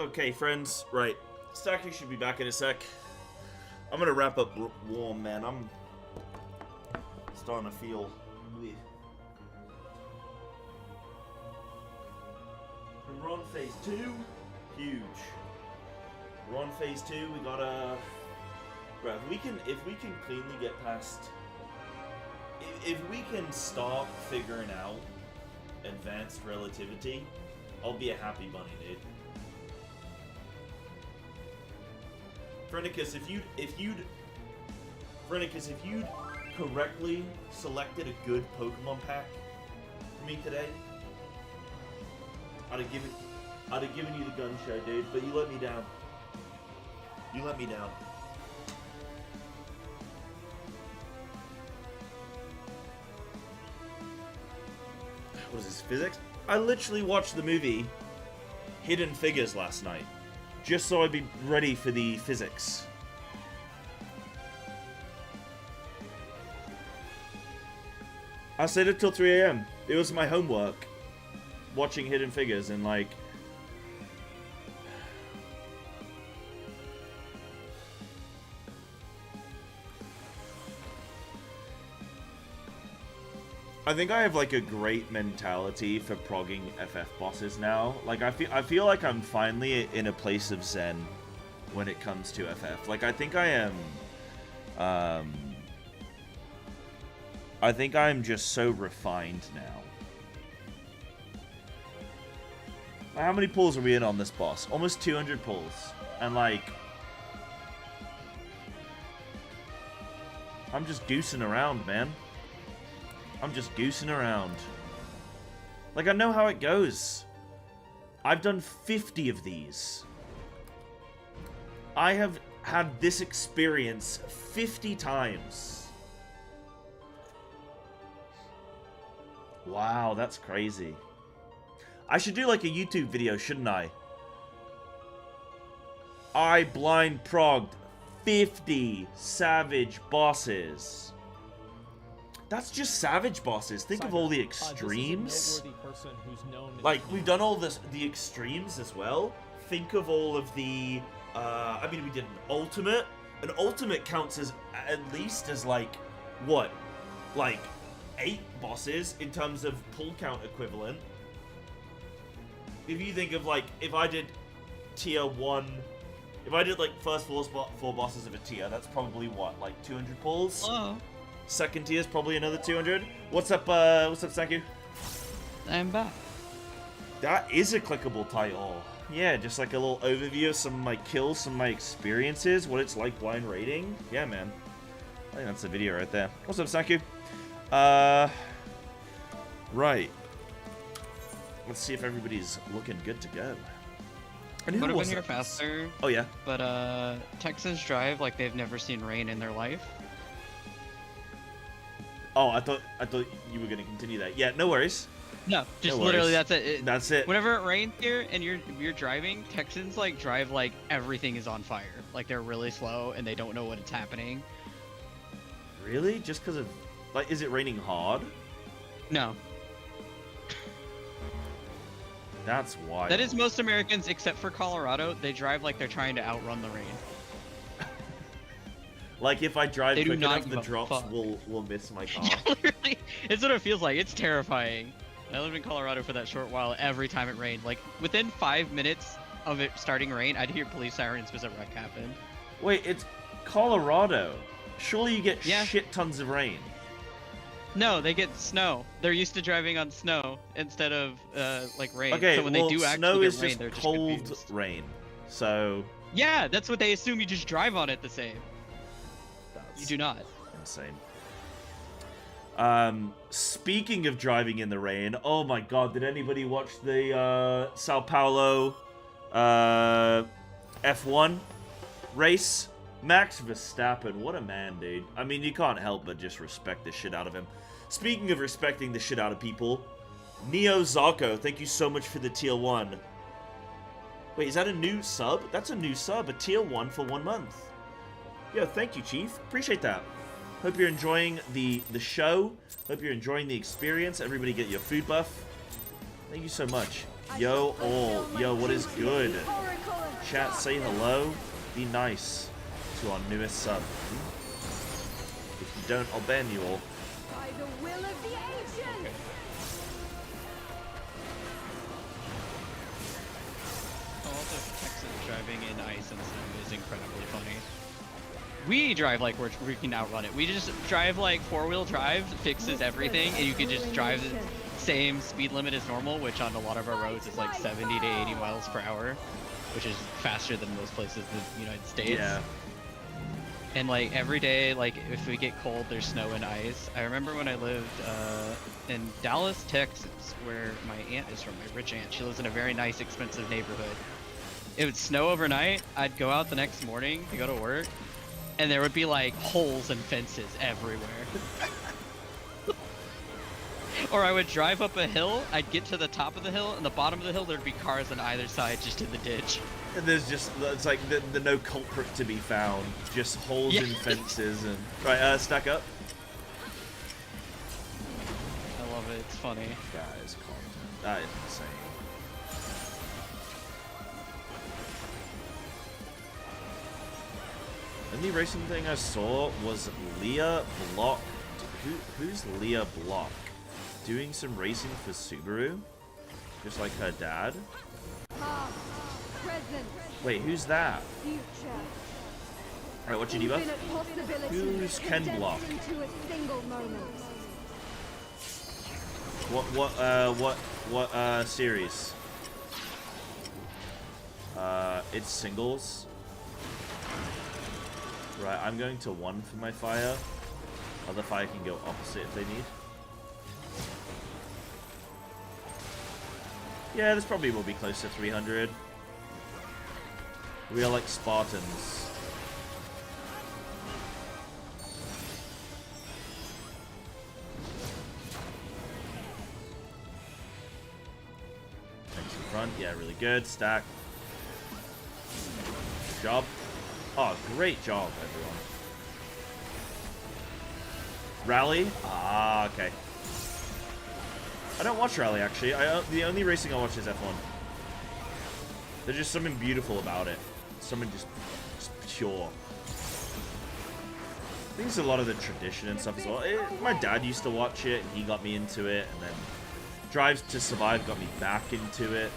Okay, friends. Right. Stacky should be back in a sec. I'm gonna wrap up warm, man. I'm starting to feel... bleh. And we're on phase 2. Huge. We're on phase 2. We gotta... Right, if we can cleanly get past... If we can start figuring out advanced relativity, I'll be a happy bunny, dude. Frenicus, if you'd correctly selected a good Pokemon pack for me today, I'd have given you the gun show, dude, but you let me down. You let me down. What is this, physics? I literally watched the movie Hidden Figures last night, just so I'd be ready for the physics. I stayed up till 3 AM. It was my homework, watching Hidden Figures, and like... I think I have like a great mentality for progging FF bosses now. Like I feel like I'm finally in a place of zen when it comes to FF. Like I think I am I think I'm just so refined now. How many pulls are we in on this boss? Almost 200 pulls. And like I'm just goosing around, man. I'm just goosing around. Like, I know how it goes. I've done 50 of these. I have had this experience 50 times. Wow, that's crazy. I should do like a YouTube video, shouldn't I? I blind progged 50 savage bosses. That's just savage bosses. Think of all the extremes. Like, we've done all the extremes as well. Think of all of the, I mean, we did an ultimate. An ultimate counts as, at least as like, what? Like, 8 bosses in terms of pull count equivalent. If you think of like, if I did tier 1, if I did like first 4 bosses of a tier, that's probably what, like 200 pulls? Hello. Second tier is probably another 200. What's up, thank you? I'm back. That is a clickable title. Yeah, just like a little overview of some of my kills, some of my experiences, what it's like blind raiding. Yeah, man. I think that's the video right there. What's up, thank you? Right. Let's see if everybody's looking good to go. And who Would have was been here that? faster, Oh, yeah. but Texans drive like they've never seen rain in their life. Oh, I thought you were gonna continue that. Yeah, no worries. No, just No literally worries. that's it. That's it. Whenever it rains here and you're driving, Texans like drive like everything is on fire. Like they're really slow and they don't know what it's happening. Really? Just because of, like, is it raining hard? No. That's wild. That is most Americans except for Colorado. They drive like they're trying to outrun the rain. Like, if I drive They do quick not enough, give the a drops fuck. will miss my car. Literally, it's what it feels like. It's terrifying. I lived in Colorado for that short while. Every time it rained, like within 5 minutes of it starting rain, I'd hear police sirens because a wreck happened. Wait, it's Colorado. Surely you get Yeah. shit tons of rain. No, they get snow. They're used to driving on snow instead of like rain. Okay, so when well, they do snow actually is get rain, just they're just cold confused. rain. So Yeah, that's what they assume. You just drive on it the same. that's You do not. insane. Speaking of driving in the rain, oh my god, did anybody watch the Sao Paulo F1 race? Max Verstappen, what a man, dude. I mean, you can't help but just respect the shit out of him. Speaking of respecting the shit out of people, Neo Zarko, thank you so much for the tier 1. Wait, is that a new sub? That's a new sub, a tier 1 for 1 month. Yo, thank you, Chief. Appreciate that. Hope you're enjoying the show. Hope you're enjoying the experience. Everybody get your food buff. Thank you so much. Yo, all. Yo, what is good? Oracle chat, say hello, be nice to our newest sub. If you don't, I'll ban you all. By the will of the ancients! All the Texans driving in ice and snow is incredibly funny. We drive like we can outrun it. We just drive like four-wheel drive, fixes everything, and you can just drive the same speed limit as normal, which on a lot of our roads is like 70 to 80 miles per hour, which is faster than most places in the United States. Yeah. And like every day, like if we get cold, there's snow and ice. I remember when I lived in Dallas, Texas, where my aunt is from, my rich aunt. She lives in a very nice, expensive neighborhood. It would snow overnight. I'd go out the next morning to go to work, and there would be like holes and fences everywhere. Or I would drive up a hill, I'd get to the top of the hill, and the bottom of the hill there'd be cars on either side just in the ditch. And there's just, it's like the no culprit to be found. Just holes in fences and... Right, stack up. I love it, it's funny. Guys, content. That is insane. The only racing thing I saw was Leah Block. Who's Leah Block? Doing some racing for Subaru? Just like her dad? Past, present, Wait, who's that? future. Alright, what's your debuff? Infinite possibilities Who's Ken condensed Block? into a single moment. What series? It's singles. Right, I'm going to 1 for my fire. Other fire can go opposite if they need. Yeah, this probably will be close to 300. We are like Spartans. Tanks in front, yeah, really good. Stack. Good job. Oh, great job, everyone. Rally? Ah, okay. I don't watch Rally, actually. The only racing I watch is F1. There's just something beautiful about it. Something just pure. I think it's a lot of the tradition and stuff as well. My dad used to watch it, and he got me into it, and then Drives to Survive got me back into it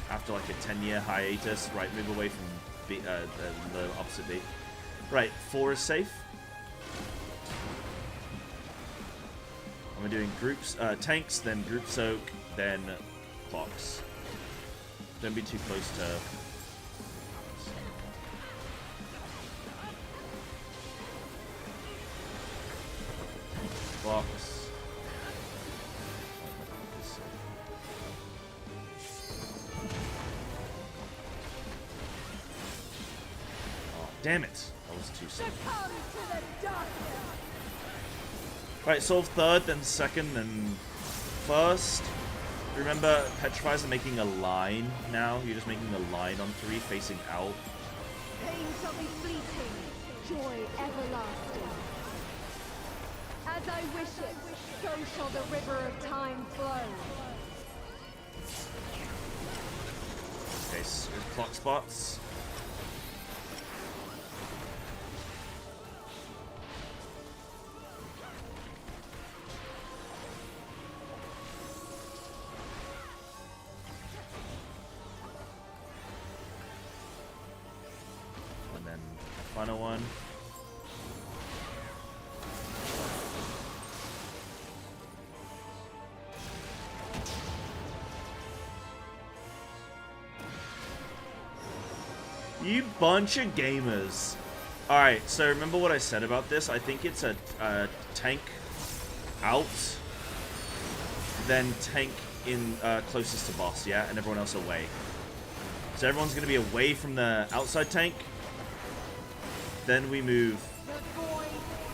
after like a 10-year hiatus. Right, move away from the opposite beat. Right, 4 is safe. I'm doing groups, tanks, then group soak, then clocks. Don't be too close to. Clocks. Oh, damn it! That was too soon. Succumb to the darkness. Right, solve 3rd, then 2nd, then 1st. Remember, petrifiers are making a line now. You're just making a line on 3 facing out. Pain shall be fleeting, joy everlasting. As I wish it, so shall the river of time flow. Okay, so clock spots. Final one. You bunch of gamers. Alright, so remember what I said about this? I think it's a tank out, then tank in closest to boss, yeah? And everyone else away. So everyone's going to be away from the outside tank. Then we move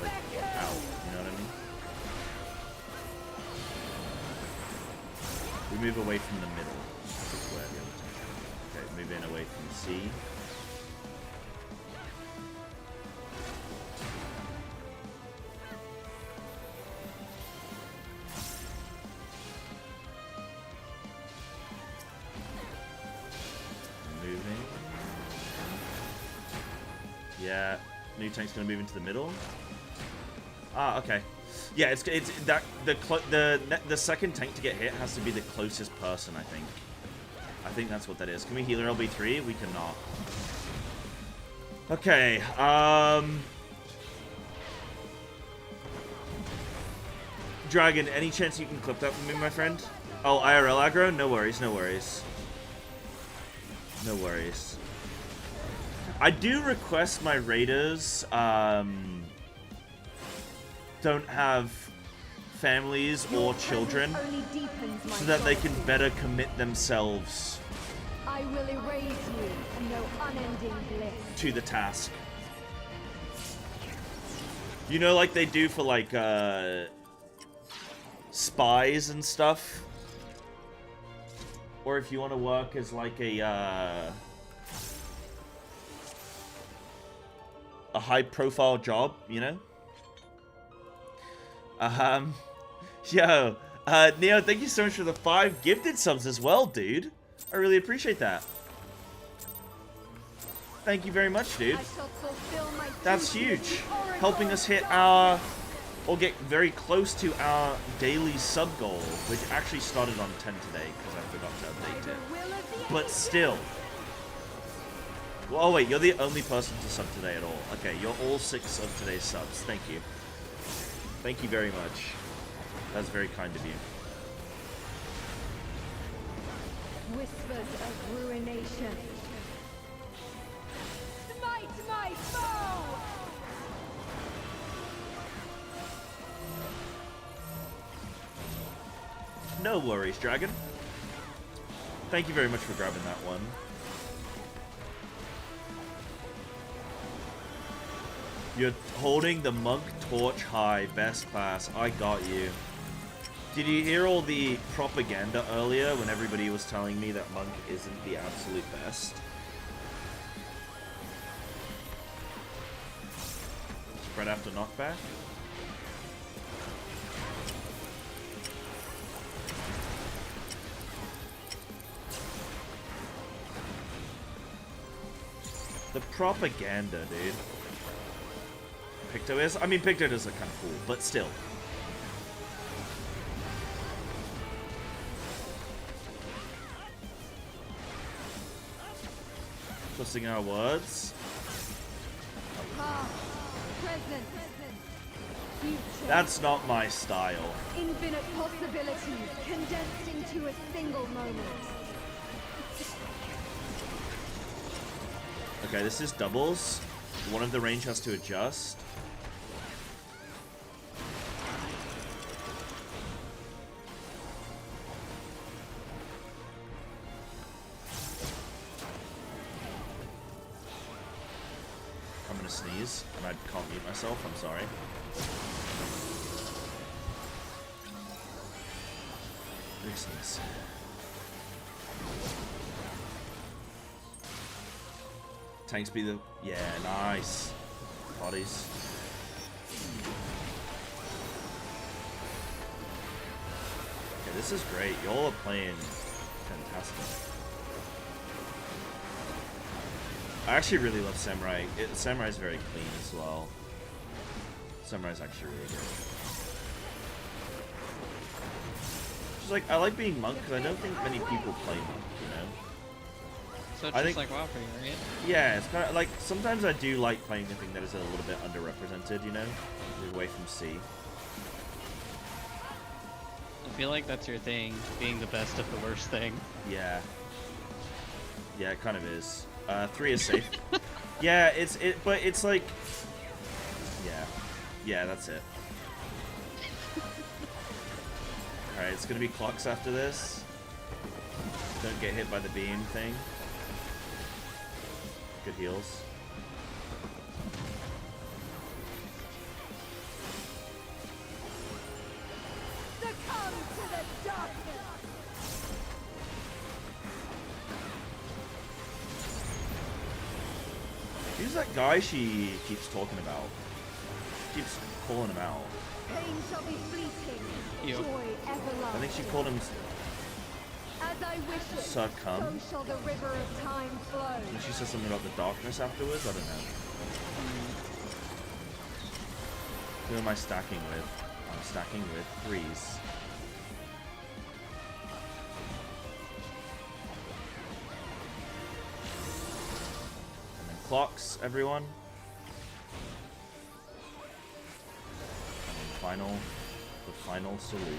like out, you know what I mean? We move away from the middle. That's where the other tank. Okay, move in away from C. Moving. Yeah. New tank's gonna move into the middle. Ah, okay. Yeah, it's that the second tank to get hit has to be the closest person, I think. I think that's what that is. Can we heal our LB3? We cannot. Okay, Dragon, any chance you can clip that for me, my friend? Oh, IRL aggro? No worries, no worries. No worries. I do request my raiders, don't have families or children so that they can better commit themselves I will erase you and no unending bliss. to the task. You know, like they do for like spies and stuff, or if you want to work as like a high-profile job, you know. Yo, Neo, thank you so much for the 5 gifted subs as well, dude. I really appreciate that. Thank you very much, dude. That's huge. Helping us hit our, or get very close to our daily sub goal, which actually started on 10 today, because I forgot to update it. But still. Well, oh wait, you're the only person to sub today at all. Okay, you're all 6 of today's subs. Thank you. Thank you very much. That's very kind of you. Whispers of ruination. Smite my foe! No worries, Dragon. Thank you very much for grabbing that one. You're holding the monk torch high, best class. I got you. Did you hear all the propaganda earlier when everybody was telling me that monk isn't the absolute best? Spread after knockback? The propaganda, dude. Picto is? I mean, Picto is kind of cool, but still. Trusting our words. Present. Future. That's not my style. Infinite possibilities condensed into a single moment. Okay, this is doubles. One of the range has to adjust. I'm gonna sneeze, and I can't mute myself, I'm sorry. Big sneeze. Tanks be the... Yeah, nice. Bodies. Okay, this is great. Y'all are playing fantastic. I actually really love Samurai. Samurai's very clean as well. Samurai's actually really good. Just like, I like being monk because I don't think many people play monk, you know? So it's I just think, like WoW for you, right? yeah, it's kind of like, sometimes I do like playing the thing that is a little bit underrepresented, you know? Away from C. I feel like that's your thing, being the best of the worst thing. Yeah. Yeah, it kind of is. 3 is safe. Yeah, but it's like, yeah, that's it. Alright, it's gonna be clocks after this. Don't get hit by the beam thing. Good heals. Succumb to the darkness! Who's that guy she keeps talking about? She keeps calling him out. Pain shall be fleeting, Yo. joy everlasting. I think she called him As I wish it, Succumb. so shall the river of time flow. And she said something about the darkness afterwards? I don't know. Who am I stacking with? I'm stacking with 3s. And then clocks, everyone. And then the final solution.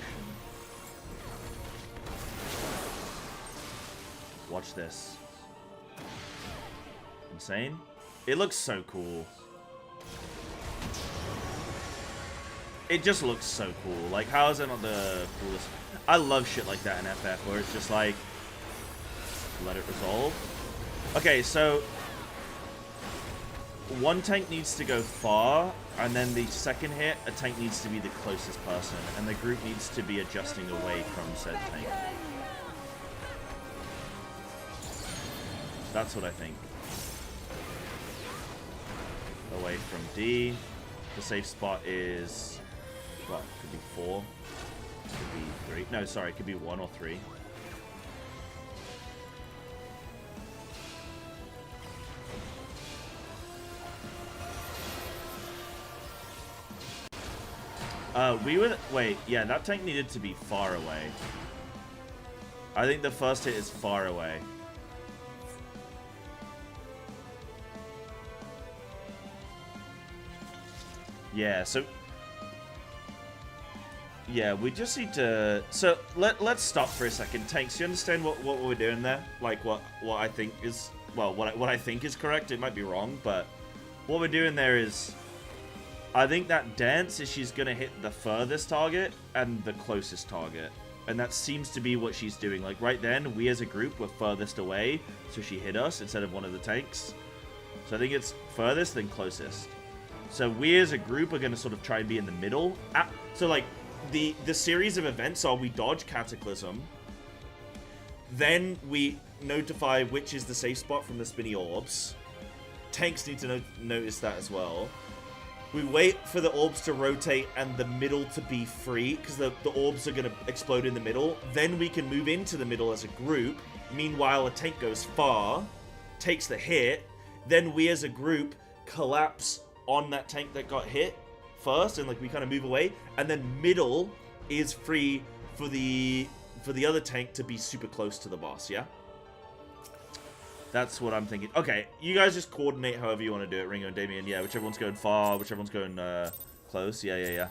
Watch this. Insane? It looks so cool. It just looks so cool. Like, how is it not the coolest? I love shit like that in FF, where it's just like, let it resolve. Okay, so one tank needs to go far, and then the second hit, a tank needs to be the closest person, and the group needs to be adjusting away from said tank. That's what I think. Away from D. The safe spot is, what, could be 4, could be 3. No, sorry, it could be 1 or 3. Wait, yeah, that tank needed to be far away. I think the first hit is far away. Yeah, so yeah, we just need to. So let's stop for a second. Tanks, you understand what we're doing there? Like what I think is, well, what I think is correct. It might be wrong, but what we're doing there is, I think that dance is she's gonna hit the furthest target and the closest target, and that seems to be what she's doing. Like right then, we as a group were furthest away, so she hit us instead of one of the tanks. So I think it's furthest then closest. So we as a group are going to sort of try and be in the middle. So like the series of events are we dodge Cataclysm, then we notify which is the safe spot from the spinny orbs. Tanks need to notice that as well. We wait for the orbs to rotate and the middle to be free, because the orbs are going to explode in the middle. Then we can move into the middle as a group. Meanwhile, a tank goes far, takes the hit. Then we as a group collapse on that tank that got hit first, and like we kind of move away, and then middle is free for the other tank to be super close to the boss. Yeah, that's what I'm thinking. Okay, you guys just coordinate however you want to do it, Ringo and Damien. Yeah, whichever one's going far, whichever one's going close. Yeah.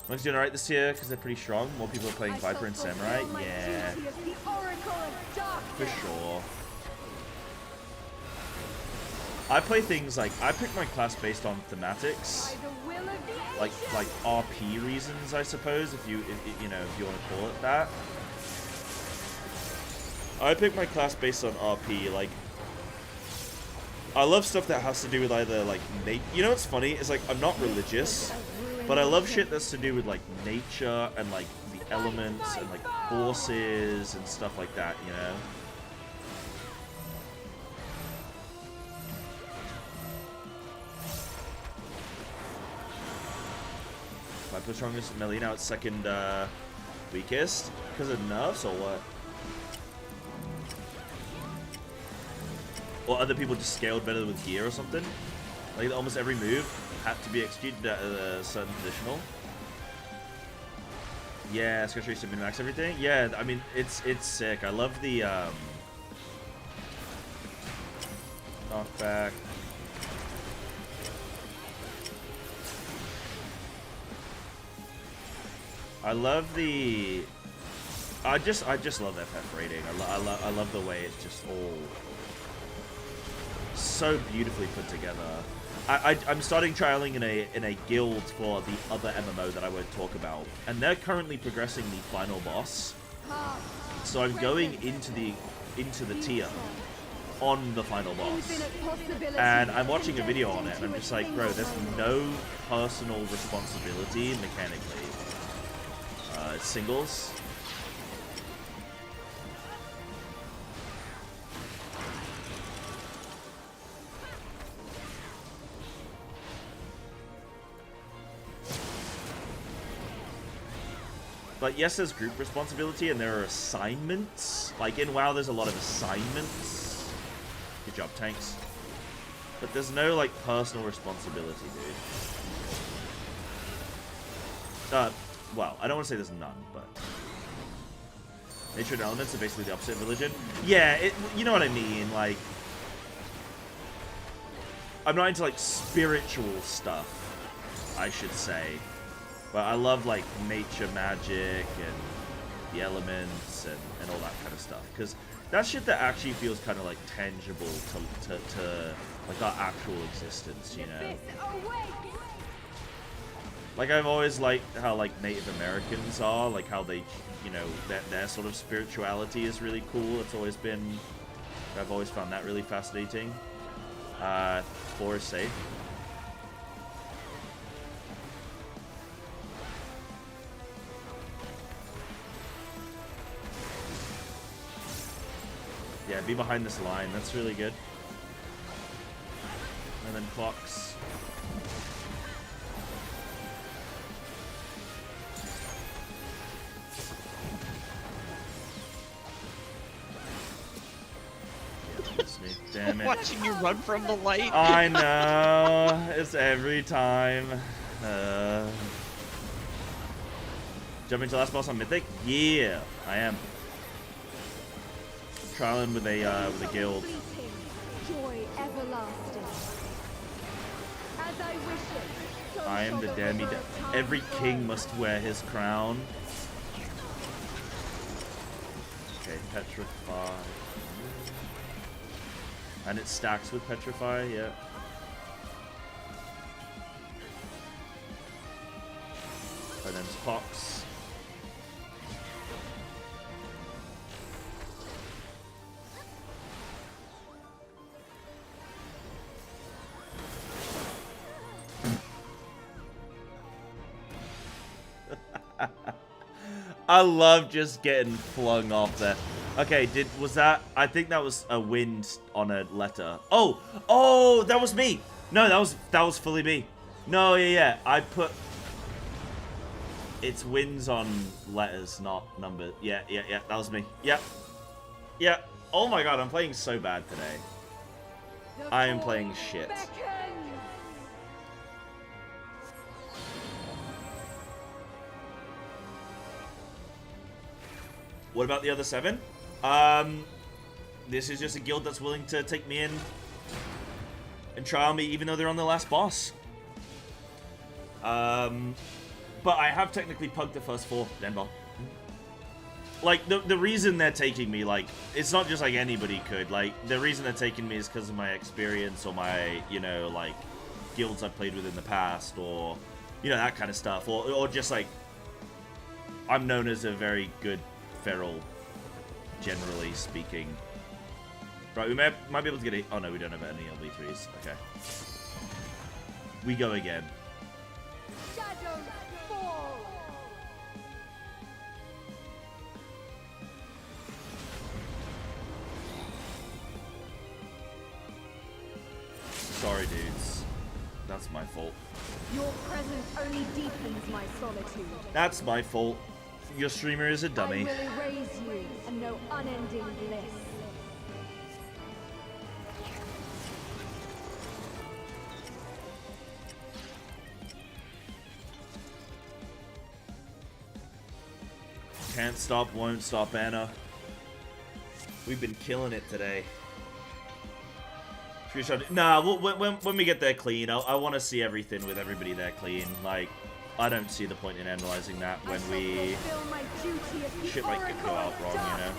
One's doing alright this year because they're pretty strong. More people are playing Viper and Samurai. Yeah, for sure. I play things like, I pick my class based on thematics, like RP reasons, I suppose, if you want to call it that. I pick my class based on RP. Like, I love stuff that has to do with either like you know what's funny? It's like I'm not religious, but I love shit that's to do with like nature and like the elements and like forces and stuff like that. You know. Viper strongest melee, now it's second weakest because of nerfs or what? Or other people just scaled better with gear or something? Like almost every move had to be executed at a certain positional. Yeah, Scratch Race to min-max everything. Yeah, I mean it's sick. I love the knockback. I love the. I just love FF rating. I love the way it's just all so beautifully put together. I'm starting trialing in a guild for the other MMO that I won't talk about, and they're currently progressing the final boss. So I'm going into the tier on the final boss, and I'm watching a video on it, and I'm just like, bro, there's no personal responsibility mechanically. It's singles. But yes, there's group responsibility and there are assignments. Like in WoW, there's a lot of assignments. Good job, tanks. But there's no like personal responsibility, dude. well, I don't want to say there's none, but nature and elements are basically the opposite of religion. Yeah, you know what I mean. Like, I'm not into like spiritual stuff, I should say, but I love like nature magic and the elements and all that kind of stuff, because that's shit that actually feels kind of like tangible to like our actual existence, you know. Like, I've always liked how like Native Americans are, like how they, you know, their sort of spirituality is really cool. It's always been, I've always found that really fascinating. 4 is safe. Yeah, be behind this line. That's really good. And then clocks. Damn it. Watching you run from the light. I know. It's every time. Jumping to last boss on Mythic? Yeah, I am. Trialing with a guild. Joy everlasting. As I wish it, so I am shall the river demi. of time Every king flow. must wear his crown. Okay, petrify. And it stacks with petrify, yeah. And then pox. I love just getting flung off there. Okay, was that? I think that was a wind on a letter. Oh, that was me. No, that was fully me. No, yeah. I put it's winds on letters, not numbers. Yeah. That was me. Yeah. Oh my god, I'm playing so bad today. The I am void playing shit. beckons. What about the other 7? This is just a guild that's willing to take me in and trial me even though they're on the last boss. But I have technically pugged the first 4, Denver. Like, the reason they're taking me, like, it's not just like anybody could. Like, the reason they're taking me is because of my experience or my, you know, like, guilds I've played with in the past or, you know, that kind of stuff. Or just, like, I'm known as a very good feral, generally speaking. Right, we might be able to get a... Oh, no, we don't have any LV3s. Okay. We go again. Shadows fall. Sorry, dudes. That's my fault. Your presence only deepens my solitude. That's my fault. Your streamer is a I dummy. will erase you and know unending bliss. Can't stop, won't stop, Anna. We've been killing it today. Nah, when we get there clean, I want to see everything with everybody there clean. Like, I don't see the point in analyzing that when we... Shit might go out wrong, you know?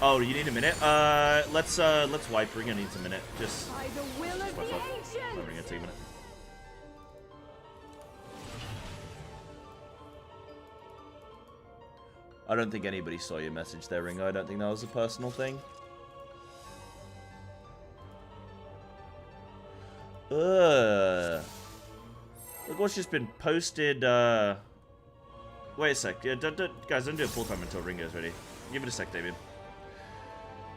Oh, you need a minute? Let's wipe. Ringa needs a minute. Just By the will of the wipe up. ancients. Ringa, take a minute. I don't think anybody saw your message there, Ringo. I don't think that was a personal thing. Look what's just been posted, Wait a sec. Yeah, guys, don't do it full time until Ringo's ready. Give it a sec, Damien.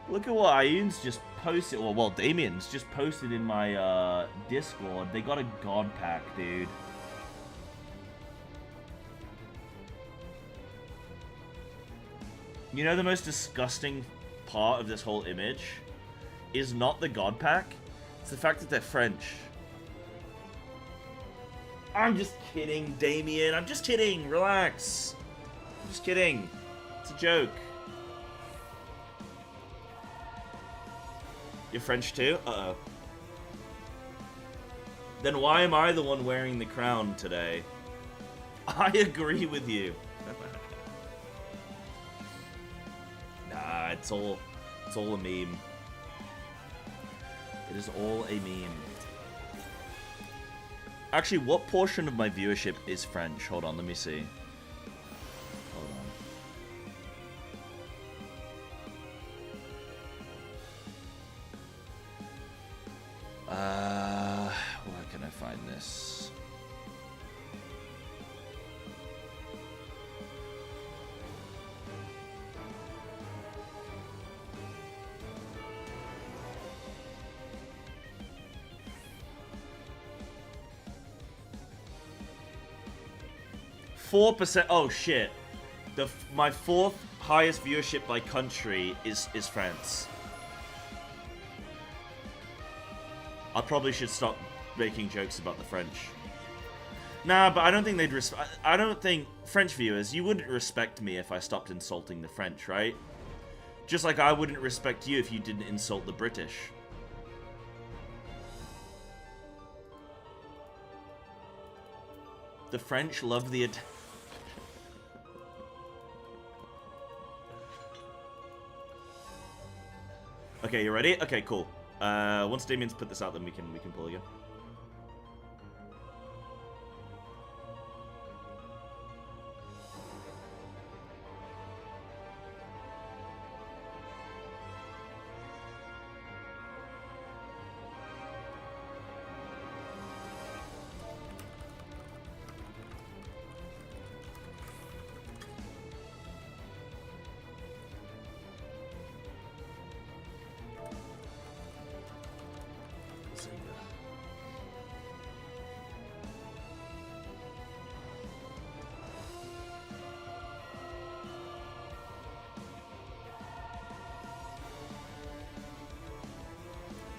Look at what Ioun's just posted, or well, Damien's just posted in my, Discord. They got a God Pack, dude. You know the most disgusting part of this whole image is not the God Pack, it's the fact that they're French. I'm just kidding, Damien. I'm just kidding. Relax. I'm just kidding. It's a joke. You're French too? Uh-oh. Then why am I the one wearing the crown today? I agree with you. Nah, it's all a meme. It is all a meme. Actually, what portion of my viewership is French? Hold on, let me see. Hold on. Where can I find this? %. Oh shit! My fourth highest viewership by country is France. I probably should stop making jokes about the French. Nah, but I don't think they'd I don't think French viewers, you wouldn't respect me if I stopped insulting the French, right? Just like I wouldn't respect you if you didn't insult the British. The French love the Okay, you ready? Okay, cool. Once Damien's put this out, then we can pull again.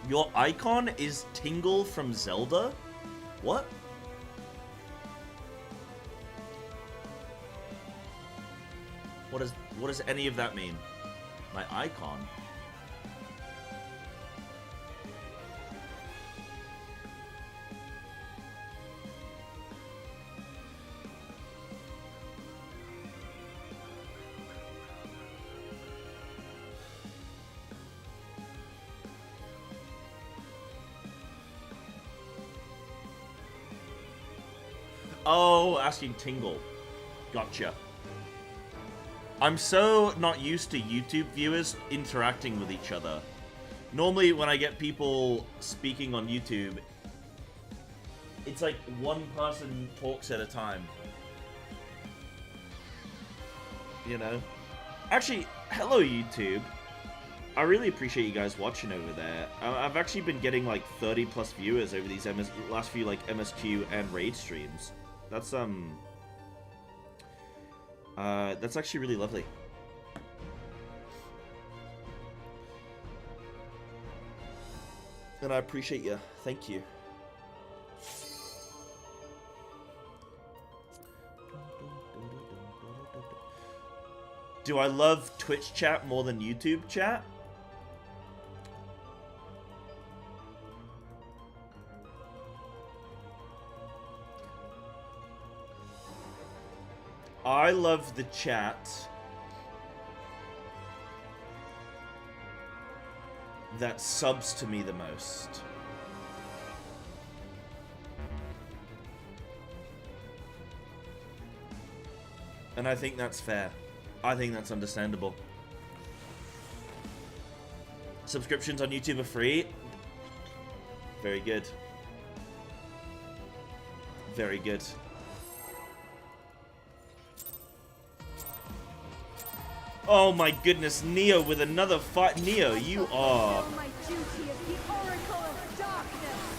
Your icon is Tingle from Zelda? What? What does any of that mean? My icon? Oh, asking Tingle. Gotcha. I'm so not used to YouTube viewers interacting with each other. Normally, when I get people speaking on YouTube, it's like one person talks at a time. You know? Actually, hello YouTube. I really appreciate you guys watching over there. I've actually been getting like 30 plus viewers over these last few like MSQ and raid streams. That's actually really lovely. And I appreciate you. Thank you. Do I love Twitch chat more than YouTube chat? I love the chat that subs to me the most. And I think that's fair. I think that's understandable. Subscriptions on YouTube are free. Very good. Very good. Oh my goodness, Neo with another fight. Neo, you are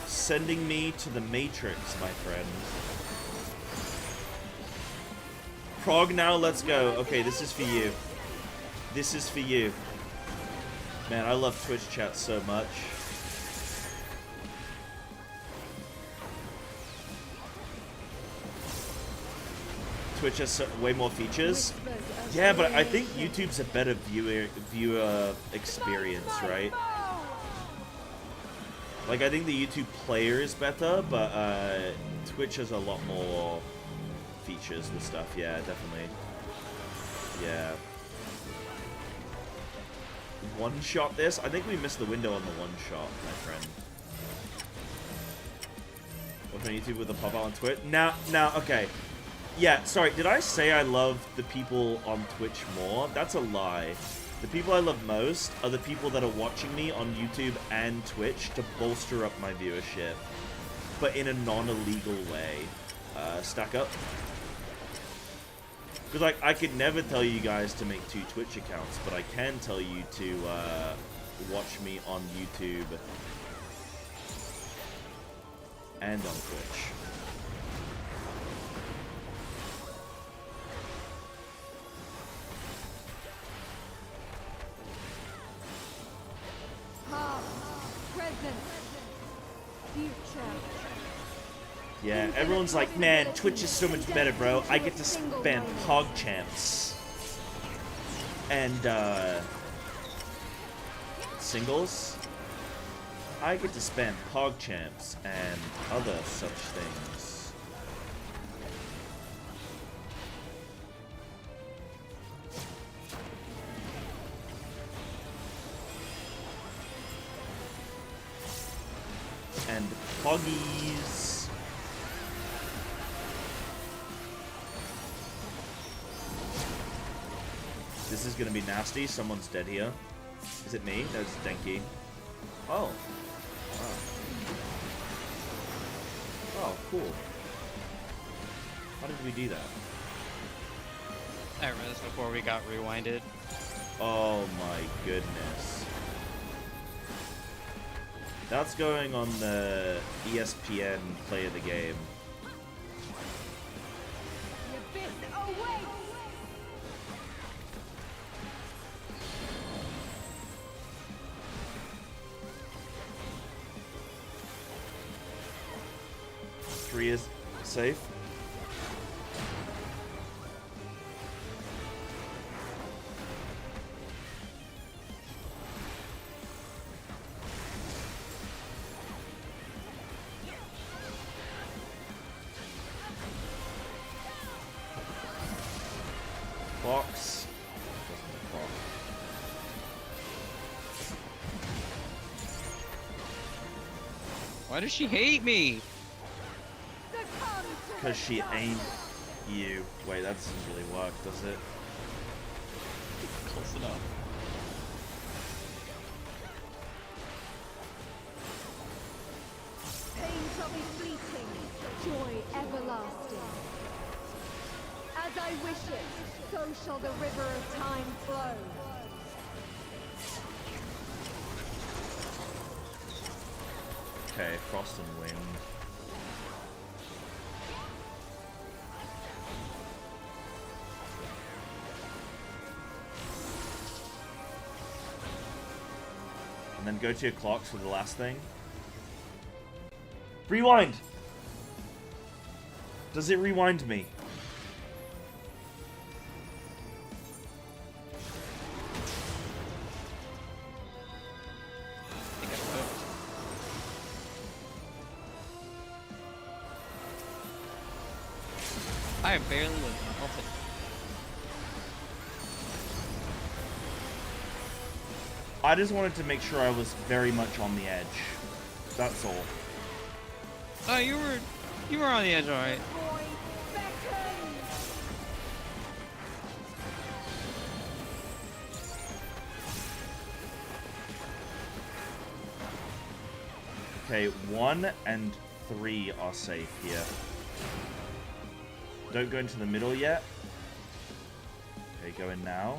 sending me to the Matrix, my friend. Prog now, let's go. Okay, this is for you. This is for you. Man, I love Twitch chat so much. Twitch has way more features. Yeah, but I think YouTube's a better viewer experience, right? Like, I think the YouTube player is better, but Twitch has a lot more features and stuff. Yeah, definitely. Yeah. One-shot this? I think we missed the window on the one-shot, my friend. What's on YouTube with a pop-out on Twitch? Now, okay. Yeah, sorry, did I say I love the people on Twitch more? That's a lie. The people I love most are the people that are watching me on YouTube and Twitch to bolster up my viewership, but in a non-illegal way. Stack up. Because, like, I could never tell you guys to make 2 Twitch accounts, but I can tell you to watch me on YouTube and on Twitch. Past, present, future. Yeah, everyone's like, man, Twitch is so much better, bro. I get to spam Pog champs. And, singles. I get to spam Pog champs and other such things. And Poggies. This is gonna be nasty. Someone's dead here. Is it me? No, it's Denki. Oh. Wow. Oh, cool. How did we do that? I remember this before we got rewinded. Oh my goodness. That's going on the ESPN play of the game. The abyss awaits! Three is safe. Box. Why does she hate me? Because she ain't you. Wait, that doesn't really work, does it? Close enough. Pain shall be fleeting, joy everlasting. As I wish it, so shall the river of time flow. Okay, frost and wind. And then go to your clocks for the last thing. Rewind! Does it rewind me? I think I whipped. I am barely living. I'll take it. I just wanted to make sure I was very much on the edge. That's all. Oh, you were on the edge, alright. Boy, beckon! Okay, 1 and 3 are safe here. Don't go into the middle yet. Okay, go in now.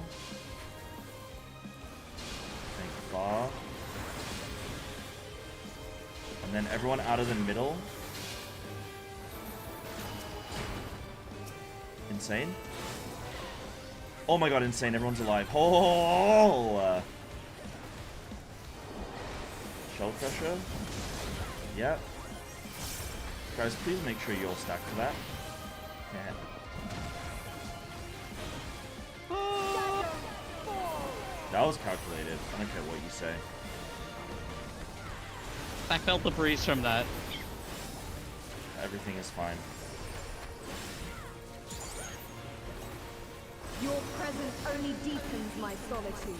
Think far. And then everyone out of the middle. Insane. Oh my god, insane. Everyone's alive. Oh! Shell Crusher. Yep. Guys, please make sure you all stack for that. Yeah. That was calculated. I don't care what you say. I felt the breeze from that. Everything is fine. Your presence only deepens my solitude.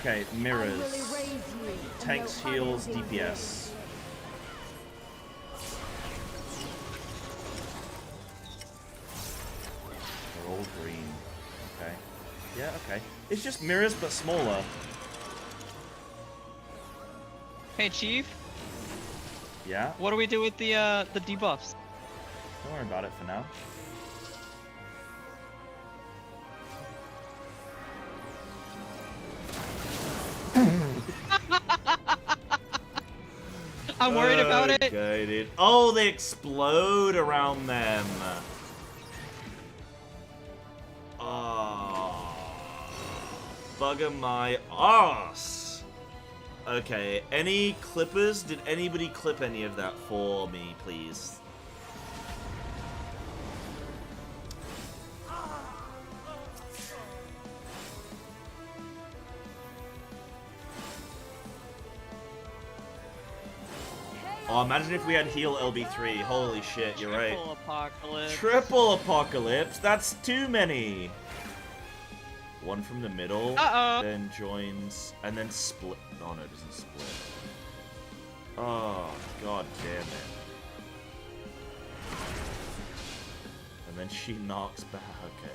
Okay, I will mirrors. erase you. and Tanks, no heals, unending DPS. They're all green. Okay. Yeah, okay. It's just mirrors, but smaller. Hey, Chief, Yeah? what do we do with the debuffs? Don't worry about it for now. I'm worried about it. Okay, dude. Oh, they explode around them. Oh. Bugger my ass. Okay, any clippers? Did anybody clip any of that for me, please? Oh, imagine if we had heal LB3. Holy shit, you're right. Triple apocalypse. Triple apocalypse? That's too many. One from the middle, then joins, and then split. Oh no, it doesn't split. Oh, god damn it. And then she knocks back. Okay.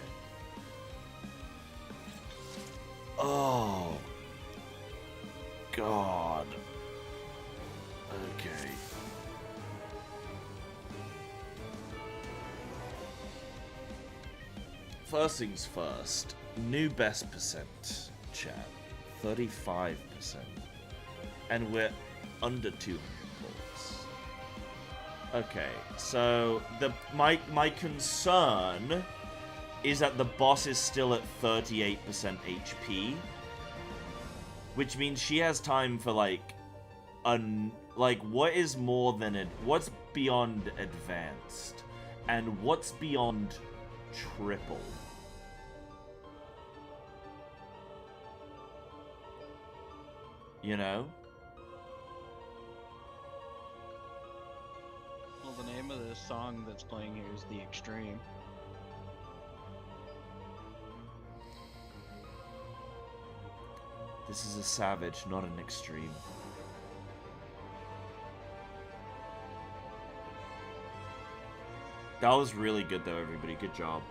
Oh. God. Okay. First things first. New best percent, chat. 35%. And we're under 200 points. Okay, so my concern is that the boss is still at 38% HP. Which means she has time for what is more than what's beyond advanced? And what's beyond triple? You know? Well, the name of the song that's playing here is The Extreme. This is a savage, not an extreme. That was really good though, everybody. Good job.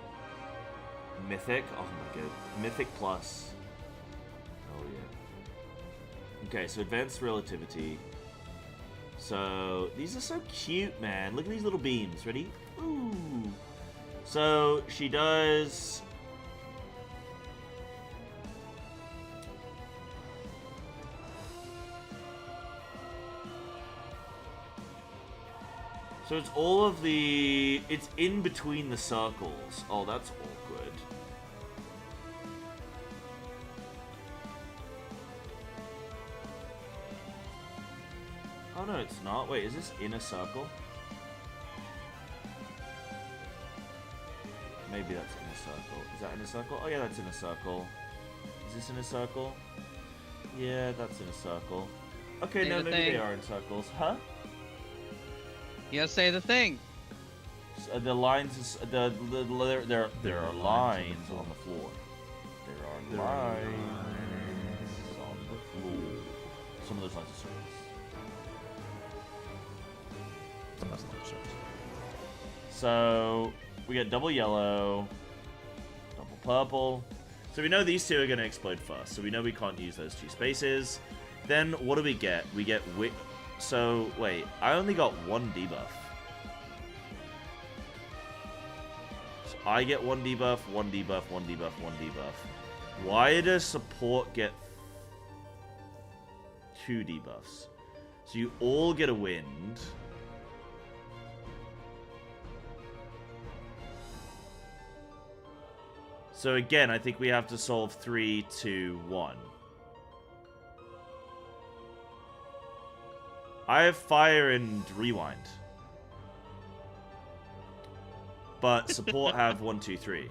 Mythic? Oh my god. Mythic plus. Oh yeah. Okay, so advanced relativity. So, these are so cute, man. Look at these little beams. Ready? Ooh. So, she does... So it's all of the... It's in between the circles. Oh, that's awkward. Oh, no, it's not. Wait, is this in a circle? Maybe that's in a circle. Is that in a circle? Oh, yeah, that's in a circle. Is this in a circle? Yeah, that's in a circle. Okay, Say no, the maybe thing. they are in circles. Huh? You gotta say the thing. The lines is there are lines on the floor. There are lines on the floor. Some of those lines are circles. Some of those lines are circles. So we got double yellow, double purple. So we know these two are gonna explode first. So we know we can't use those two spaces. Then what do we get? We get So wait, I only got one debuff. So I get one debuff, one debuff, one debuff, one debuff. Why does support get 2 debuffs? So you all get a wind. So again, I think we have to solve 3, 2, 1. I have fire and rewind. But support have 1, 2, 3.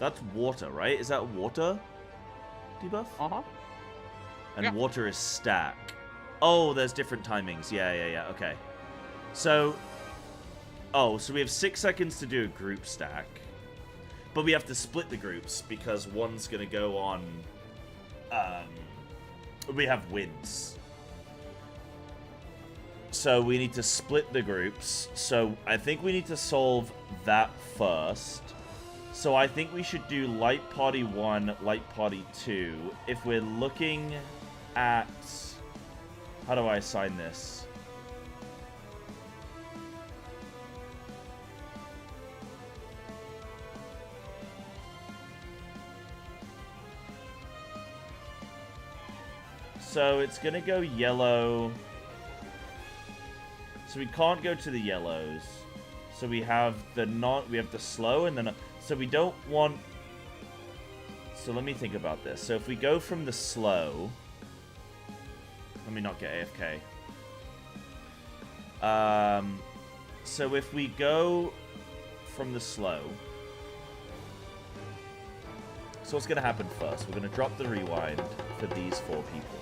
That's water, right? Is that water debuff? Uh-huh. And Yeah. water is stack. Oh, there's different timings. Yeah. Okay. So, so we have 6 seconds to do a group stack. But we have to split the groups because one's going to go on... we have wins. So we need to split the groups. So I think we need to solve that first. So I think we should do Light Party 1, Light Party 2. If we're looking at... How do I assign this? So it's going to go yellow. So we can't go to the yellows. So we have the slow and then... So we don't want... So let me think about this. So if we go from the slow... Let me not get AFK. So if we go from the slow... So what's going to happen first? We're going to drop the rewind for these 4 people.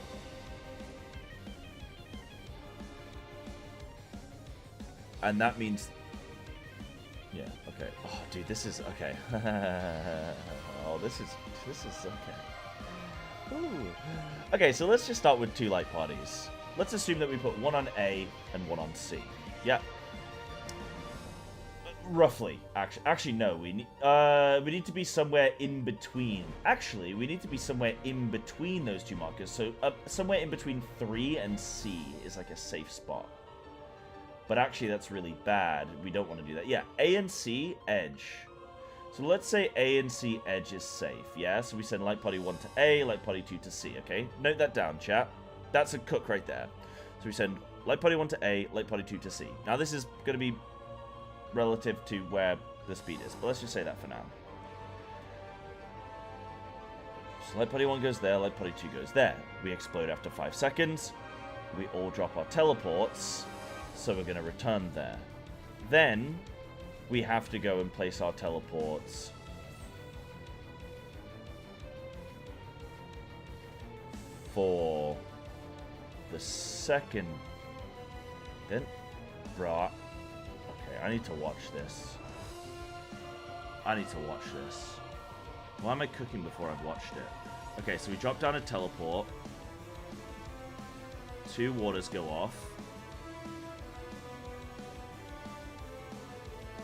And that means... Yeah, okay. Oh, dude, this is... Okay. Oh, this is okay. Ooh. Okay, so let's just start with 2 light parties. Let's assume that we put one on A and one on C. Yeah. Roughly. Actually, no. We need to be somewhere in between. Actually, we need to be somewhere in between those 2 markers. So somewhere in between 3 and C is like a safe spot. But actually, that's really bad. We don't want to do that. Yeah, A and C, edge. So let's say A and C edge is safe, yeah? So we send Light Party 1 to A, Light Party 2 to C, okay? Note that down, chat. That's a cook right there. So we send Light Party 1 to A, Light Party 2 to C. Now this is going to be relative to where the speed is, but let's just say that for now. So Light Party 1 goes there, Light Party 2 goes there. We explode after 5 seconds. We all drop our teleports. So we're going to return there. Then we have to go and place our teleports for the second. Then, bruh. Okay, I need to watch this. Why am I cooking before I've watched it? Okay, so we drop down a teleport. 2 waters go off.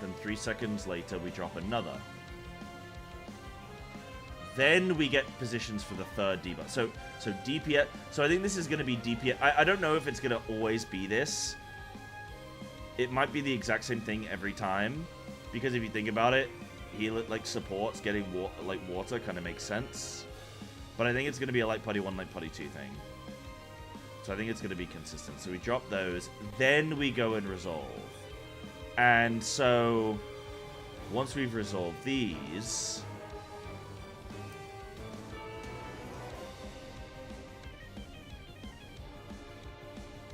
Then 3 seconds later, we drop another. Then we get positions for the 3rd debuff. So DPS. So I think this is going to be DPS. I don't know if it's going to always be this. It might be the exact same thing every time, because if you think about it, heal it like supports getting water kind of makes sense. But I think it's going to be a Light Party 1, Light Party 2 thing. So I think it's going to be consistent. So we drop those, then we go and resolve. And so, once we've resolved these...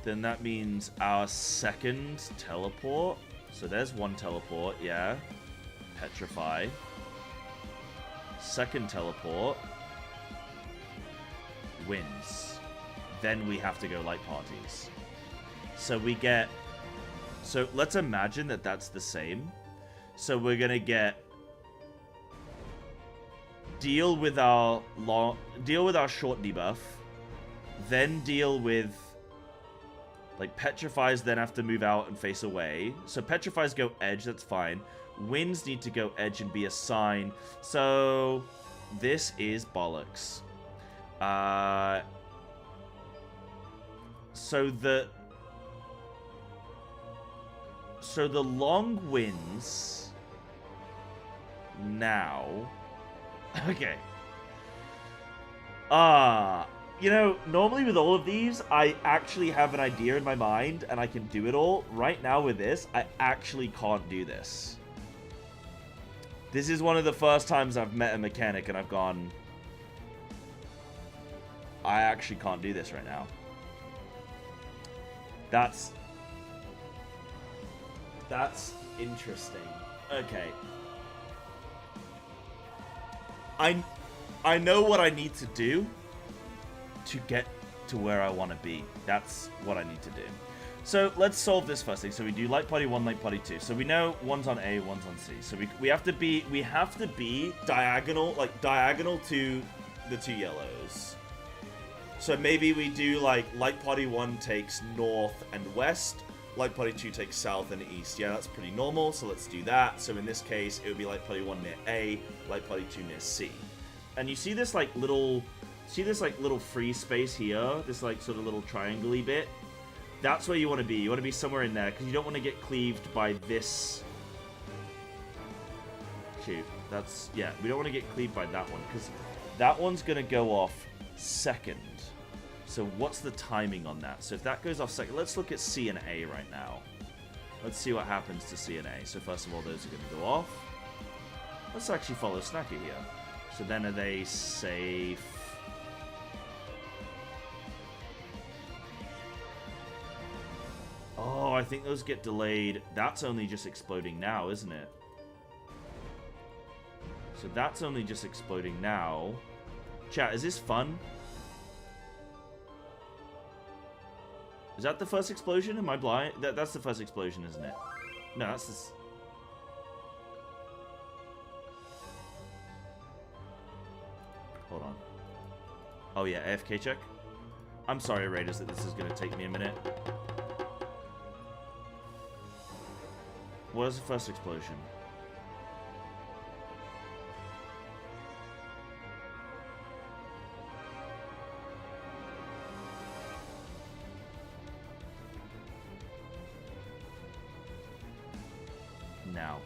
Then that means our second teleport. So there's 1 teleport, yeah. Petrify. Second teleport. Wins. Then we have to go light parties. So we get... So let's imagine that that's the same. So we're gonna get deal with our short debuff, then deal with like petrifies, then have to move out and face away. So petrifies go edge, that's fine. Winds need to go edge and be a sign. So this is bollocks. So the long wins now. Okay. You know, normally with all of these, I actually have an idea in my mind and I can do it all. Right now with this, I actually can't do this. This is one of the first times I've met a mechanic and I've gone, I actually can't do this right now. That's interesting. Okay. I know what I need to do to get to where I want to be. That's what I need to do. So let's solve this first thing. So we do light party 1, light party 2. So we know one's on A, one's on C. So we have to be diagonal, like diagonal to the 2 yellows. So maybe we do like light party 1 takes north and west, light party 2 takes south and east. Yeah, that's pretty normal. So let's do that. So in this case, it would be light party 1 near A, light party 2 near C. And you see this like little free space here, this like sort of little triangle-y bit. That's where you want to be. You want to be somewhere in there, because you don't want to get cleaved by this. Shoot. That's, yeah, we don't want to get cleaved by that one, because that one's going to go off second. So what's the timing on that? So if that goes off second, let's look at C and A right now. Let's see what happens to C and A. So first of all, those are going to go off. Let's actually follow Snacker here. So then are they safe? Oh, I think those get delayed. That's only just exploding now, isn't it? So that's only just exploding now. Chat, is this fun? Is that the first explosion? Am I blind? That's the first explosion, isn't it? No, that's this. Hold on. Oh yeah, AFK check. I'm sorry, Raiders, that this is going to take me a minute. What is the first explosion? Now.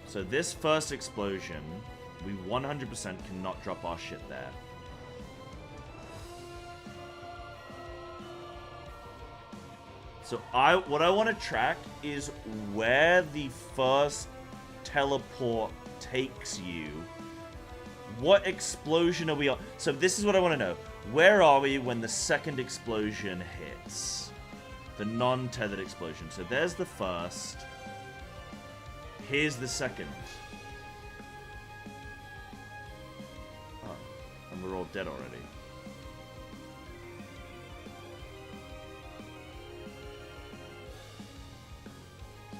So this first explosion, we 100% cannot drop our shit there. So what I want to track is where the first teleport takes you. What explosion are we on? So this is what I want to know. Where are we when the second explosion hits? The non-tethered explosion. So there's the first. Here's the second. Oh, and we're all dead already.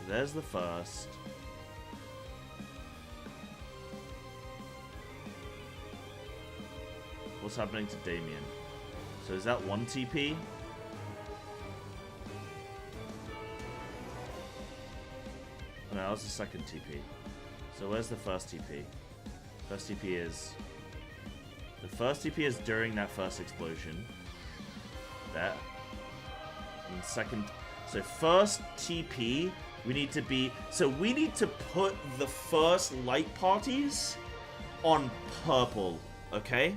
There's the first. What's happening to Damien? So is that 1 TP? No, that was the second TP. So where's the first TP? First TP is... The first TP is during that first explosion. There. And second... So first TP... We need to be... So we need to put the first light parties on purple, okay?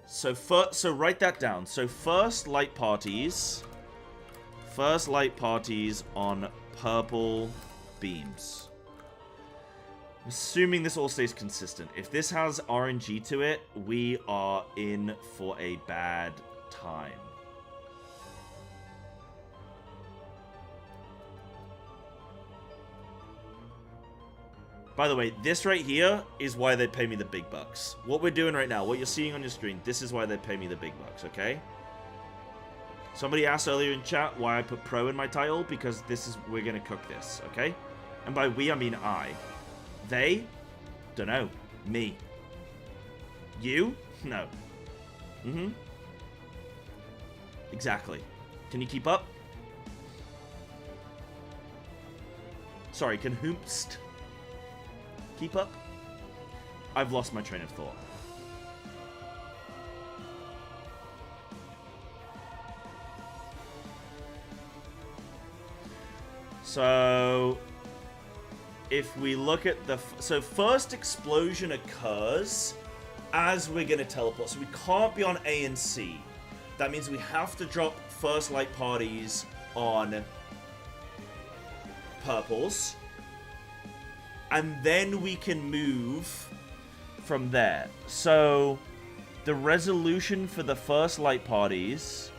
So write that down. So first light parties on purple beams. I'm assuming this all stays consistent. If this has RNG to it, we are in for a bad time. By the way, this right here is why they pay me the big bucks. What we're doing right now, what you're seeing on your screen, this is why they pay me the big bucks, okay? Somebody asked earlier in chat why I put pro in my title, because this is, we're gonna cook this, okay? And by we, I mean I. They? Dunno. Me. You? No. Mm-hmm. Exactly. Can you keep up? Sorry, can hoopst keep up? I've lost my train of thought. So, if we look at the... So, first explosion occurs as we're going to teleport. So, we can't be on A and C. That means we have to drop first light parties on purples. And then we can move from there. So, the resolution for the first light parties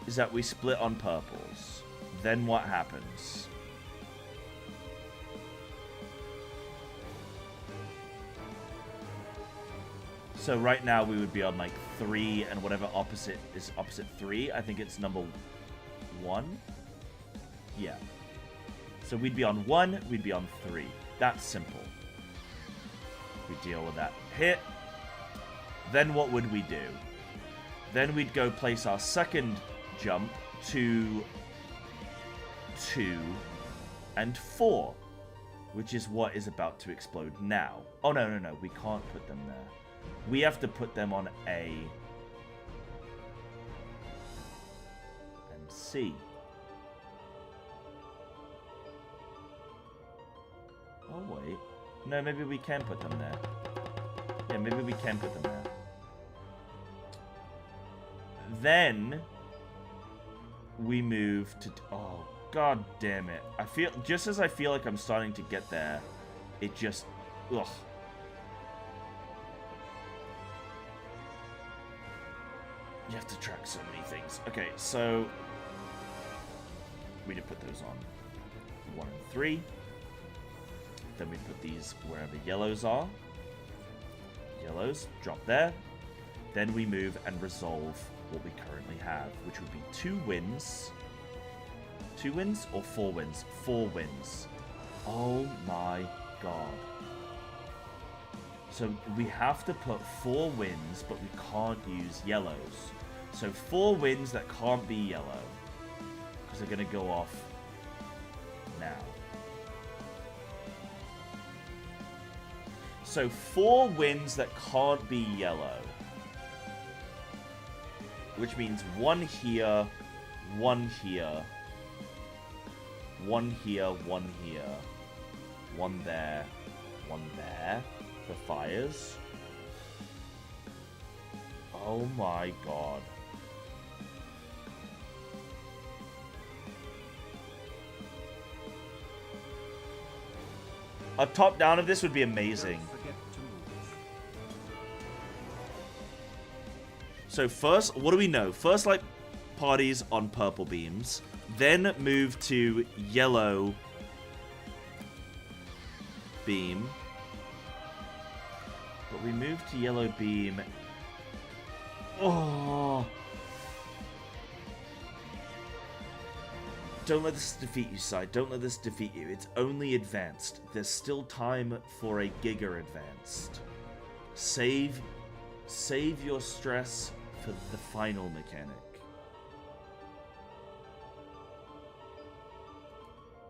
is that we split on purples. Then what happens? So right now we would be on like 3 and whatever opposite is opposite 3. I think it's number 1. Yeah. So we'd be on 1, we'd be on 3. That's simple. We deal with that hit. Then what would we do? Then we'd go place our second jump to 2 and 4, which is what is about to explode now. Oh, no, no, no. We can't put them there. We have to put them on A and C. Oh, wait. No, maybe we can put them there. Yeah, maybe we can put them there. Then we move to... Oh, god damn it. I feel... Just as I feel like I'm starting to get there, it just... Ugh. You have to track so many things. Okay, so... We did put those on 1 and 3. Then we put these wherever yellows are. Yellows, drop there. Then we move and resolve what we currently have, which would be 2 wins. 2 wins or 4 wins? 4 wins. Oh my god. So we have to put 4 wins, but we can't use yellows. So 4 wins that can't be yellow, because they're going to go off now. So 4 wins that can't be yellow. Which means 1 here, 1 here, 1 here, 1 here, 1 there, 1 there for fires. Oh my god. A top down of this would be amazing. So first, what do we know? First light parties on purple beams, then move to yellow beam. But we move to yellow beam. Oh. Don't let this defeat you, Side. Don't let this defeat you. It's only advanced. There's still time for a Giga advanced. Save your stress for the final mechanic.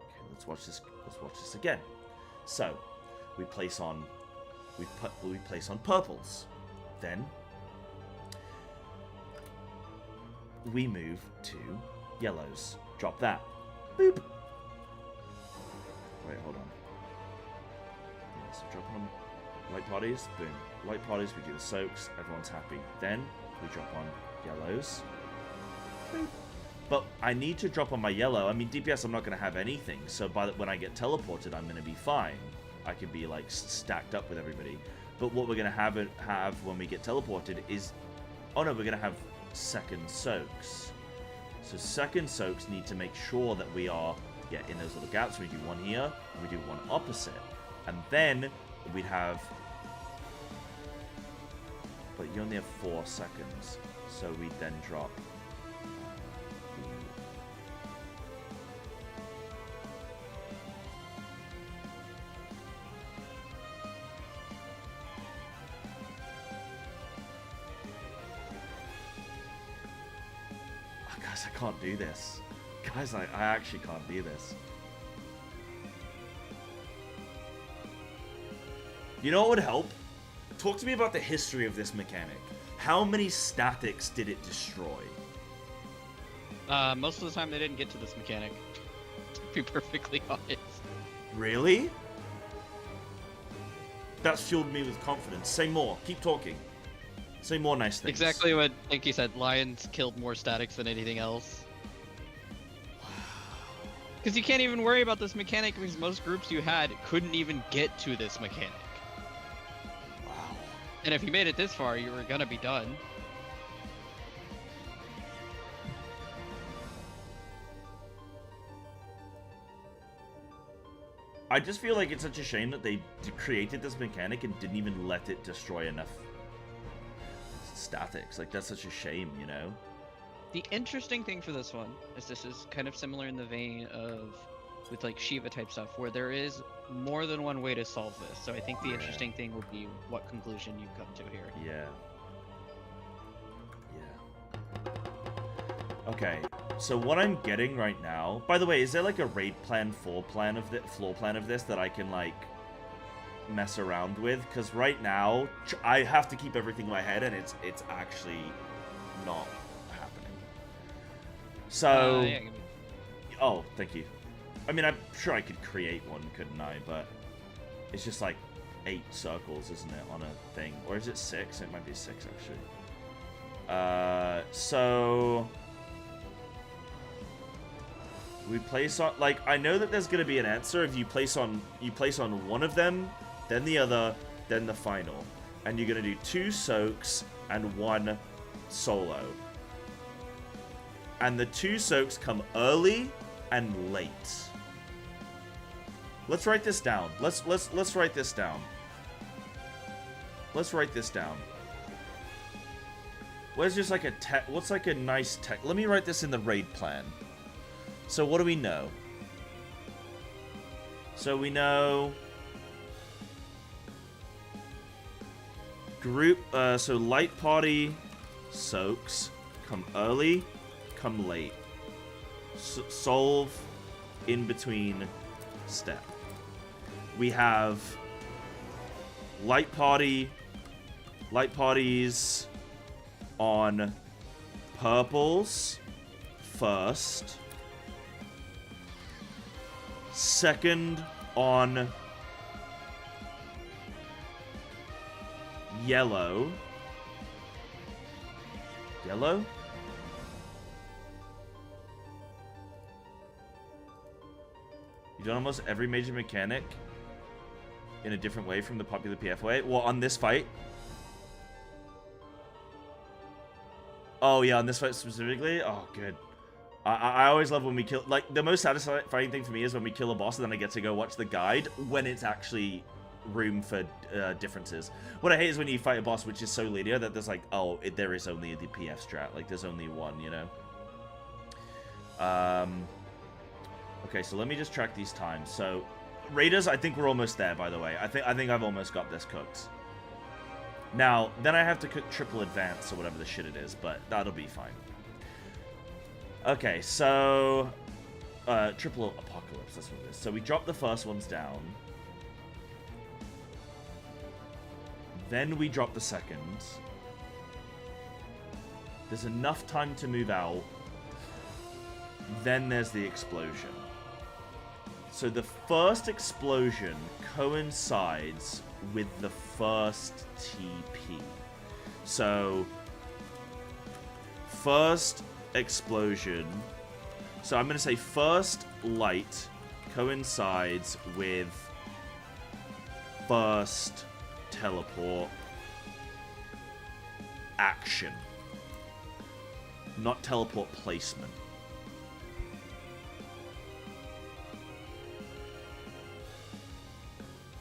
Okay, let's watch this again. So, we place on purples. Then we move to yellows. Drop that. Boop. Wait, hold on. Yeah, so dropping on light parties. Boom. Light parties, we do the soaks. Everyone's happy. Then we drop on yellows. Boop. But I need to drop on my yellow. I mean, DPS, I'm not going to have anything. So when I get teleported, I'm going to be fine. I could be like stacked up with everybody. But what we're going to have when we get teleported is... Oh no, we're going to have second soaks. So second soaks need to make sure that we are in those little gaps. We do one here, and we do one opposite. And then we'd have... But you only have 4 seconds. So we then drop... Guys, I can't do this. Guys, I actually can't do this. You know what would help? Talk to me about the history of this mechanic. How many statics did it destroy? Most of the time they didn't get to this mechanic. To be perfectly honest. Really? That's fueled me with confidence. Say more. Keep talking. Say more nice things. Exactly what Inky said. Lions killed more statics than anything else. Because you can't even worry about this mechanic because most groups you had couldn't even get to this mechanic. Wow. And if you made it this far, you were gonna be done. I just feel like it's such a shame that they created this mechanic and didn't even let it destroy enough statics. Like, that's such a shame, you know? The interesting thing for this one is this is kind of similar in the vein of with like Shiva type stuff, where there is more than one way to solve this. So I think the interesting thing would be what conclusion you come to here. Yeah. Yeah. Okay. So what I'm getting right now, by the way, is there like a raid plan, floor plan of this that I can like mess around with? Because right now I have to keep everything in my head, and it's actually not happening. So, Yeah, oh, thank you. I mean, I'm sure I could create one, couldn't I? But it's just like 8 circles, isn't it, on a thing? Or is it 6? It might be 6 actually. So we place on, like, I know that there's gonna be an answer if you place on one of them, then the other, then the final, and you're gonna do 2 soaks and 1 solo, and the 2 soaks come early and late. Let's write this down. Let's write this down. Let's write this down. Where's just like a what's like a nice tech? Let me write this in the raid plan. So what do we know? So we know group. So light party soaks come early, come late. Solve in between step. We have light parties on purples first, second on yellow. Yellow? You've done almost every major mechanic in a different way from the popular PF way. Well, on this fight. Oh, yeah, on this fight specifically? Oh, good. I always love when we kill... Like, the most satisfying thing for me is when we kill a boss and then I get to go watch the guide when it's actually room for differences. What I hate is when you fight a boss which is so linear that there's like, oh, there is only the PF strat. Like, there's only one, you know? Okay, so let me just track these times. So, Raiders, I think we're almost there, by the way. I think I've almost got this cooked. Now, then I have to cook triple advance or whatever the shit it is, but that'll be fine. Okay, so triple apocalypse, that's what it is. So we drop the first ones down. Then we drop the second. There's enough time to move out. Then there's the explosion. So the first explosion coincides with the first TP. So first explosion. So I'm going to say first light coincides with first teleport action. Not teleport placement.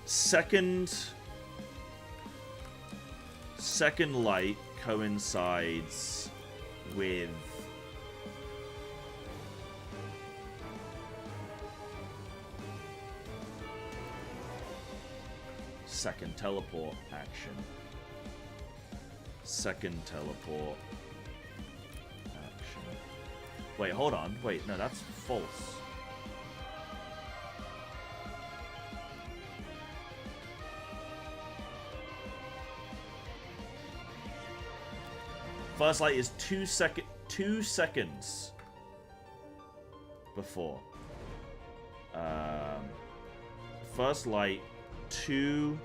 Second light coincides with second teleport action. Second teleport action. Wait, hold on. Wait, no, that's false. First light is 2 seconds before. First light 2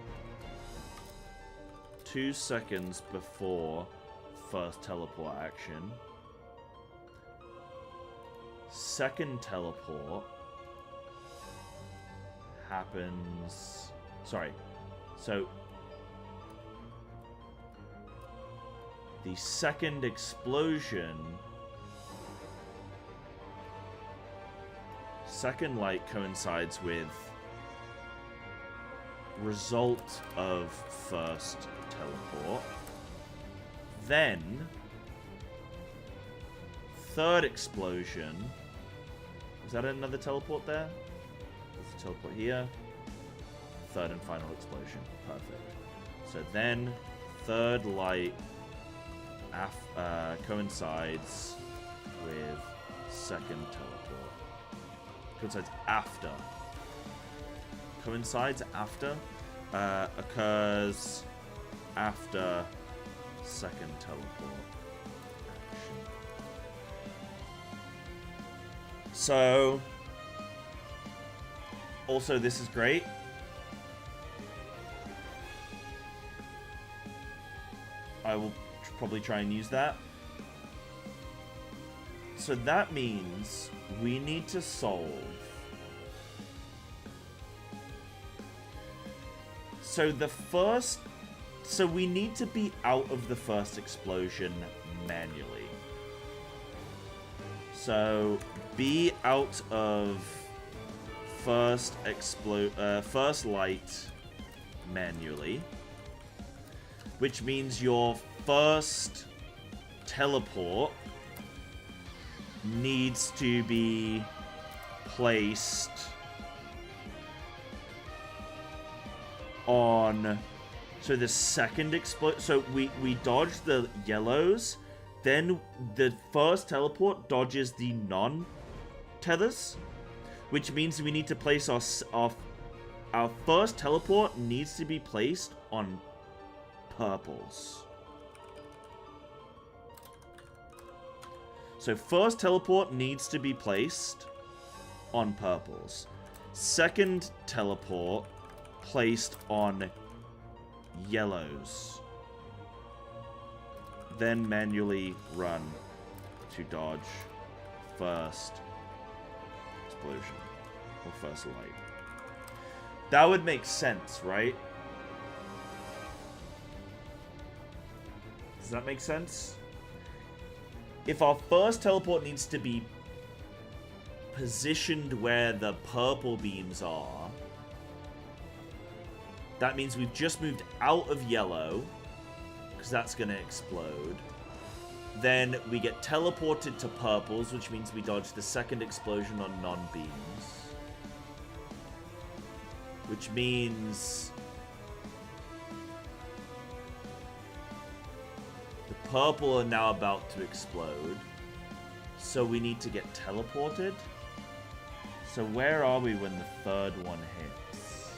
seconds before first teleport action. Second teleport happens. Sorry. So the second explosion, second light coincides with result of first teleport. Then, third explosion. Is that another teleport there? There's a teleport here. Third and final explosion. Perfect. So then, third light coincides with second teleport. Coincides after. Coincides after. Occurs after second teleport action. So, also this is great. I will probably try and use that. So that means we need to solve. So we need to be out of the first explosion manually. So be out of first light manually, which means your first teleport needs to be placed on, so the second so we dodge the yellows, then the first teleport dodges the non-tethers, which means we need to place our first teleport needs to be placed on purples. So first teleport needs to be placed on purples. Second teleport placed on yellows. Then manually run to dodge first explosion or first light. That would make sense, right? Does that make sense? If our first teleport needs to be positioned where the purple beams are, that means we've just moved out of yellow, because that's going to explode. Then we get teleported to purples, which means we dodge the second explosion on non-beams. Which means the purple are now about to explode. So we need to get teleported. So where are we when the third one hits?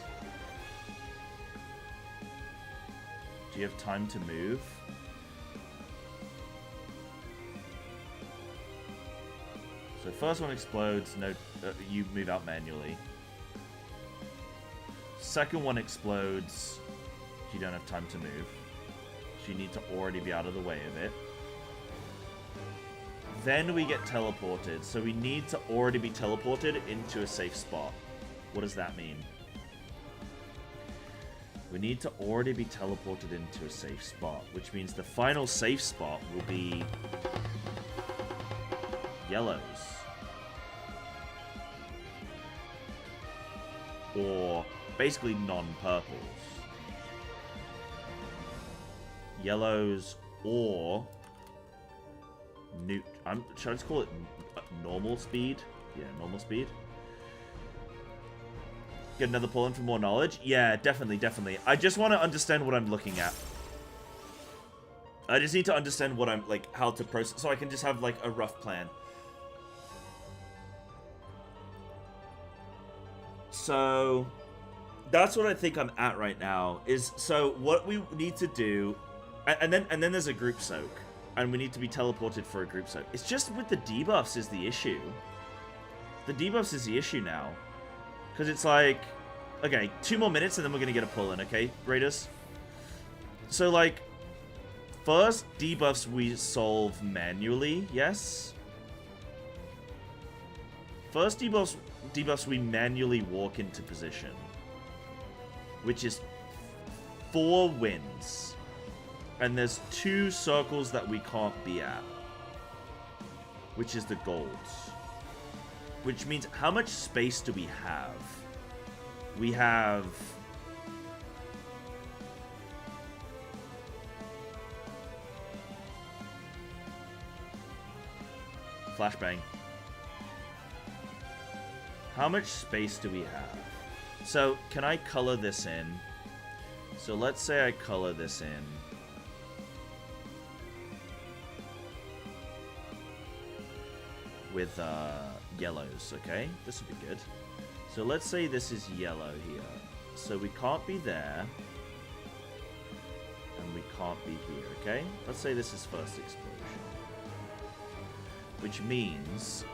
Do you have time to move? So first one explodes, no, you move out manually. Second one explodes, you don't have time to move. So you need to already be out of the way of it. Then we get teleported, so we need to already be teleported into a safe spot. What does that mean? We need to already be teleported into a safe spot, which means the final safe spot will be yellows. Or basically non-purples. Yellows or should I just call it normal speed? Yeah, normal speed. Get another pull in for more knowledge? Yeah, definitely. I just want to understand what I'm looking at. I just need to understand what I'm, like, how to process, so I can just have, like, a rough plan. So, that's what I think I'm at right now, is, so, what we need to do, and then there's a group soak, and we need to be teleported for a group soak. It's just with the debuffs is the issue. The debuffs is the issue now. Because it's like, okay, 2 more minutes and then we're going to get a pull in, okay, Raiders? So, like, first debuffs we solve manually, yes? First debuffs we manually walk into position. Which is 4 wins. And there's 2 circles that we can't be at. Which is the golds. Which means, how much space do we have? We have flashbang. How much space do we have? So, can I color this in? So, let's say I color this in. With yellows, okay? This would be good. So, let's say this is yellow here. So, we can't be there. And we can't be here, okay? Let's say this is first explosion. Which means...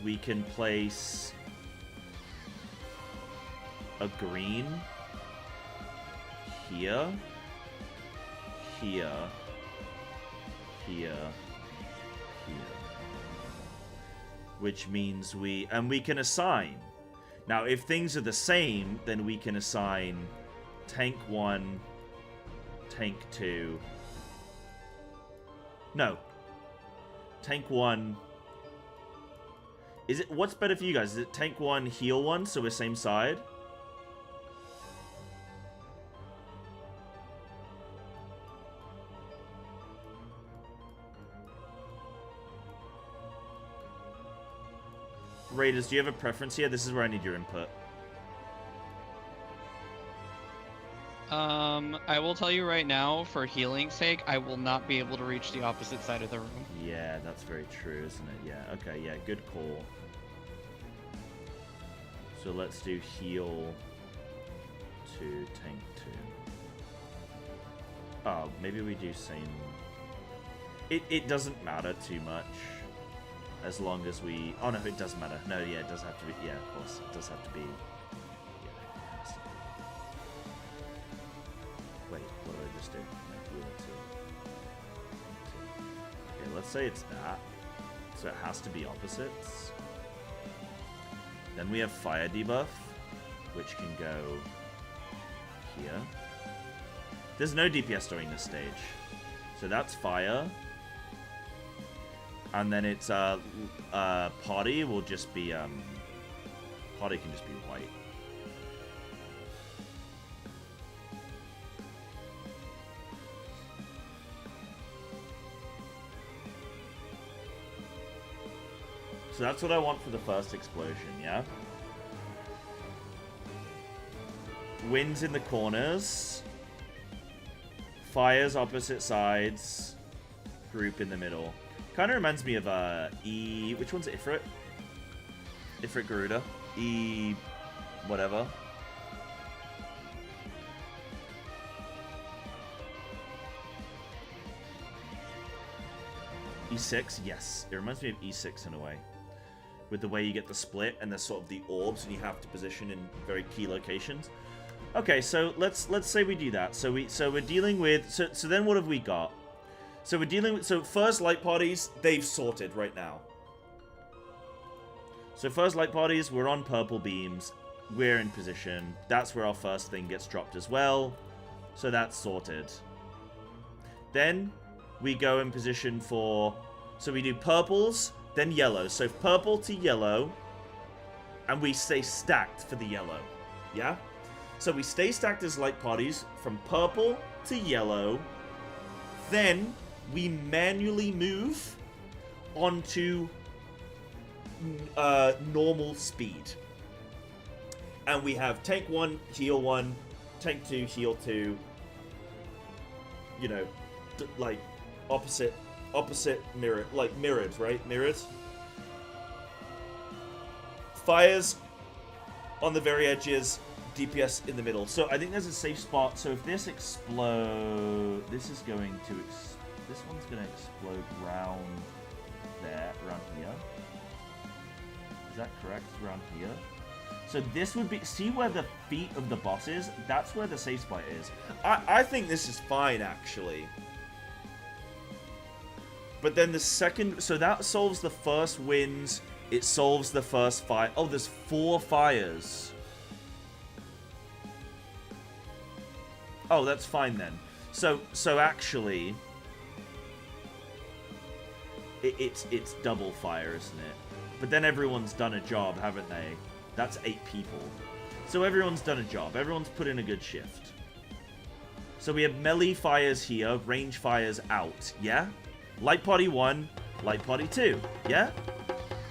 we can place a green here, here, here, here. Which means we can assign. Now, if things are the same, then we can assign tank 1, tank 2. No. Tank 1. What's better for you guys? Is it tank 1, heal 1, so we're same side? Raiders, do you have a preference here? This is where I need your input. I will tell you right now, for healing's sake, I will not be able to reach the opposite side of the room. Yeah, that's very true, isn't it? Yeah, okay, yeah, good call. So let's do heal 2, tank 2. Oh, maybe we do same... It doesn't matter too much. As long as we... Oh, no, it does matter. No, yeah, it does have to be... Yeah, of course, it does have to be... Wait, what did I just do? Okay, let's say it's that. So it has to be opposites. Then we have fire debuff, which can go here. There's no DPS during this stage. So that's fire. And then it's party will just be party can just be white. So that's what I want for the first explosion, yeah? Winds in the corners. Fires opposite sides. Group in the middle. Kind of reminds me of E... Which one's Ifrit? Ifrit Garuda. E... whatever. E6? Yes. It reminds me of E6 in a way. With the way you get the split and there's sort of the orbs and you have to position in very key locations. Okay, so let's say we do that. So we're dealing with... So then what have we got? So we're dealing with... So first light parties, they've sorted right now. So first light parties, we're on purple beams. We're in position. That's where our first thing gets dropped as well. So that's sorted. Then we go in position for... So we do purples, then yellows. So purple to yellow. And we stay stacked for the yellow. Yeah? So we stay stacked as light parties from purple to yellow. Then we manually move onto normal speed. And we have tank 1, heal 1, tank 2, heal 2. You know, like opposite mirror, like mirrored, right? Mirrored. Fires on the very edges, DPS in the middle. So I think there's a safe spot. So if this explodes, this is going to this one's going to explode around there, around here. Is that correct? Around here. So this would be, see where the feet of the boss is? That's where the safe spot is. I think this is fine, actually. But then the second, so that solves the first winds. It solves the first fire. Oh, there's 4 fires. Oh, that's fine then. So actually, it's double fire, isn't it? But then everyone's done a job, haven't they? That's 8 people. So everyone's done a job. Everyone's put in a good shift. So we have melee fires here, range fires out, yeah? Light party 1, light party 2, yeah?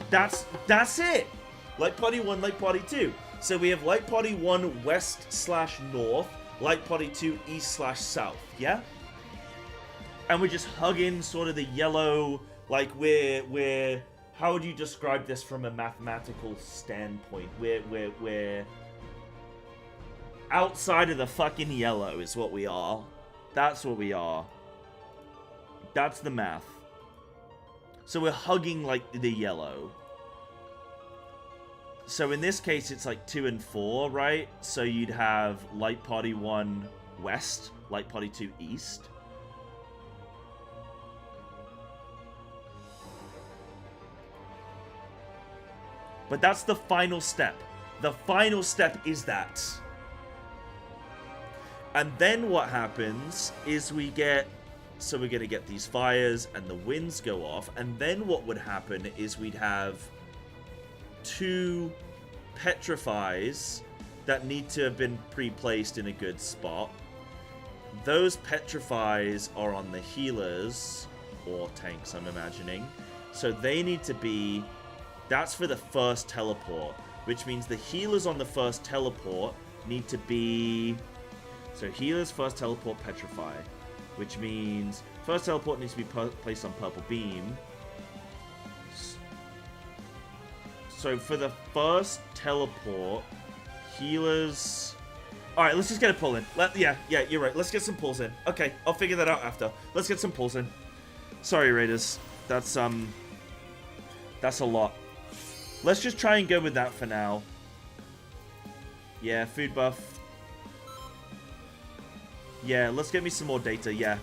That's it! Light party 1, light party 2. So we have light party 1 west/north, light party 2 east/south, yeah? And we're just hugging sort of the yellow, like we're how would you describe this from a mathematical standpoint? We're outside of the fucking yellow is what we are. That's what we are. That's the math. So we're hugging like the yellow. So in this case, it's like 2 and 4, right? So you'd have light party 1 west, light party 2 east. But that's the final step. The final step is that. And then what happens is we get... So we're going to get these fires and the winds go off. And then what would happen is we'd have 2 petrifies that need to have been pre-placed in a good spot. Those petrifies are on the healers, or tanks I'm imagining. So they need to be... That's for the first teleport, which means the healers on the first teleport need to be... So healers, first teleport, petrify, which means first teleport needs to be placed on purple beam. So for the first teleport, healers... Alright, let's just get a pull in. Yeah, you're right. Let's get some pulls in. Okay, I'll figure that out after. Let's get some pulls in. Sorry, Raiders. That's a lot. Let's just try and go with that for now. Yeah, food buff. Yeah, let's get me some more data, yeah.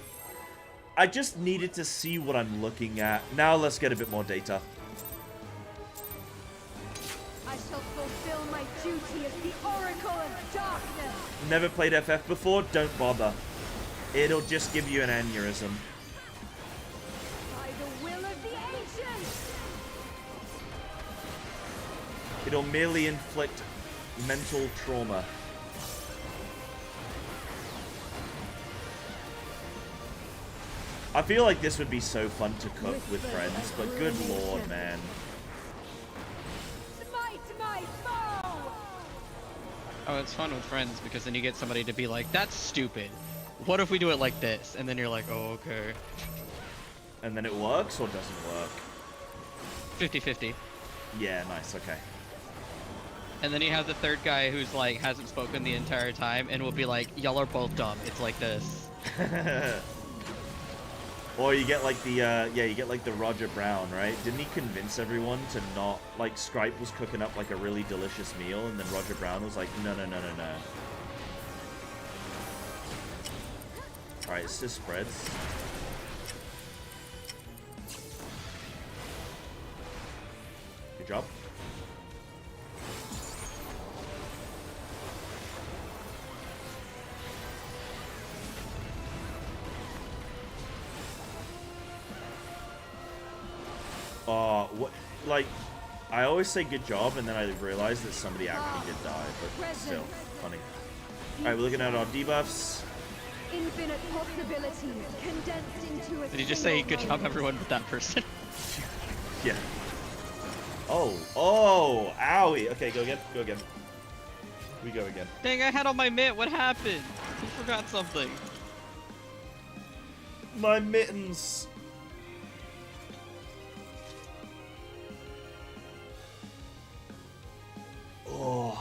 I just needed to see what I'm looking at. Now let's get a bit more data. I shall fulfill my duty as the Oracle of Darkness. Never played FF before? Don't bother. It'll just give you an aneurysm. By the will of the ancients. It'll merely inflict mental trauma. I feel like this would be so fun to cook with friends, but good lord, man. Smite my foe! Oh, it's fun with friends because then you get somebody to be like, that's stupid. What if we do it like this? And then you're like, oh, okay. And then it works or doesn't work? 50-50. Yeah, nice, okay. And then you have the third guy who's like, hasn't spoken the entire time and will be like, y'all are both dumb. It's like this. Or you get like the, you get like the Roger Brown, right? Didn't he convince everyone to not, like, Scripe was cooking up like a really delicious meal, and then Roger Brown was like, no. Alright, it's just spreads. Good job. What, like, I always say good job, and then I realize that somebody actually did die, but still, funny. Alright, we're looking at our debuffs. Infinite possibilities condensed into a Did you just say good job everyone but that person? Yeah. Oh, owie. Okay, go again. We go again. Dang, I had on my mitt. What happened? Who forgot something? My mittens. Oh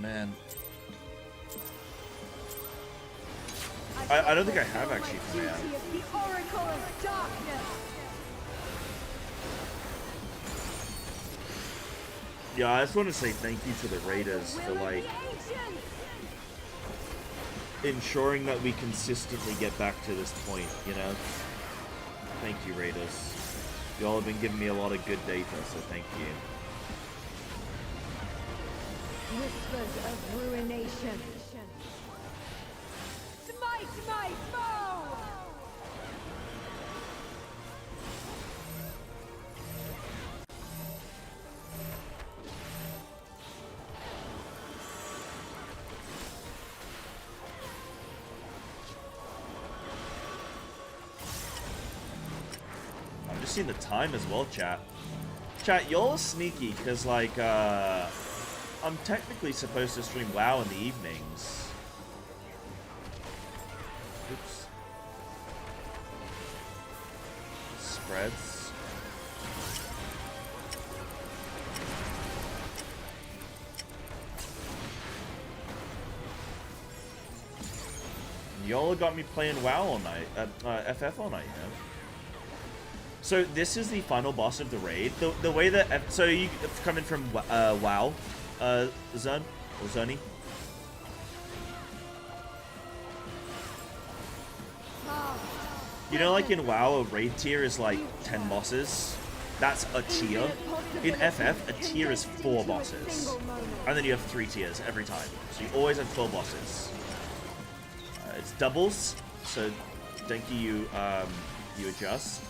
man. I don't think I have actually come out. The Oracle of Darkness. Yeah, I just want to say thank you to the Raiders for like ensuring that we consistently get back to this point, you know? Thank you, Raiders. Y'all have been giving me a lot of good data, so thank you. Whispers of ruination. Smite my foe! just seen the time as well, chat. Chat, y'all are sneaky, because, like, I'm technically supposed to stream WoW in the evenings. Oops. Spreads. Y'all got me playing WoW all night, FF all night, you know? So this is the final boss of the raid. The way that so you coming from WoW, Zun or Zunny. You know, like in WoW, a raid tier is like 10 bosses. That's a tier. In FF, a tier is 4 bosses, and then you have 3 tiers every time. So you always have 12 bosses. It's doubles, so Denki, you adjust.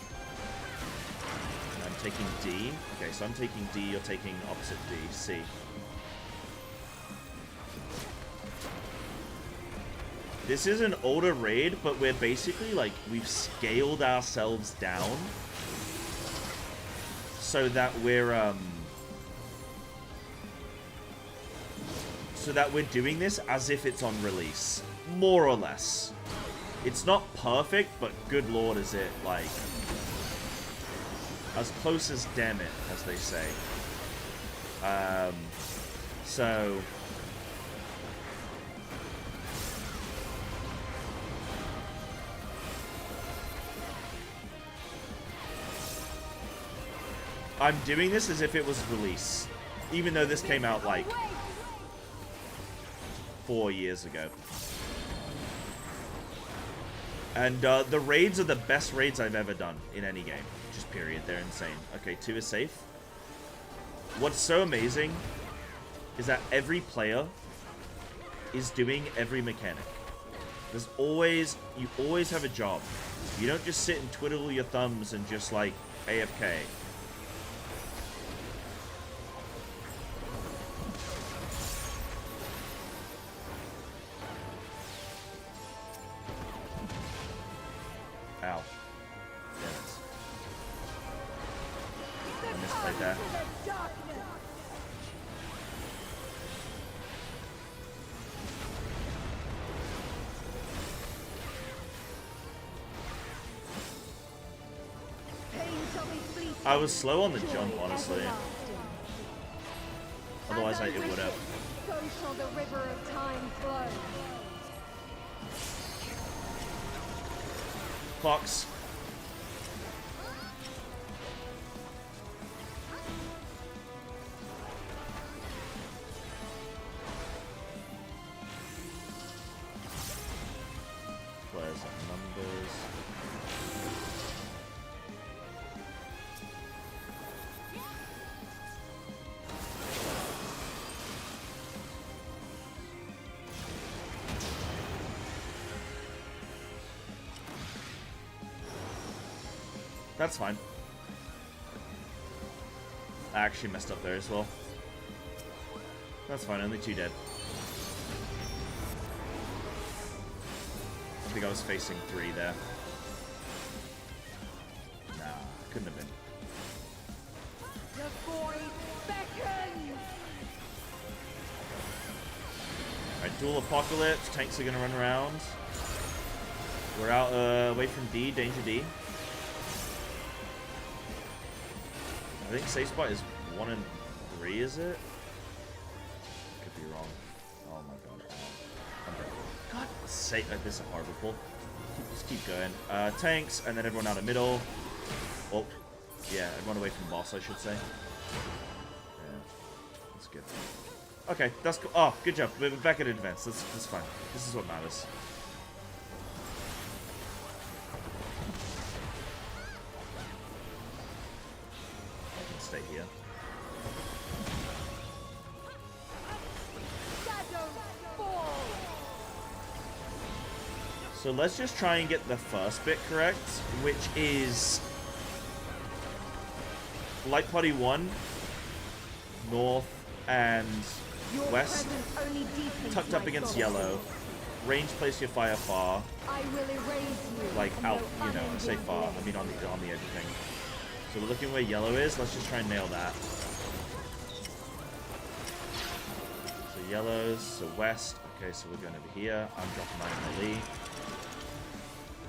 I'm taking D. Okay, so I'm taking D, you're taking opposite D, C. This is an older raid, but we're basically, like, we've scaled ourselves down so that we're, doing this as if it's on release. More or less. It's not perfect, but good lord is it, like, as close as damn it, as they say. So I'm doing this as if it was release, even though this came out like 4 years ago. And the raids are the best raids I've ever done in any game. Just period. They're insane. Okay, 2 is safe. What's so amazing is that every player is doing every mechanic. There's always, you always have a job. You don't just sit and twiddle your thumbs and just like AFK. Ow. Damn it. I misplayed that. I was slow on the jump, honestly. Otherwise, it would have. So shall the river of time flow. Fox. Where's the numbers? That's fine. I actually messed up there as well. That's fine, only 2 dead. I think I was facing 3 there. Nah, couldn't have been. The void beckons. Alright, dual apocalypse. Tanks are gonna run around. We're out away from D, danger D. I think safe spot is 1 and 3, is it? Could be wrong. Oh my god. Okay. God sake, this is a horrible pull. Just keep going. Tanks, and then everyone out of middle. Oh, yeah, everyone away from boss, I should say. Yeah, that's good. Okay, that's cool. Oh, good job. We're back at advance. That's fine. This is what matters. Stay here. So let's just try and get the first bit correct, which is Light Party 1, North and West, tucked up against yellow. Range, place your fire far. I will erase you. Like out, you know, I say far, I mean on the edge of thing. So we're looking where yellow is. Let's just try and nail that. So yellows, so west. Okay, so we're going over here. I'm dropping mine in the lead.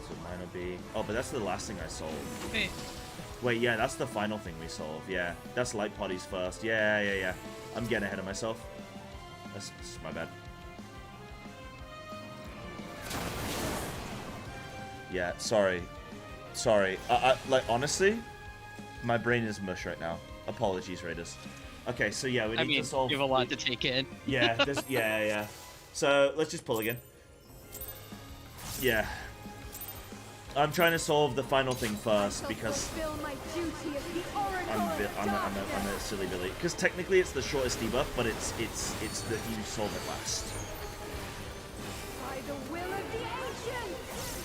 So mine will be... Oh, but that's the last thing I solved. Wait, yeah, that's the final thing we solve. Yeah, that's light potties first. Yeah. I'm getting ahead of myself. That's my bad. Yeah, sorry. Like, honestly, my brain is mush right now. Apologies, Raiders. Okay, so yeah, we need to solve... you have a lot to take in. Yeah, yeah. So, let's just pull again. Yeah. I'm trying to solve the final thing first, because... I'm a silly Billy. Because technically it's the shortest debuff, but it's that you solve it last. By the will of the ancients!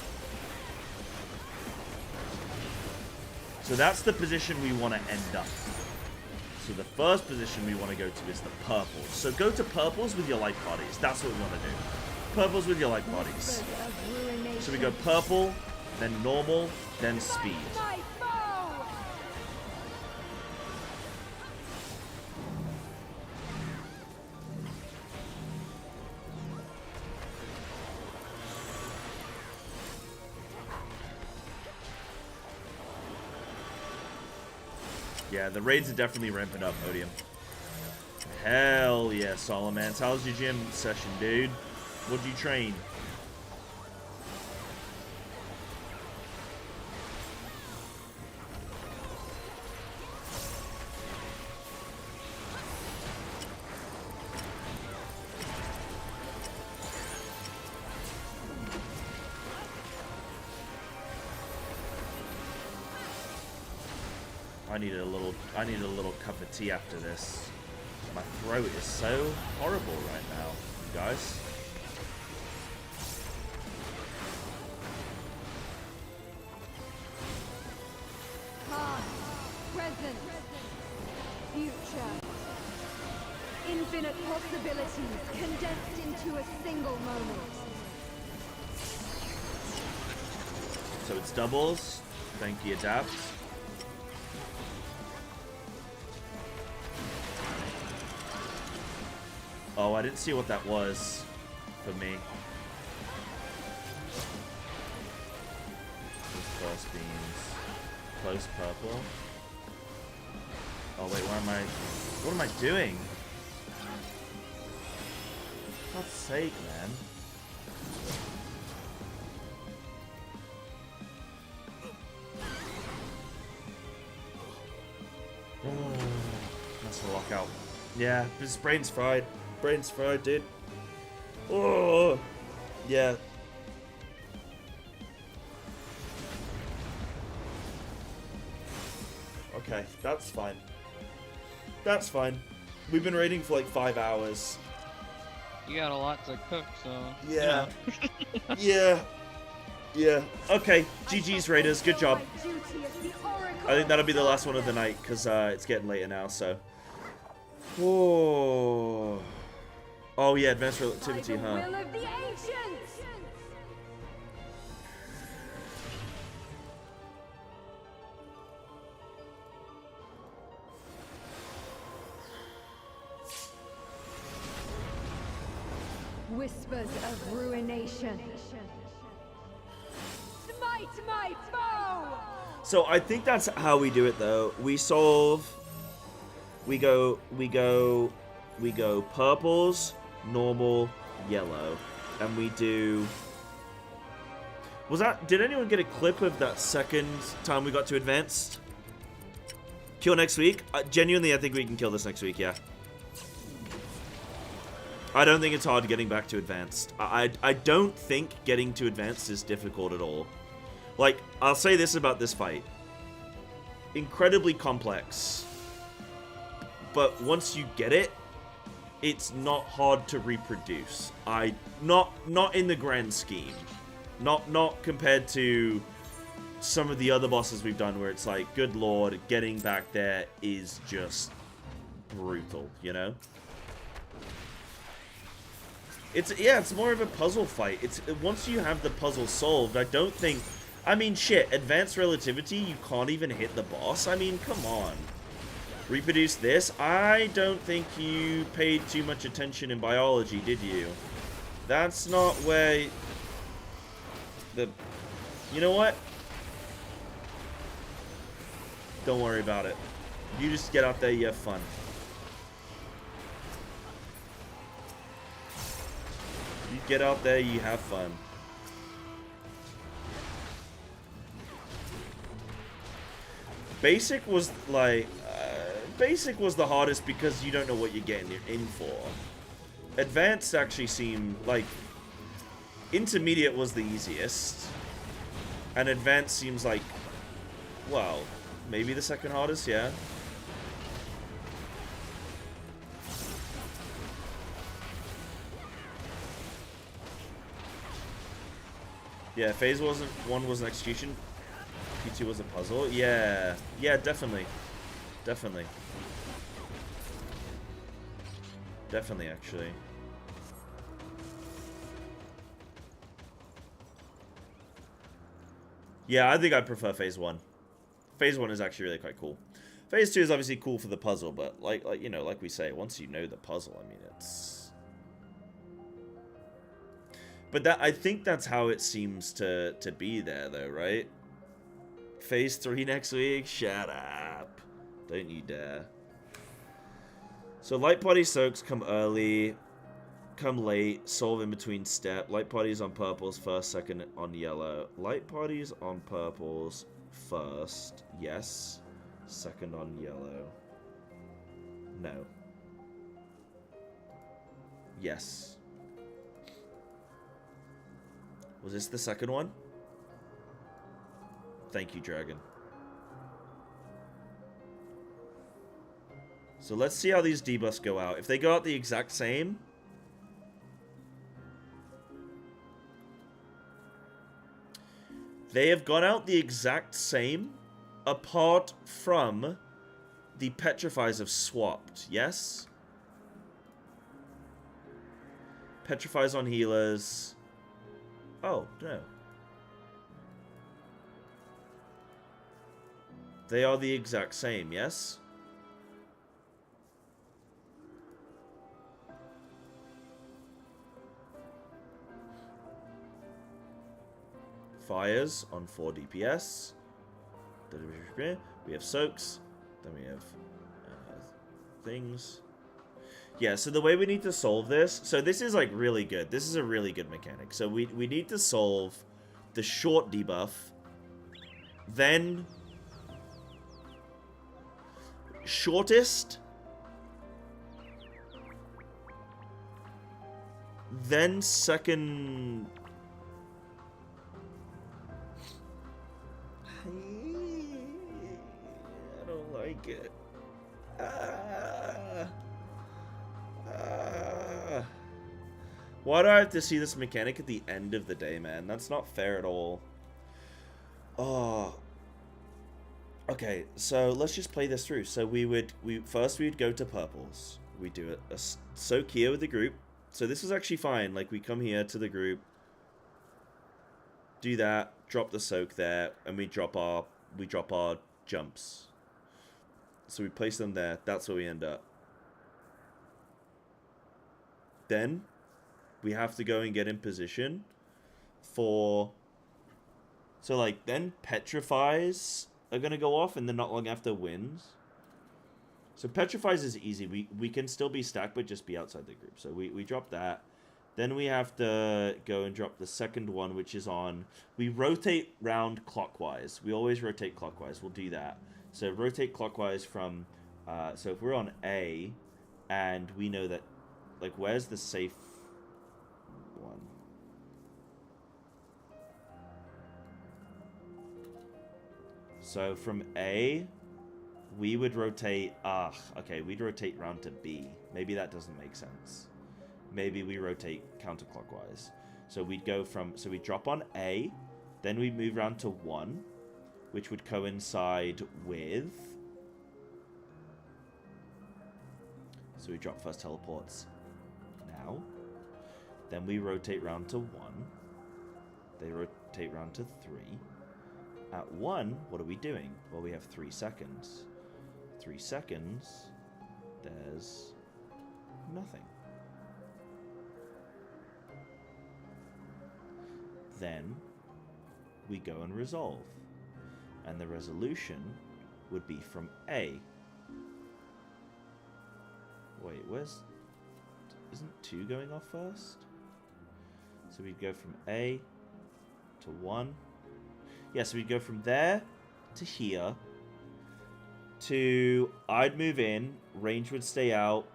So that's the position we want to end up. So the first position we want to go to is the purples. So go to purples with your light bodies. That's what we want to do. Purples with your light bodies. So we go purple, then normal, then speed. Yeah, the raids are definitely ramping up, Odium. Hell yeah, Solomans. How's your gym session, dude? What'd you train? I need a little cup of tea after this. My throat is so horrible right now, you guys. Past, present, future. Infinite possibilities condensed into a single moment. So it's doubles. Thank you, Adapt. Oh, I didn't see what that was for me. Cross beams. Close purple. Oh wait, what am I doing? For God's sake, man. Oh, that's a lockout. Yeah, his brain's fried. Brain's fried, dude. Oh, yeah. Okay, that's fine. That's fine. We've been raiding for like 5 hours. You got a lot to cook, so... Yeah. Yeah. Okay, GG's Raiders, good job. I think that'll be the last one of the night, because it's getting later now, so... Whoa. Oh yeah, advanced relativity, huh? Whispers of ruination. Smite my foe! So I think that's how we do it though. We solve, we go purples, normal, yellow, and we do... Did anyone get a clip of that second time we got to advanced? Kill next week? Genuinely, I think we can kill this next week, yeah. I don't think it's hard getting back to advanced. I don't think getting to advanced is difficult at all. Like, I'll say this about this fight. Incredibly complex. But once you get it, it's not hard to reproduce. Not in the grand scheme. Not compared to some of the other bosses we've done where it's like, good lord, getting back there is just brutal, you know? It's more of a puzzle fight. Once you have the puzzle solved, I don't think I mean, shit, advanced relativity, you can't even hit the boss? I mean, come on. Reproduce this? I don't think you paid too much attention in biology, did you? That's not where... You know what? Don't worry about it. You just get out there, you have fun. You get out there, you have fun. Basic was like... Basic was the hardest because you don't know what you're getting in for. Advanced actually seemed like... Intermediate was the easiest. And advanced seems like... Well, maybe the second hardest, yeah. Yeah, phase 1 was an execution. P2 was a puzzle. Yeah. Yeah, definitely. Definitely. Definitely, actually. Yeah, I think I prefer phase 1. Phase 1 is actually really quite cool. Phase 2 is obviously cool for the puzzle, but like you know, like we say, once you know the puzzle, I mean, it's... But that, I think that's how it seems to be there, though, right? Phase 3 next week? Shut up. Don't you dare. So light party soaks come early, come late, solve in between step. Light parties on purples first, second on yellow. Light parties on purples first, yes. Second on yellow. No. Yes. Was this the second one? Thank you, Dragon. So let's see how these debuffs go out. If they go out the exact same... They have gone out the exact same, apart from the petrifies have swapped, yes? Petrifies on healers. Oh, no. They are the exact same, yes? Fires on 4 DPS. We have soaks. Then we have things. Yeah, so the way we need to solve this... So this is like really good. This is a really good mechanic. So we need to solve the short debuff. Then... Shortest. Then second... I don't like it. Why do I have to see this mechanic at the end of the day, man? That's not fair at all. Oh. Okay, so let's just play this through. So first we'd go to purples. We do a soak here with the group. So this is actually fine. Like we come here to the group, do that, drop the soak there, and we drop our jumps. So we place them there. That's where we end up. Then we have to go and get in position for... So like then petrifies are gonna go off, and then not long after wins. So petrifies is easy. We can still be stacked, but just be outside the group. So we drop that. Then we have to go and drop the second one, which is on... We rotate round clockwise. We always rotate clockwise. We'll do that. So rotate clockwise from... so if we're on A, and we know that... Like, where's the safe one? So from A, we would rotate... okay, we'd rotate round to B. Maybe that doesn't make sense. Maybe we rotate counterclockwise. So we'd go from... So we drop on A, then we move round to 1, which would coincide with... So we drop first teleports now. Then we rotate round to 1. They rotate round to 3. At 1, what are we doing? Well, we have 3 seconds. 3 seconds, there's nothing. Then we go and resolve. And the resolution would be from A. Wait, isn't 2 going off first? So we'd go from A to 1. Yeah, so we'd go from there to here to I'd move in, range would stay out,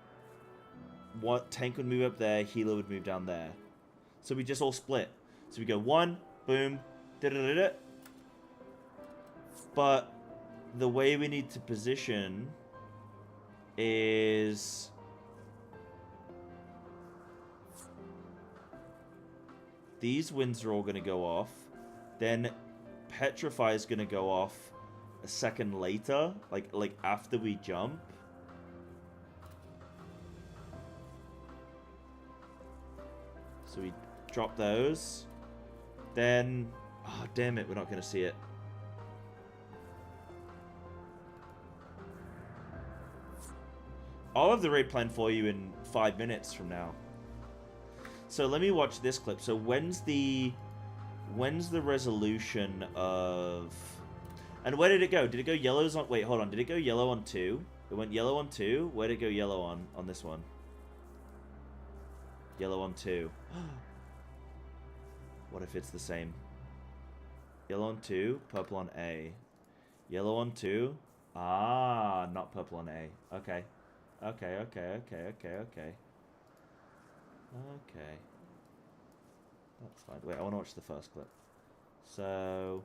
tank would move up there, healer would move down there. So we just all split. So we go 1, boom, da-da-da-da. But the way we need to position is these winds are all going to go off. Then Petrify is going to go off a second later, like after we jump. So we drop those. Then, oh damn it, we're not going to see it. I'll have the raid plan for you in 5 minutes from now. So let me watch this clip. So when's the resolution of... And where did it go? Did it go yellows on... Wait, hold on. Did it go yellow on 2? It went yellow on 2. Where did it go yellow on this one? Yellow on 2. What if it's the same? Yellow on 2, purple on A. Yellow on 2. Ah, not purple on A. Okay. Okay. That's fine. Wait, I want to watch the first clip. So,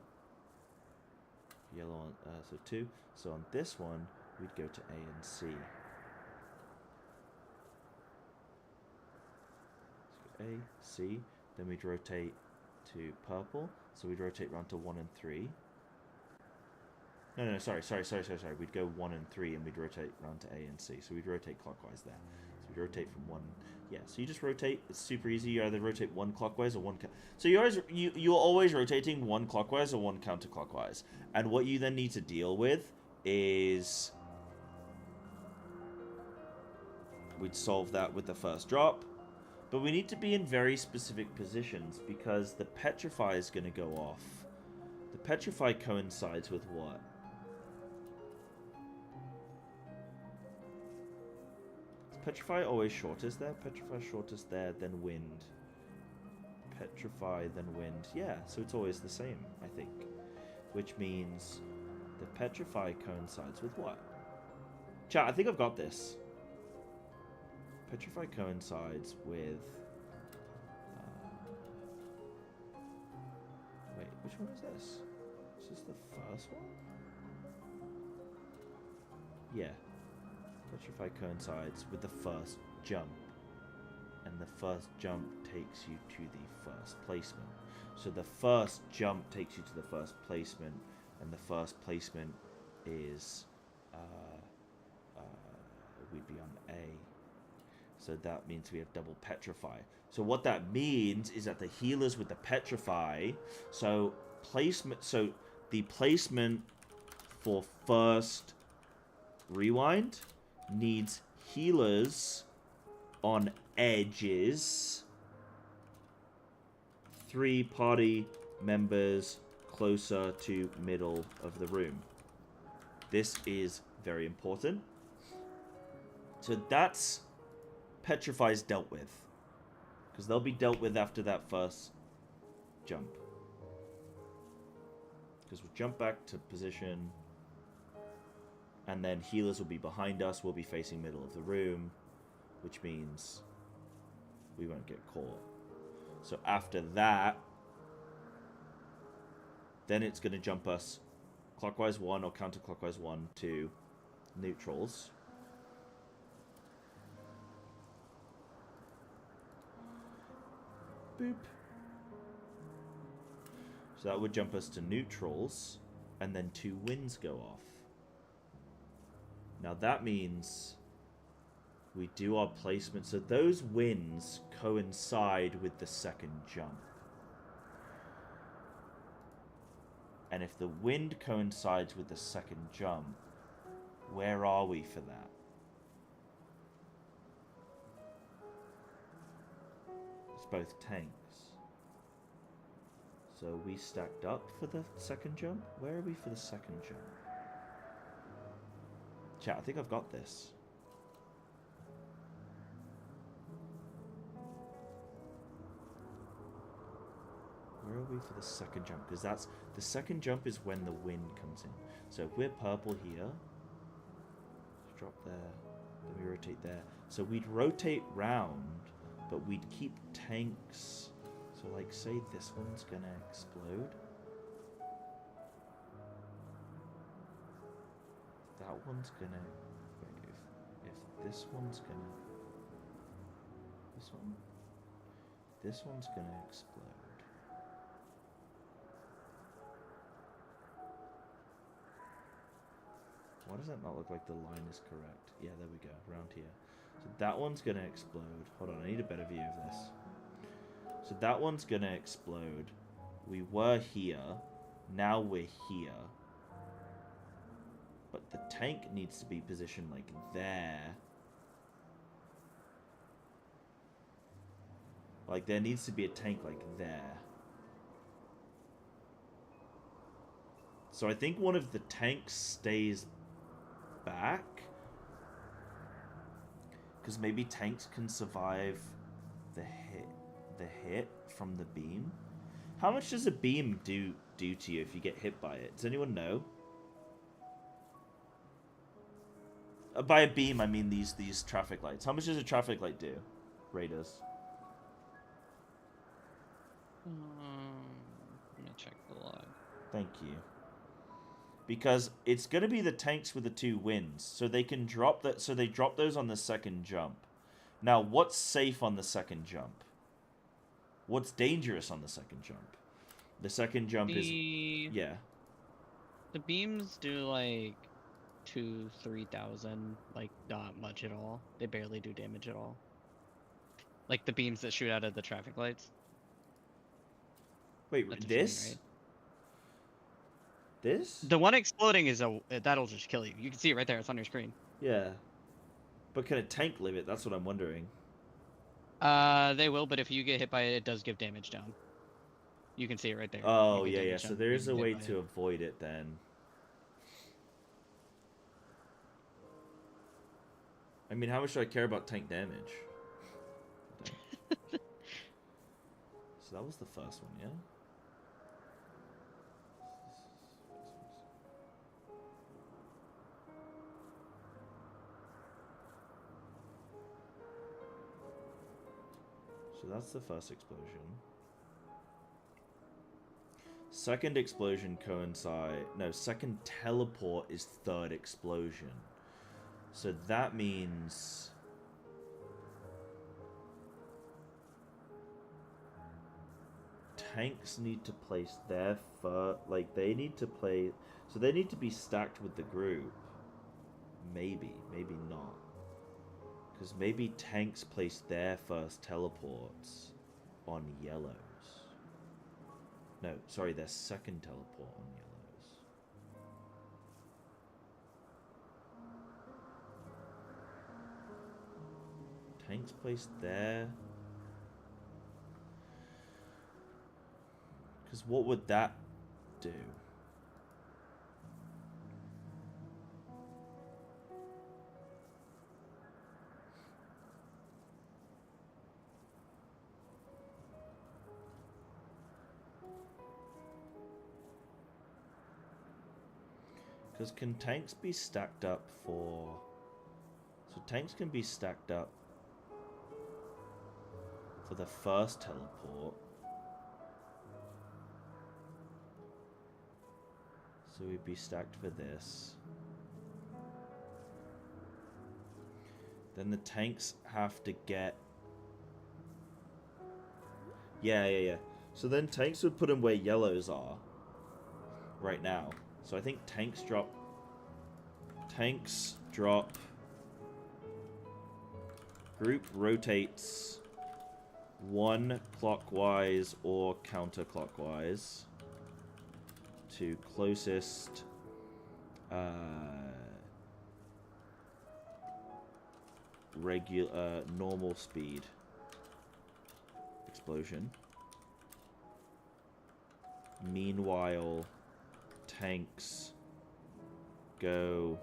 yellow on, so 2. So on this one, we'd go to A and C. So A, C, then we'd rotate to purple. So we'd rotate round to 1 and 3. No, sorry. We'd go 1 and 3, and we'd rotate round to A and C. So we'd rotate clockwise there. So we'd rotate from 1. Yeah, so you just rotate. It's super easy. You either rotate 1 clockwise or 1. So you're always rotating 1 clockwise or 1 counterclockwise. And what you then need to deal with is we'd solve that with the first drop. But we need to be in very specific positions because the Petrify is going to go off. The Petrify coincides with what? Is Petrify always shortest there? Petrify shortest there, then wind. Petrify, then wind. Yeah, so it's always the same, I think. Which means the Petrify coincides with what? Chat, I think I've got this. Petrify coincides with... wait, which one is this? Is this the first one? Yeah. Petrify coincides with the first jump. And the first jump takes you to the first placement. So the first jump takes you to the first placement. And the first placement is... we'd be on A. So that means we have double Petrify. So what that means is that the healers with the Petrify, so the placement for first rewind needs healers on edges, 3 party members closer to middle of the room. This is very important. So that's Petrify's dealt with, because they'll be dealt with after that first jump. Because we'll jump back to position, and then healers will be behind us. We'll be facing middle of the room, which means we won't get caught. So after that, then it's going to jump us clockwise 1 or counterclockwise 1 to neutrals. Boop. So that would jump us to neutrals, and then 2 winds go off. Now that means we do our placement. So those winds coincide with the second jump. And if the wind coincides with the second jump, where are we for that? It's both tanks. So we stacked up for the second jump? Where are we for the second jump? Chat, I think I've got this. Where are we for the second jump? Because that's... The second jump is when the wind comes in. So if we're purple here... Let's drop there. Then we rotate there. So we'd rotate round, but we'd keep tanks... So, like, say this one's gonna explode. That one's gonna... Wait, if this one's gonna... This one? This one's gonna explode. Why does that not look like the line is correct? Yeah, there we go, around here. So that one's gonna explode. Hold on, I need a better view of this. So that one's gonna explode. We were here. Now we're here. But the tank needs to be positioned like there. Like there needs to be a tank like there. So I think one of the tanks stays back. Because maybe tanks can survive the hit from the beam. How much does a beam do to you if you get hit by it? Does anyone know? By a beam, I mean these traffic lights. How much does a traffic light do, Raiders? Let me check the log. Thank you. Because it's going to be the tanks with the 2 wins, so they can drop that. So they drop those on the second jump. Now, what's safe on the second jump? What's dangerous on the second jump? The second jump is... Yeah. The beams do like 2,000-3,000, like not much at all. They barely do damage at all. Like the beams that shoot out of the traffic lights. Wait, That's this? right? This? The one exploding is that'll just kill you. You can see it right there. It's on your screen. Yeah. But can a tank live it? That's what I'm wondering. They will, but if you get hit by it, it does give damage down. You can see it right there. Oh, You get yeah, yeah. damage So down. there You is can a get way by to it. avoid it then. I mean, how much do I care about tank damage? So that was the first one, yeah? So that's the first explosion. Second explosion coincide... No, second teleport is third explosion. So that means... Tanks need to place their like, they need to play... So they need to be stacked with the group. Maybe. Maybe not. Because maybe tanks place their first teleports on yellows. No, sorry, their second teleport on yellows. Tanks place there. Because what would that do? Because can tanks be stacked up for... So tanks can be stacked up for the first teleport. So we'd be stacked for this. Then the tanks have to get... Yeah. So then tanks would put them where yellows are. Right now. So I think tanks drop... Tanks drop... Group rotates 1 clockwise or counterclockwise to closest normal speed explosion. Meanwhile, tanks go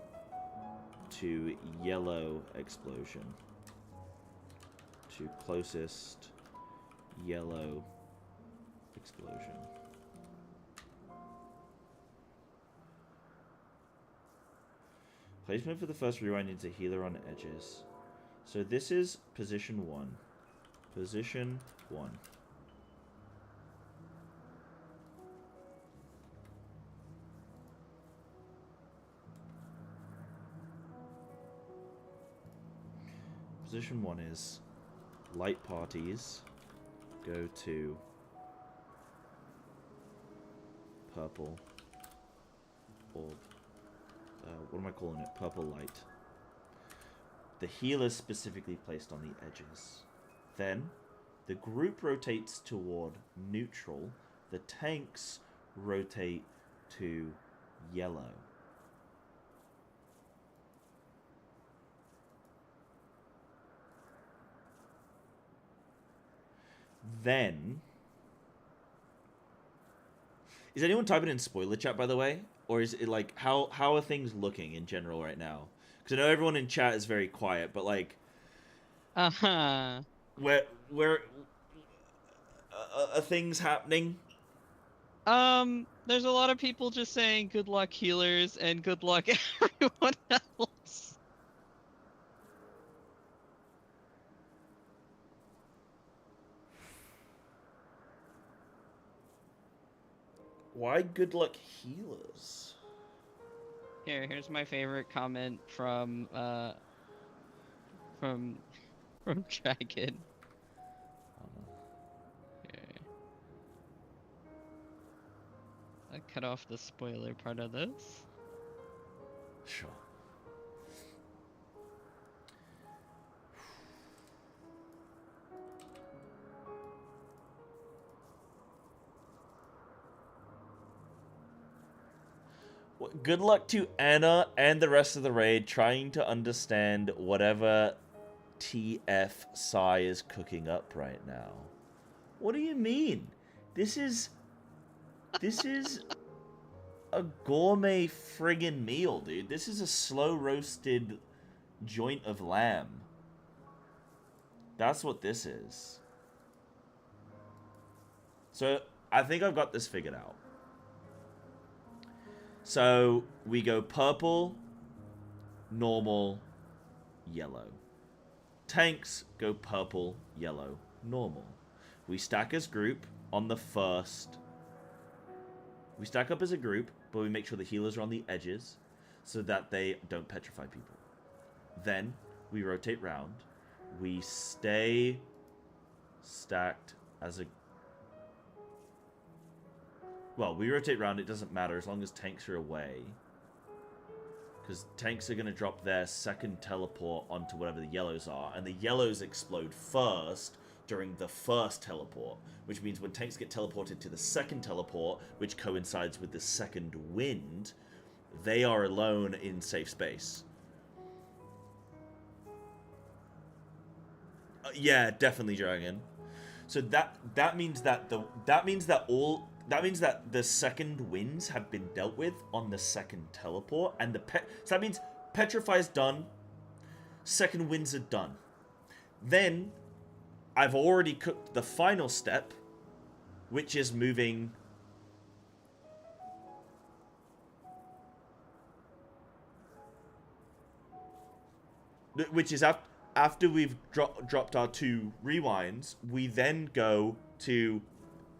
to yellow explosion. To closest yellow explosion. Placement for the first rewind needs a healer on edges. So this is position 1. Position 1. Position 1 is light parties go to purple orb. What am I calling it? Purple light. The healer specifically placed on the edges. Then the group rotates toward neutral. The tanks rotate to yellow. Then, is anyone typing in spoiler chat, by the way? Or is it like, how are things looking in general right now? Because I know everyone in chat is very quiet, but like, where are things happening? There's a lot of people just saying good luck healers and good luck everyone else. Why good luck healers? Here's my favorite comment from Dragon. Okay. I cut off the spoiler part of this. Sure. Well, good luck to Anna and the rest of the raid trying to understand whatever TF Psy is cooking up right now. What do you mean? This is a gourmet friggin' meal, dude. This is a slow roasted joint of lamb. That's what this is. So, I think I've got this figured out. So, we go purple, normal, yellow. Tanks go purple, yellow, normal. We stack as group on the first. We stack up as a group, but we make sure the healers are on the edges so that they don't petrify people. Then, we rotate round. We stay stacked as a... Well, we rotate round, it doesn't matter as long as tanks are away. Because tanks are going to drop their second teleport onto whatever the yellows are. And the yellows explode first during the first teleport. Which means when tanks get teleported to the second teleport, which coincides with the second wind, they are alone in safe space. Yeah, definitely, Dragon. So that means that the second winds have been dealt with on the second teleport, and so that means petrify is done, second winds are done. Then I've already cooked the final step, which is moving after we've dropped our 2 rewinds, we then go to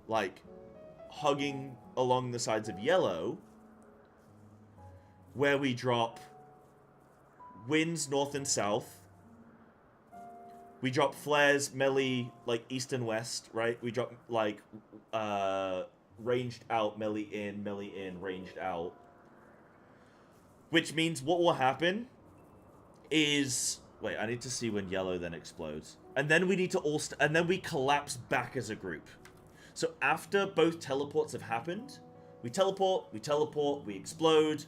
like hugging along the sides of yellow, where we drop winds north and south. We drop flares melee like east and west, right? We drop like ranged out, melee in, ranged out. Which means what will happen is, wait, I need to see when yellow then explodes. And then we need to all and then we collapse back as a group. So after both teleports have happened, We teleport, we explode,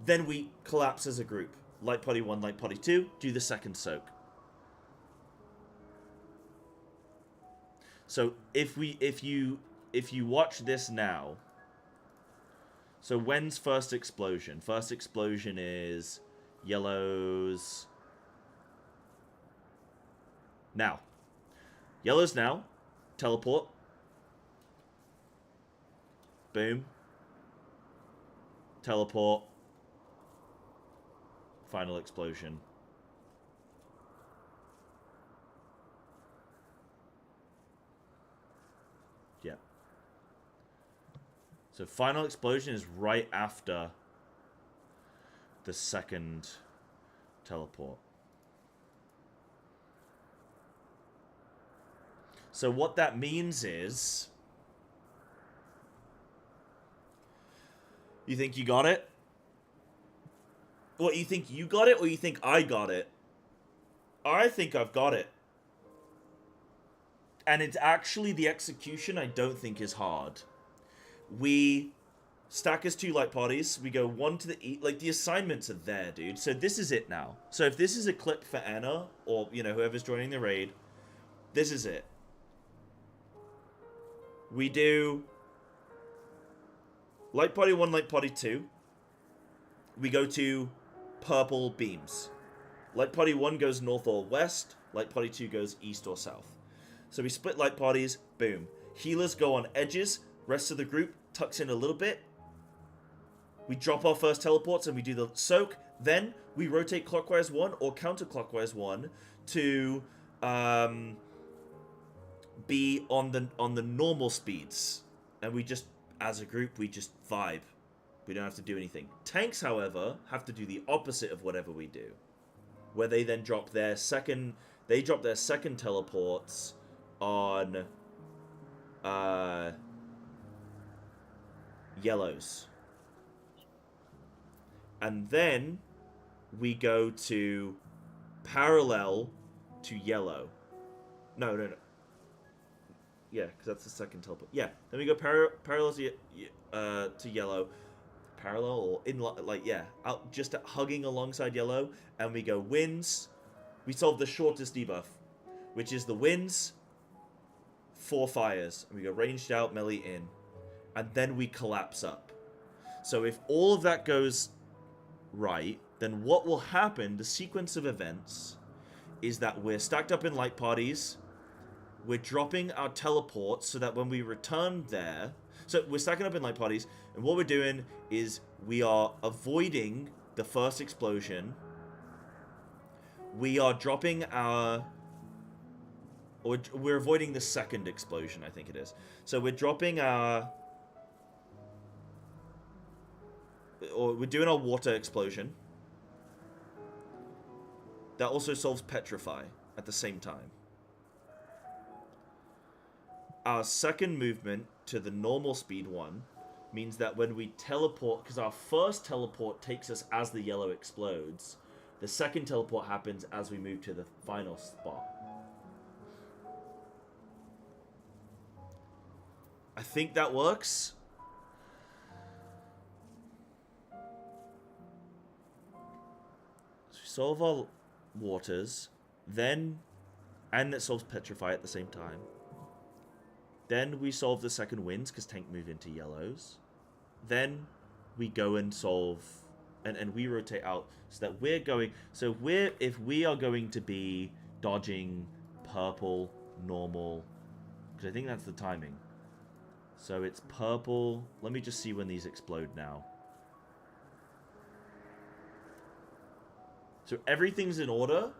then we collapse as a group. Light Party 1, Light Party 2, do the second soak. So if you watch this now, so when's first explosion? First explosion is yellows now. Yellows now. Teleport. Boom. Teleport. Final explosion. Yeah. So final explosion is right after the second teleport. So what that means is... You think you got it? What, you think you got it or you think I got it? I think I've got it. And it's actually the execution I don't think is hard. We stack as 2 light parties. We go 1 to the E. Like, the assignments are there, dude. So this is it now. So if this is a clip for Anna, or, you know, whoever's joining the raid, this is it. We do Light Party 1, Light Party 2. We go to purple beams. Light Party 1 goes north or west. Light Party 2 goes east or south. So we split light parties. Boom. Healers go on edges. Rest of the group tucks in a little bit. We drop our first teleports and we do the soak. Then we rotate clockwise 1 or counterclockwise 1 to be on the normal speeds. And we just, as a group, we just vibe. We don't have to do anything. Tanks, however, have to do the opposite of whatever we do. Where they then drop their second... They drop their second teleports on... yellows. And then we go to parallel to yellow. No. Yeah, because that's the second teleport. Yeah, then we go parallel to yellow. Parallel or in, like, yeah, out just hugging alongside yellow. And we go winds. We solve the shortest debuff, which is the winds, 4 fires. And we go ranged out, melee in. And then we collapse up. So if all of that goes right, then what will happen, the sequence of events, is that we're stacked up in light parties. We're dropping our teleports so that when we return there... So we're stacking up in light parties, and what we're doing is we are avoiding the first explosion. We are dropping our... Or we're avoiding the second explosion, I think it is. So we're dropping our... Or we're doing our water explosion. That also solves petrify at the same time. Our second movement to the normal speed one means that when we teleport, because our first teleport takes us as the yellow explodes, the second teleport happens as we move to the final spot. I think that works. So we solve our waters, then, and it solves petrify at the same time. Then we solve the second winds, because tank move into yellows. Then we go and solve, and we rotate out, so that we're going, so if we are going to be dodging purple, normal, because I think that's the timing. So it's purple, let me just see when these explode now. So everything's in order.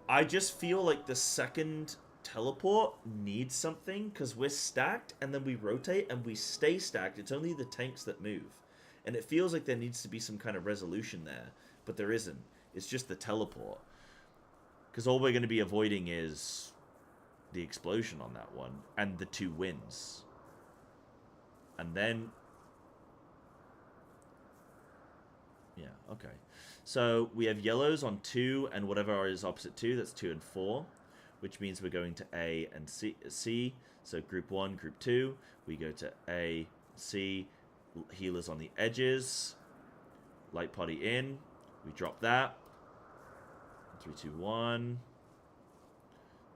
I just feel like the second teleport needs something, because we're stacked and then we rotate and we stay stacked. It's only the tanks that move, and it feels like there needs to be some kind of resolution there, but there isn't. It's just the teleport, because all we're going to be avoiding is the explosion on that one and the 2 wins. And then yeah, okay, so we have yellows on 2 and whatever is opposite 2, that's 2 and 4, which means we're going to A and C. So group 1, group 2, we go to A, C, healers on the edges. Light party in. We drop that. 3, 2, 1.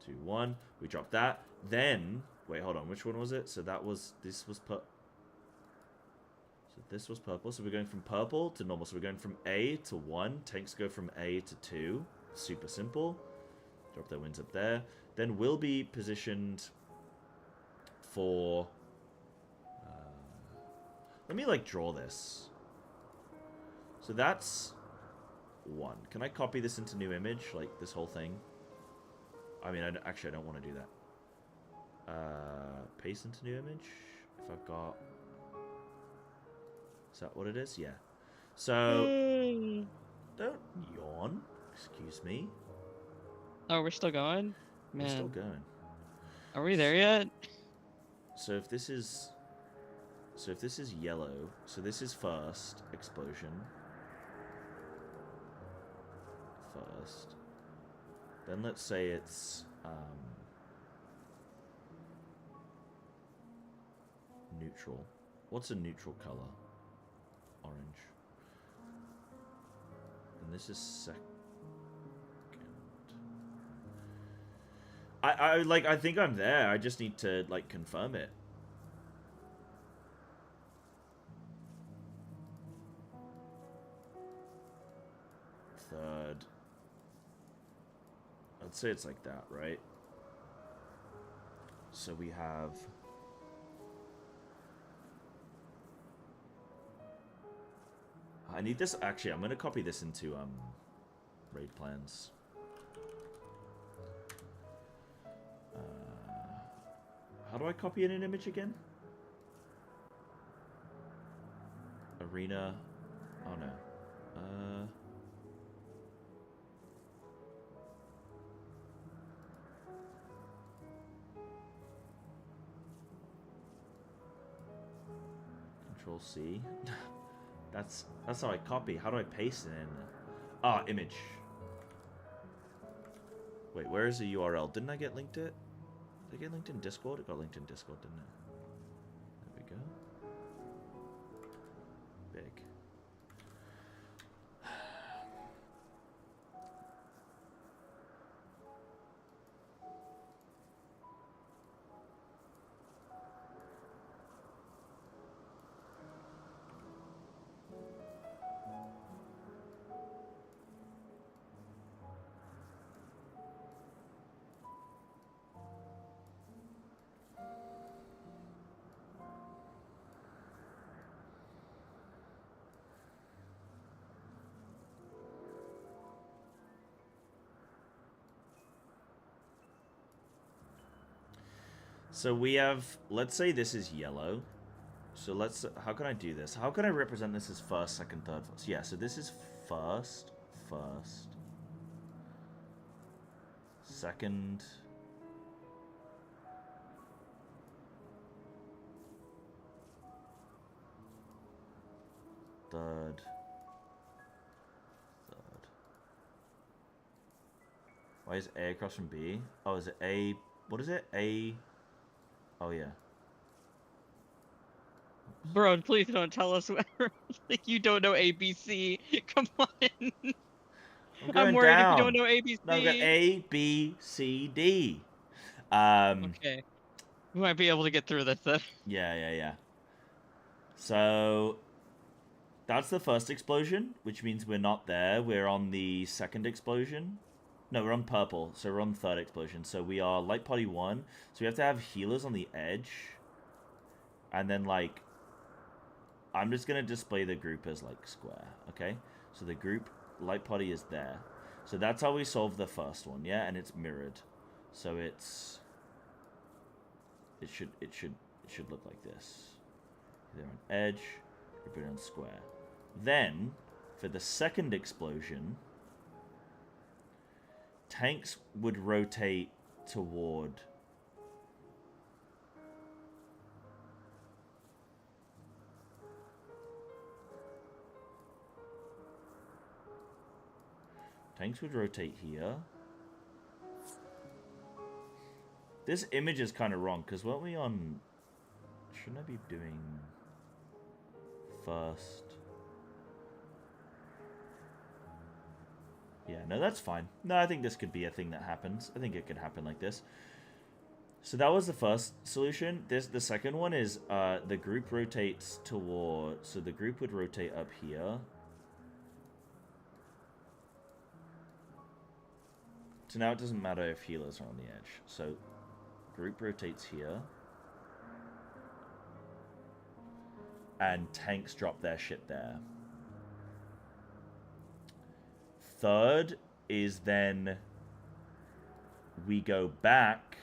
2, 1. We drop that. Then, wait, hold on. Which one was it? So that was, this was So this was purple. So we're going from purple to normal. So we're going from A to 1. Tanks go from A to 2. Super simple. Drop their wings up there. Then we'll be positioned for... let me, like, draw this. So that's 1. Can I copy this into new image? Like, this whole thing? I mean, actually, I don't want to do that. Paste into new image? If I've got... Is that what it is? Yeah. So... Don't yawn. Excuse me. Oh, we're still going? Man. We're still going. Are we there yet? So if this is... So if this is yellow... So this is first explosion. First. Then let's say it's... neutral. What's a neutral color? Orange. And this is second. I think I'm there. I just need to, like, confirm it. Third. I'd say it's like that, right? So we have... I need this... Actually, I'm going to copy this into raid plans. How do I copy in an image again? Arena... Oh, no. Control C. That's how I copy. How do I paste it in? Ah, image. Wait, where is the URL? Didn't I get linked to it? Did I get linked in Discord? It got linked in Discord, didn't it? There we go. Big. So we have, let's say this is yellow. So how can I do this? How can I represent this as first, second, third, first? Yeah, so this is first, second, third. Why is A across from B? Oh, is it A? What is it? A... Oh, yeah. Bro, please don't tell us where. Like, you don't know ABC. Come on. I'm worried down. if you don't know ABC. No, I've got A, B, C, D. Okay. We might be able to get through this then. Yeah. So, that's the first explosion, which means we're not there. We're on the second explosion. No, we're on purple, so we're on the third explosion. So we are light party 1. So we have to have healers on the edge. And then, like, I'm just going to display the group as, like, square, okay? So the group, light party is there. So that's how we solve the first one, yeah? And it's mirrored. So it should look like this. They're on edge, group it on square. Then, for the second explosion... Tanks would rotate toward... Tanks would rotate here. This image is kind of wrong, because weren't we on... Shouldn't I be doing... first. Yeah, no, that's fine. No, I think this could be a thing that happens. I think it could happen like this. So that was the first solution. The second one is the group rotates toward... So the group would rotate up here. So now it doesn't matter if healers are on the edge. So group rotates here. And tanks drop their shit there. Third is then we go back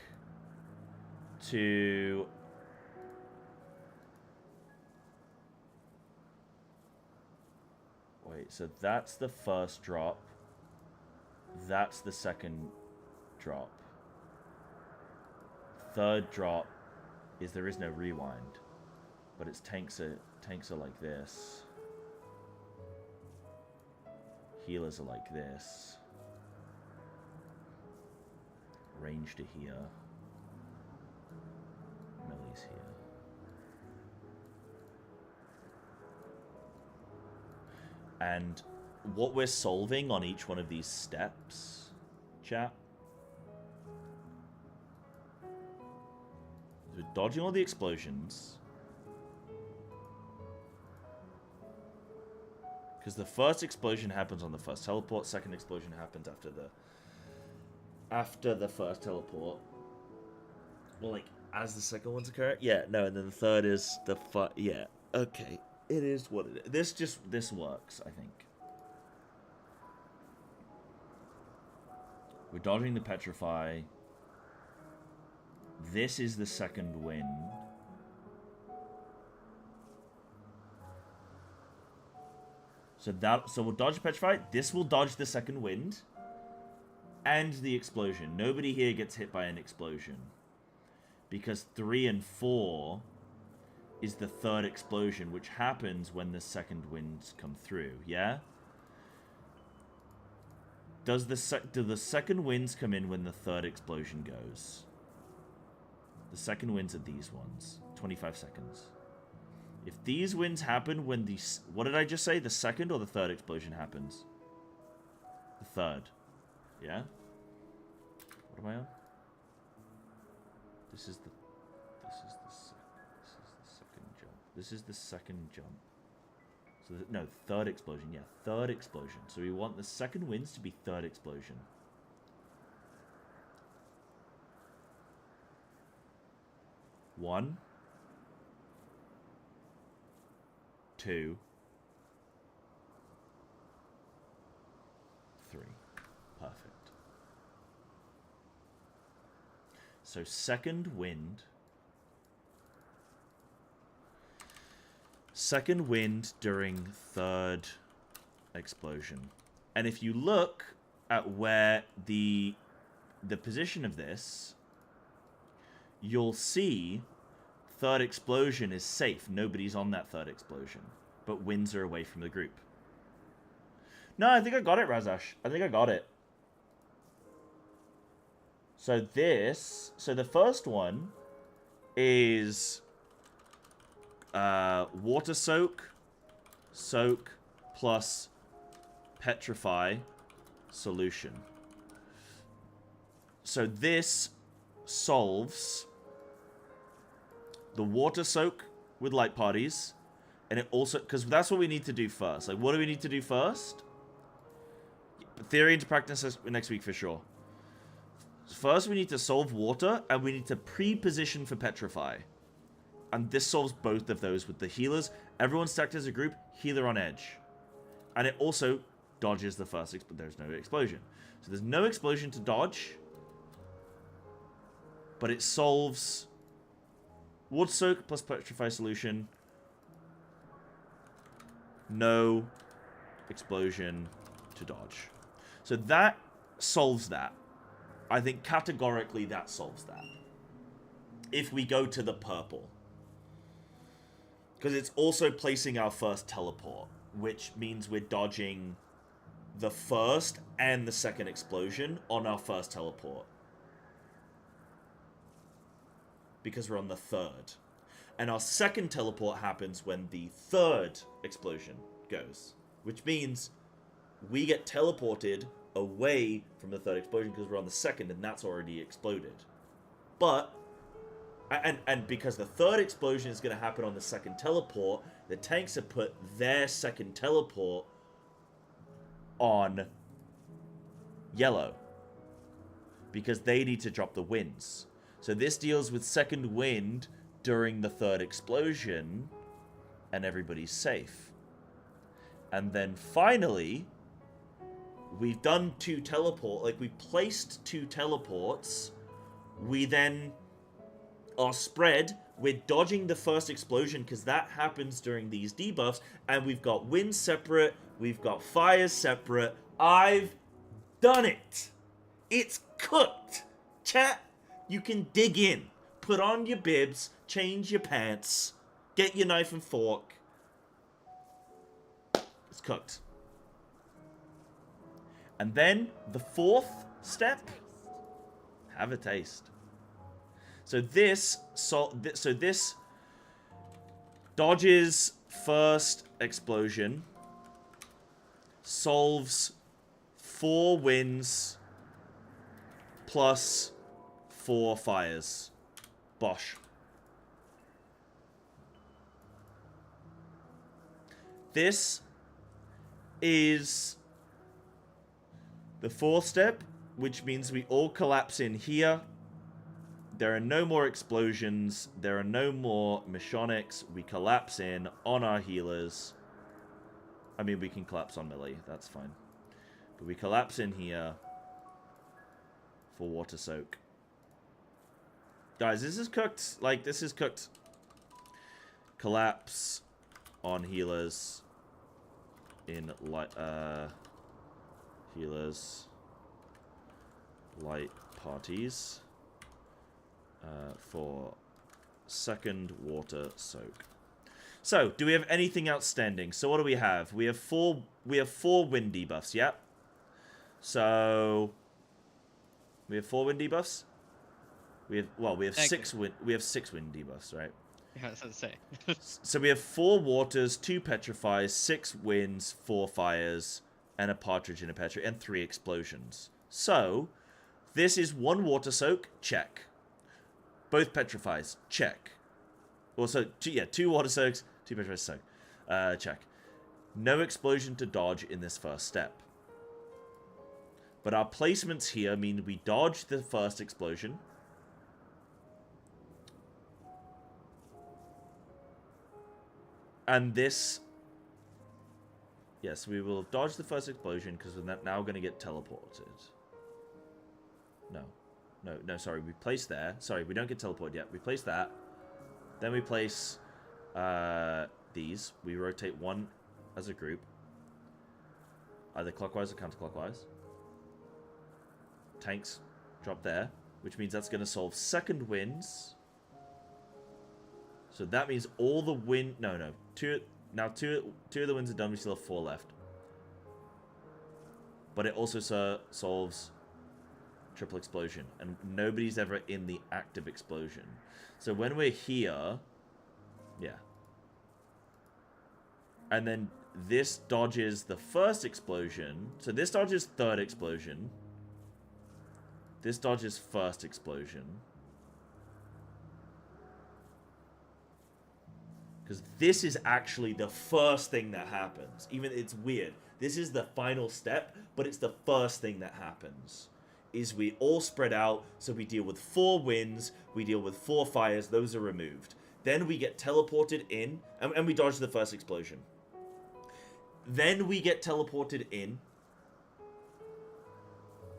to wait, so that's the first drop. That's the second drop. Third drop is there is no rewind, but it's tanks are like this. Healers are like this. Range to here. Melee's here. And what we're solving on each one of these steps, chat, is we're dodging all the explosions. Because the first explosion happens on the first teleport, second explosion happens after the first teleport. Well, like, as the second one's occurring? Yeah, no, and then the third is the yeah, okay. It is what it is. This works, I think. We're dodging the petrify. This is the second wind. So we'll dodge petrify. This will dodge the second wind. And the explosion. Nobody here gets hit by an explosion. Because 3 and 4 is the third explosion, which happens when the second winds come through, yeah? Do the second winds come in when the third explosion goes? The second winds are these ones. 25 seconds. If these winds happen when the... What did I just say? The second or the third explosion happens? The third. Yeah? What am I on? This is the second jump. This is the second jump. So, no, third explosion. Yeah, third explosion. So we want the second winds to be third explosion. One. 2, 3. Perfect. So second wind. Second wind during third explosion. And if you look at where the position of this, you'll see third explosion is safe. Nobody's on that third explosion. But winds are away from the group. No, I think I got it, Razash. I think I got it. So the first one is water soak plus petrify solution. So this solves the water soak with light parties, and it also, because that's what we need to do first. Like, what do we need to do first? Theory into practice next week for sure. First, we need to solve water, and we need to pre-position for petrify. And this solves both of those with the healers. Everyone stacked as a group, healer on edge. And it also dodges the first, but there's no explosion. So there's no explosion to dodge, but it solves water soak plus petrify solution. No explosion to dodge. So that solves that. I think categorically that solves that. If we go to the purple. Because it's also placing our first teleport, which means we're dodging the first and the second explosion on our first teleport. Because we're on the third. And our second teleport happens when the third explosion goes. Which means we get teleported away from the third explosion because we're on the second and that's already exploded. But, and because the third explosion is going to happen on the second teleport, the tanks have put their second teleport on yellow. Because they need to drop the winds. So this deals with second wind during the third explosion, and everybody's safe. And then finally, we've done two teleport, like we placed two teleports. We then are spread. We're dodging the first explosion because that happens during these debuffs, and we've got winds separate, we've got fires separate. I've done it. It's cooked. Chat, you can dig in. Put on your bibs, change your pants, get your knife and fork. It's cooked. And then the fourth step, have a taste. So this dodges first explosion, solves 4 winds plus 4 fires. Bosh. This is the fourth step, which means we all collapse in here. There are no more explosions. There are no more Michonics. We collapse in on our healers. I mean, we can collapse on melee. That's fine. But we collapse in here for water soak. Guys, this is cooked. Like, this is cooked. Collapse on healers in light, healers light parties for second water soak. So, do we have anything outstanding? So, what do we have? We have four wind debuffs, yeah? So, we have 4 wind debuffs? We have 6 wind debuffs, right? Yeah, I was going to say. So we have 4 waters, 2 petrifies, 6 winds, 4 fires, and a partridge in a petri, and 3 explosions. So, this is 1 water soak, check. Both petrifies, check. Also, 2 water soaks, 2 petrifies, soak. Check. No explosion to dodge in this first step. But our placements here mean we dodge the first explosion. And this... Yes, we will dodge the first explosion because we're now going to get teleported. No, sorry. We place there. Sorry, we don't get teleported yet. We place that. Then we place these. We rotate one as a group. Either clockwise or counterclockwise. Tanks drop there, which means that's going to solve second winds. So that means all the wind... No. Two of the winds are done. We still have 4 left. But it also solves triple explosion. And nobody's ever in the active explosion. So when we're here... Yeah. And then this dodges the first explosion. So this dodges third explosion. This dodges first explosion. Because this is actually the first thing that happens. Even it's weird. This is the final step, but it's the first thing that happens. Is we all spread out, so we deal with 4 winds, we deal with 4 fires, those are removed. Then we get teleported in, and we dodge the first explosion. Then we get teleported in.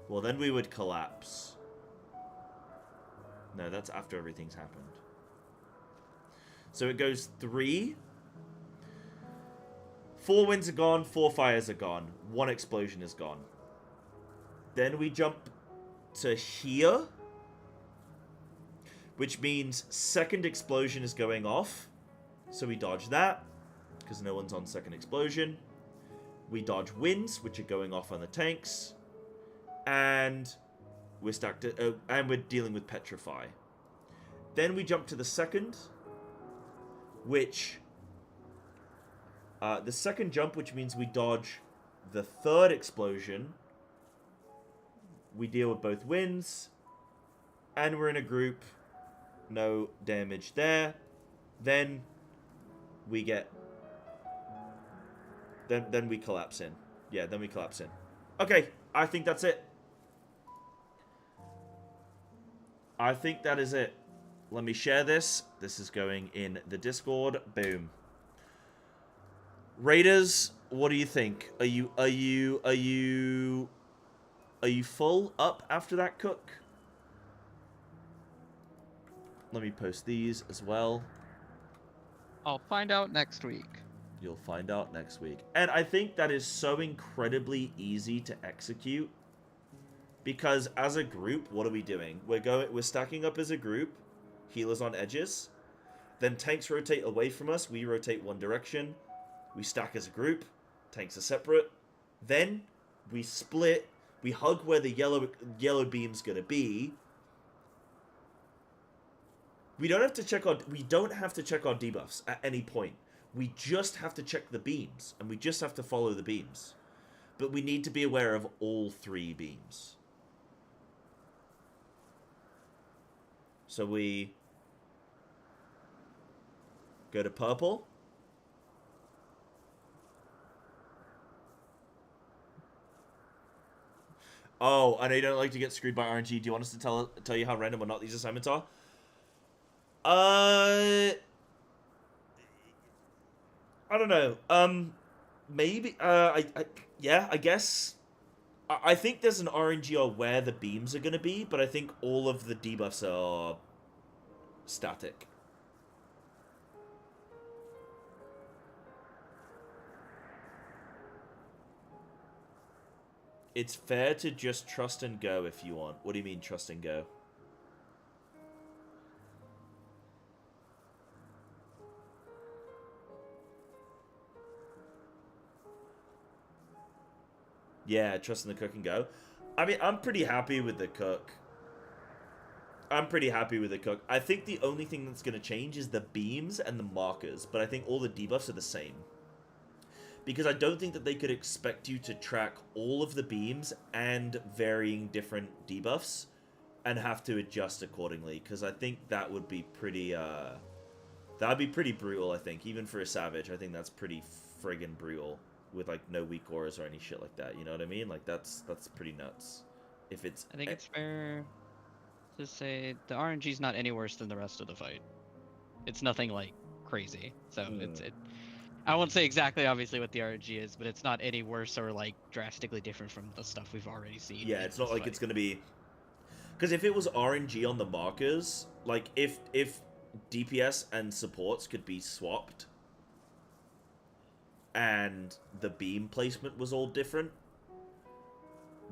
Well, then we would collapse. No, that's after everything's happened. So it goes 3. 4 winds are gone, 4 fires are gone, 1 explosion is gone. Then we jump to here, which means second explosion is going off. So we dodge that, because no one's on second explosion. We dodge winds, which are going off on the tanks. And we're stuck to, and we're dealing with petrify. Then we jump to the second. which the second jump, which means we dodge the third explosion. We deal with both wins, and we're in a group. No damage there. Then we get. Then we collapse in. Yeah, then we collapse in. Okay, I think that's it. I think that is it. Let me share this. This is going in the Discord. Boom. Raiders, what do you think? Are you full up after that cook? Let me post these as well. I'll find out next week. You'll find out next week. And I think that is so incredibly easy to execute. Because as a group, what are we doing? We're stacking up as a group. Healers on edges. Then tanks rotate away from us. We rotate one direction. We stack as a group. Tanks are separate. Then we split. We hug where the yellow beam's gonna be. We don't have to check our debuffs at any point. We just have to check the beams, and we just have to follow the beams. But we need to be aware of all three beams. So we go to purple. Oh, I know you don't like to get screwed by RNG. Do you want us to tell you how random or not these assignments are? I don't know. Maybe. Yeah, I guess. I think there's an RNG on where the beams are gonna be, but I think all of the debuffs are static. It's fair to just trust and go if you want. What do you mean trust and go? Yeah, trust in the cook and go. I mean, I'm pretty happy with the cook. I think the only thing that's going to change is the beams and the markers, but I think all the debuffs are the same. Because I don't think that they could expect you to track all of the beams and varying different debuffs and have to adjust accordingly, because I think that would be pretty, brutal, I think. Even for a savage, I think that's pretty friggin' brutal. With like no weak auras or any shit like that, you know what I mean? Like that's pretty nuts. If it's, I think it's fair to say the RNG is not any worse than the rest of the fight. It's nothing like crazy, so I won't say exactly obviously what the RNG is, but it's not any worse or like drastically different from the stuff we've already seen. Yeah, it's not like it's gonna be, because if it was RNG on the markers, like if DPS and supports could be swapped and the beam placement was all different,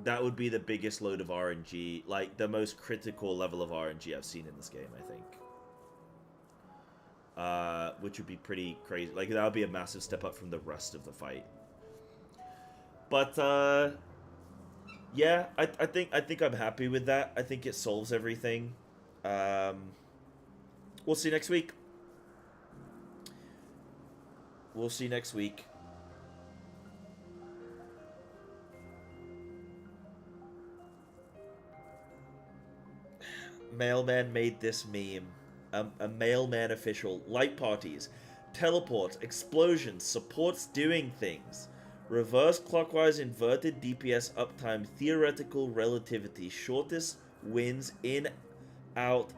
that would be the biggest load of RNG, like the most critical level of RNG I've seen in this game, I think. Which would be pretty crazy. Like, that would be a massive step up from the rest of the fight. But, yeah, I think I'm happy with that. I think it solves everything. We'll see next week. We'll see next week. Mailman made this meme. A mailman official. Light parties. Teleports. Explosions. Supports doing things. Reverse clockwise inverted DPS uptime. Theoretical relativity. Shortest wins in, out.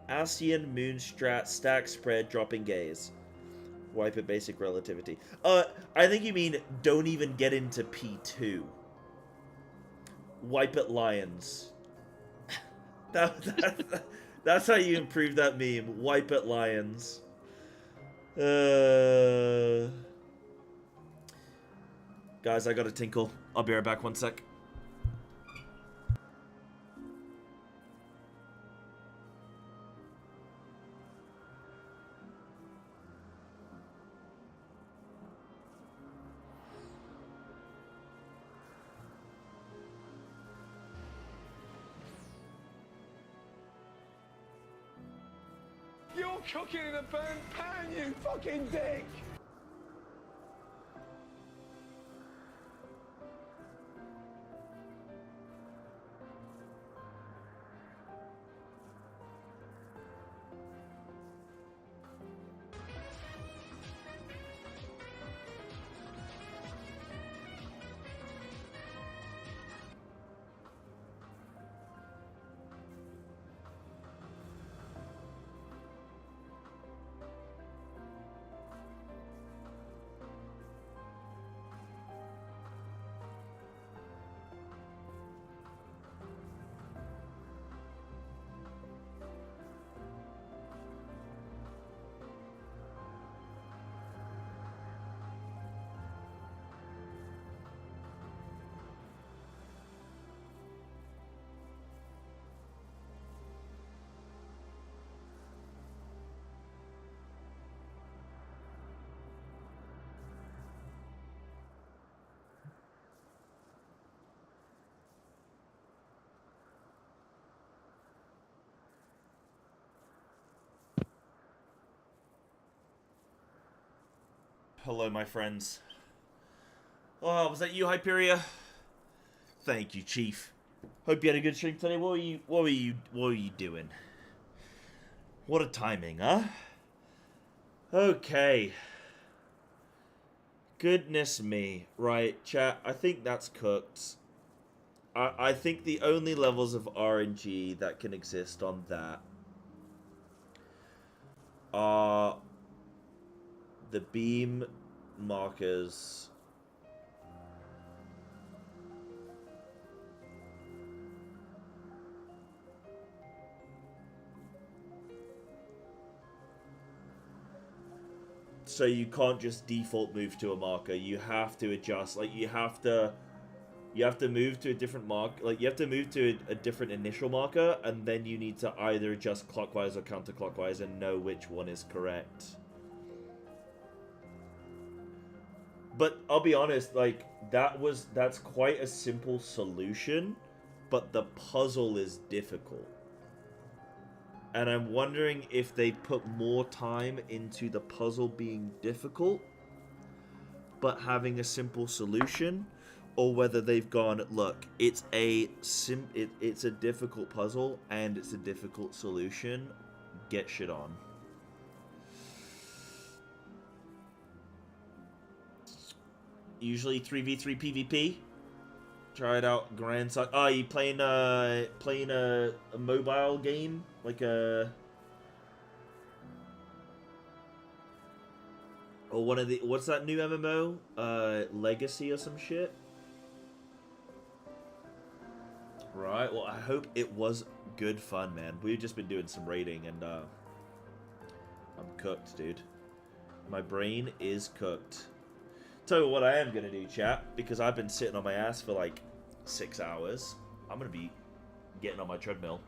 Asian moon strat. Stack spread. Dropping gaze. Wipe at basic relativity. I think you mean don't even get into P2. Wipe at lions. That's how you improve that meme. Wipe at lions. Guys, I gotta tinkle. I'll be right back 1 sec. Your You're cooking in a burnt pan, you fucking dick! Hello, my friends. Oh, was that you, Hyperia? Thank you, Chief. Hope you had a good stream today. What were you doing? What a timing, huh? Okay. Goodness me. Right, chat, I think that's cooked. I think the only levels of RNG that can exist on that are the beam markers. So you can't just default move to a marker. You have to adjust. Like you have to move to a different mark. Like you have to move to a different initial marker, and then you need to either adjust clockwise or counterclockwise and know which one is correct. But I'll be honest, like that's quite a simple solution, but the puzzle is difficult. And I'm wondering if they put more time into the puzzle being difficult, but having a simple solution, or whether they've gone, look, it's a difficult puzzle and it's a difficult solution. Get shit on. Usually 3v3 PvP. Try it out, grandson. Oh, you playing a mobile game, like a, or one of the, what's that new MMO? Legacy or some shit. Right. Well, I hope it was good fun, man. We've just been doing some raiding, and I'm cooked, dude. My brain is cooked. Tell you what I am gonna do, chat, because I've been sitting on my ass for like 6 hours. I'm gonna be getting on my treadmill.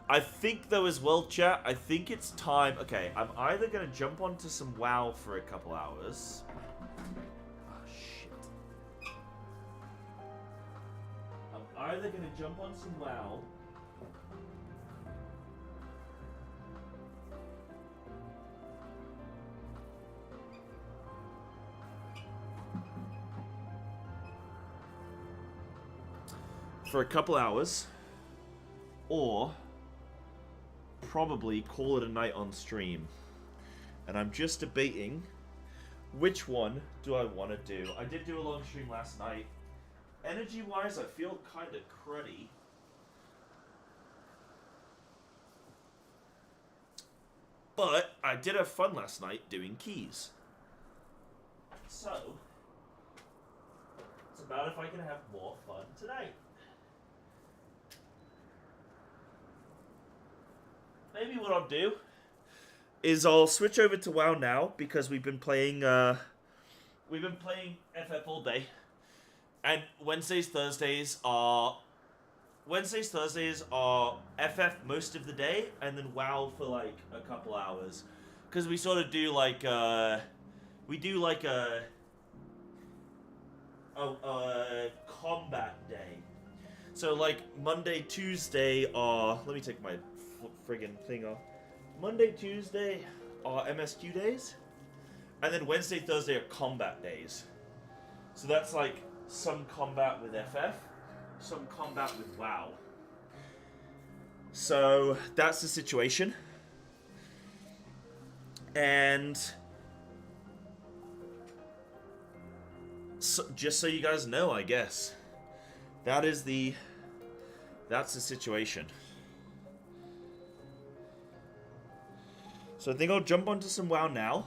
I think though as well, chat, I think it's time. Okay, I'm either gonna jump onto some WoW for a couple hours. Oh shit. I'm either gonna jump on some WoW. For a couple hours, or probably call it a night on stream. And I'm just debating which one do I want to do. I did do a long stream last night. Energy wise, I feel kind of cruddy. But I did have fun last night doing keys. So it's about if I can have more fun tonight. Maybe what I'll do is I'll switch over to WoW now, because we've been playing FF all day, and Wednesdays, Thursdays are FF most of the day, and then WoW for like a couple hours, because we sort of do like we do like a combat day. So like Monday, Tuesday are, let me take my friggin' thing off. Monday, Tuesday are MSQ days, and then Wednesday, Thursday are combat days. So that's like some combat with FF, some combat with WoW. So that's the situation. And so, just so you guys know, I guess, that's the situation. So I think I'll jump onto some WoW now,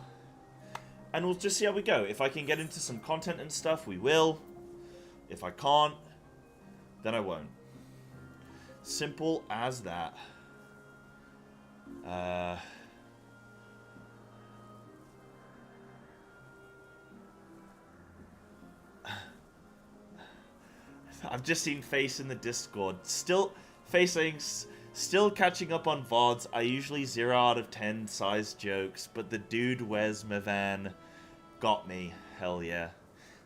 and we'll just see how we go. If I can get into some content and stuff, we will. If I can't, then I won't. Simple as that. I've just seen Face in the Discord. Still catching up on VODs. I usually 0 out of 10 size jokes, but the dude wears Mavan got me. Hell yeah.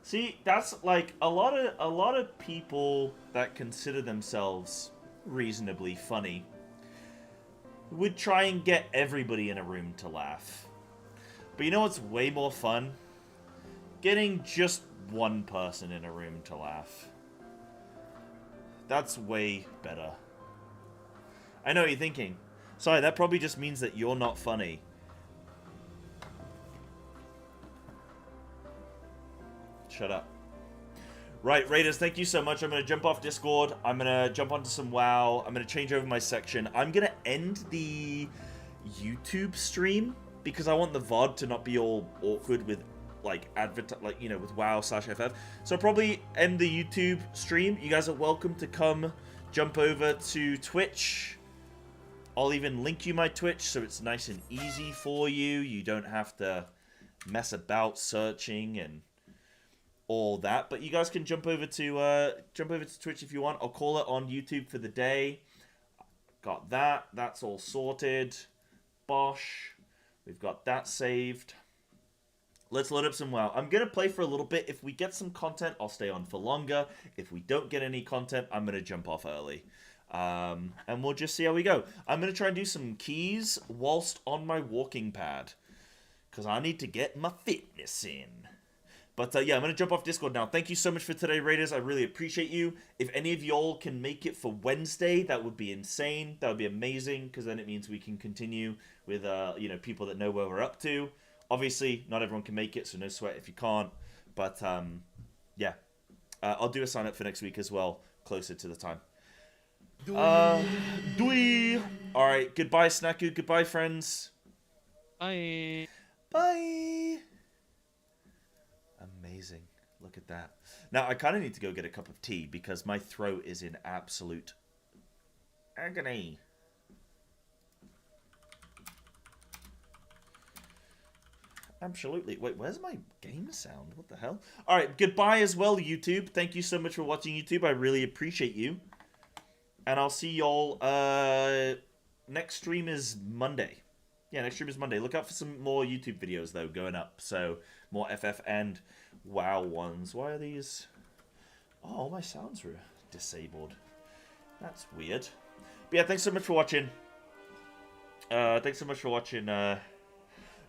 See, that's like a lot of people that consider themselves reasonably funny would try and get everybody in a room to laugh. But you know what's way more fun? Getting just one person in a room to laugh. That's way better. I know what you're thinking. Sorry, that probably just means that you're not funny. Shut up. Right, Raiders, thank you so much. I'm going to jump off Discord. I'm going to jump onto some WoW. I'm going to change over my section. I'm going to end the YouTube stream because I want the VOD to not be all awkward with like with WoW/FF. So I'll probably end the YouTube stream. You guys are welcome to come jump over to Twitch. I'll even link you my Twitch so it's nice and easy for you. You don't have to mess about searching and all that. But you guys can jump over to Twitch if you want. I'll call it on YouTube for the day. Got that. That's all sorted. Bosh. We've got that saved. Let's load up some WoW. I'm going to play for a little bit. If we get some content, I'll stay on for longer. If we don't get any content, I'm going to jump off early. And we'll just see how we go. I'm going to try and do some keys whilst on my walking pad, because I need to get my fitness in. But yeah, I'm going to jump off Discord now. Thank you so much for today, Raiders. I really appreciate you. If any of y'all can make it for Wednesday, that would be insane. That would be amazing, because then it means we can continue with people that know where we're up to. Obviously, not everyone can make it, so no sweat if you can't. But yeah, I'll do a sign up for next week as well, closer to the time. Dwee. All right, goodbye, Snaku. Goodbye, friends. Bye. Bye. Amazing. Look at that. Now, I kind of need to go get a cup of tea because my throat is in absolute agony. Absolutely. Wait, where's my game sound? What the hell? All right, goodbye as well, YouTube. Thank you so much for watching, YouTube. I really appreciate you. And I'll see y'all, next stream is Monday. Yeah, next stream is Monday. Look out for some more YouTube videos, though, going up. So, more FF and WoW ones. Why are these... Oh, all my sounds were disabled. That's weird. But yeah, thanks so much for watching. Thanks so much for watching,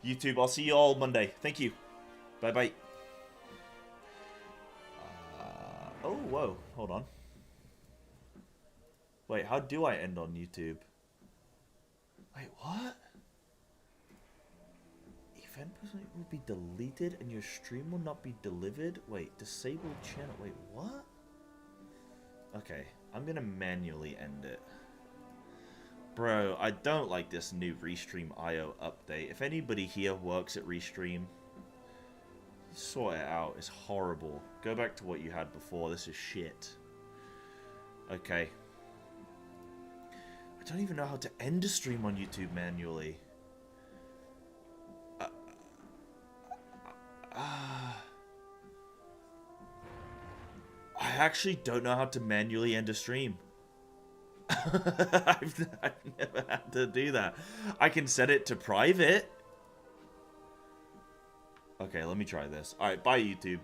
YouTube. I'll see you all Monday. Thank you. Bye-bye. Oh, whoa. Hold on. Wait, how do I end on YouTube? Wait, what? Event will be deleted and your stream will not be delivered? Wait, disable channel. Wait, what? Okay, I'm gonna manually end it. Bro, I don't like this new Restream IO update. If anybody here works at Restream, sort it out. It's horrible. Go back to what you had before. This is shit. Okay. I don't even know how to end a stream on YouTube manually. I actually don't know how to manually end a stream. I've never had to do that. I can set it to private. Okay, let me try this. Alright, bye YouTube.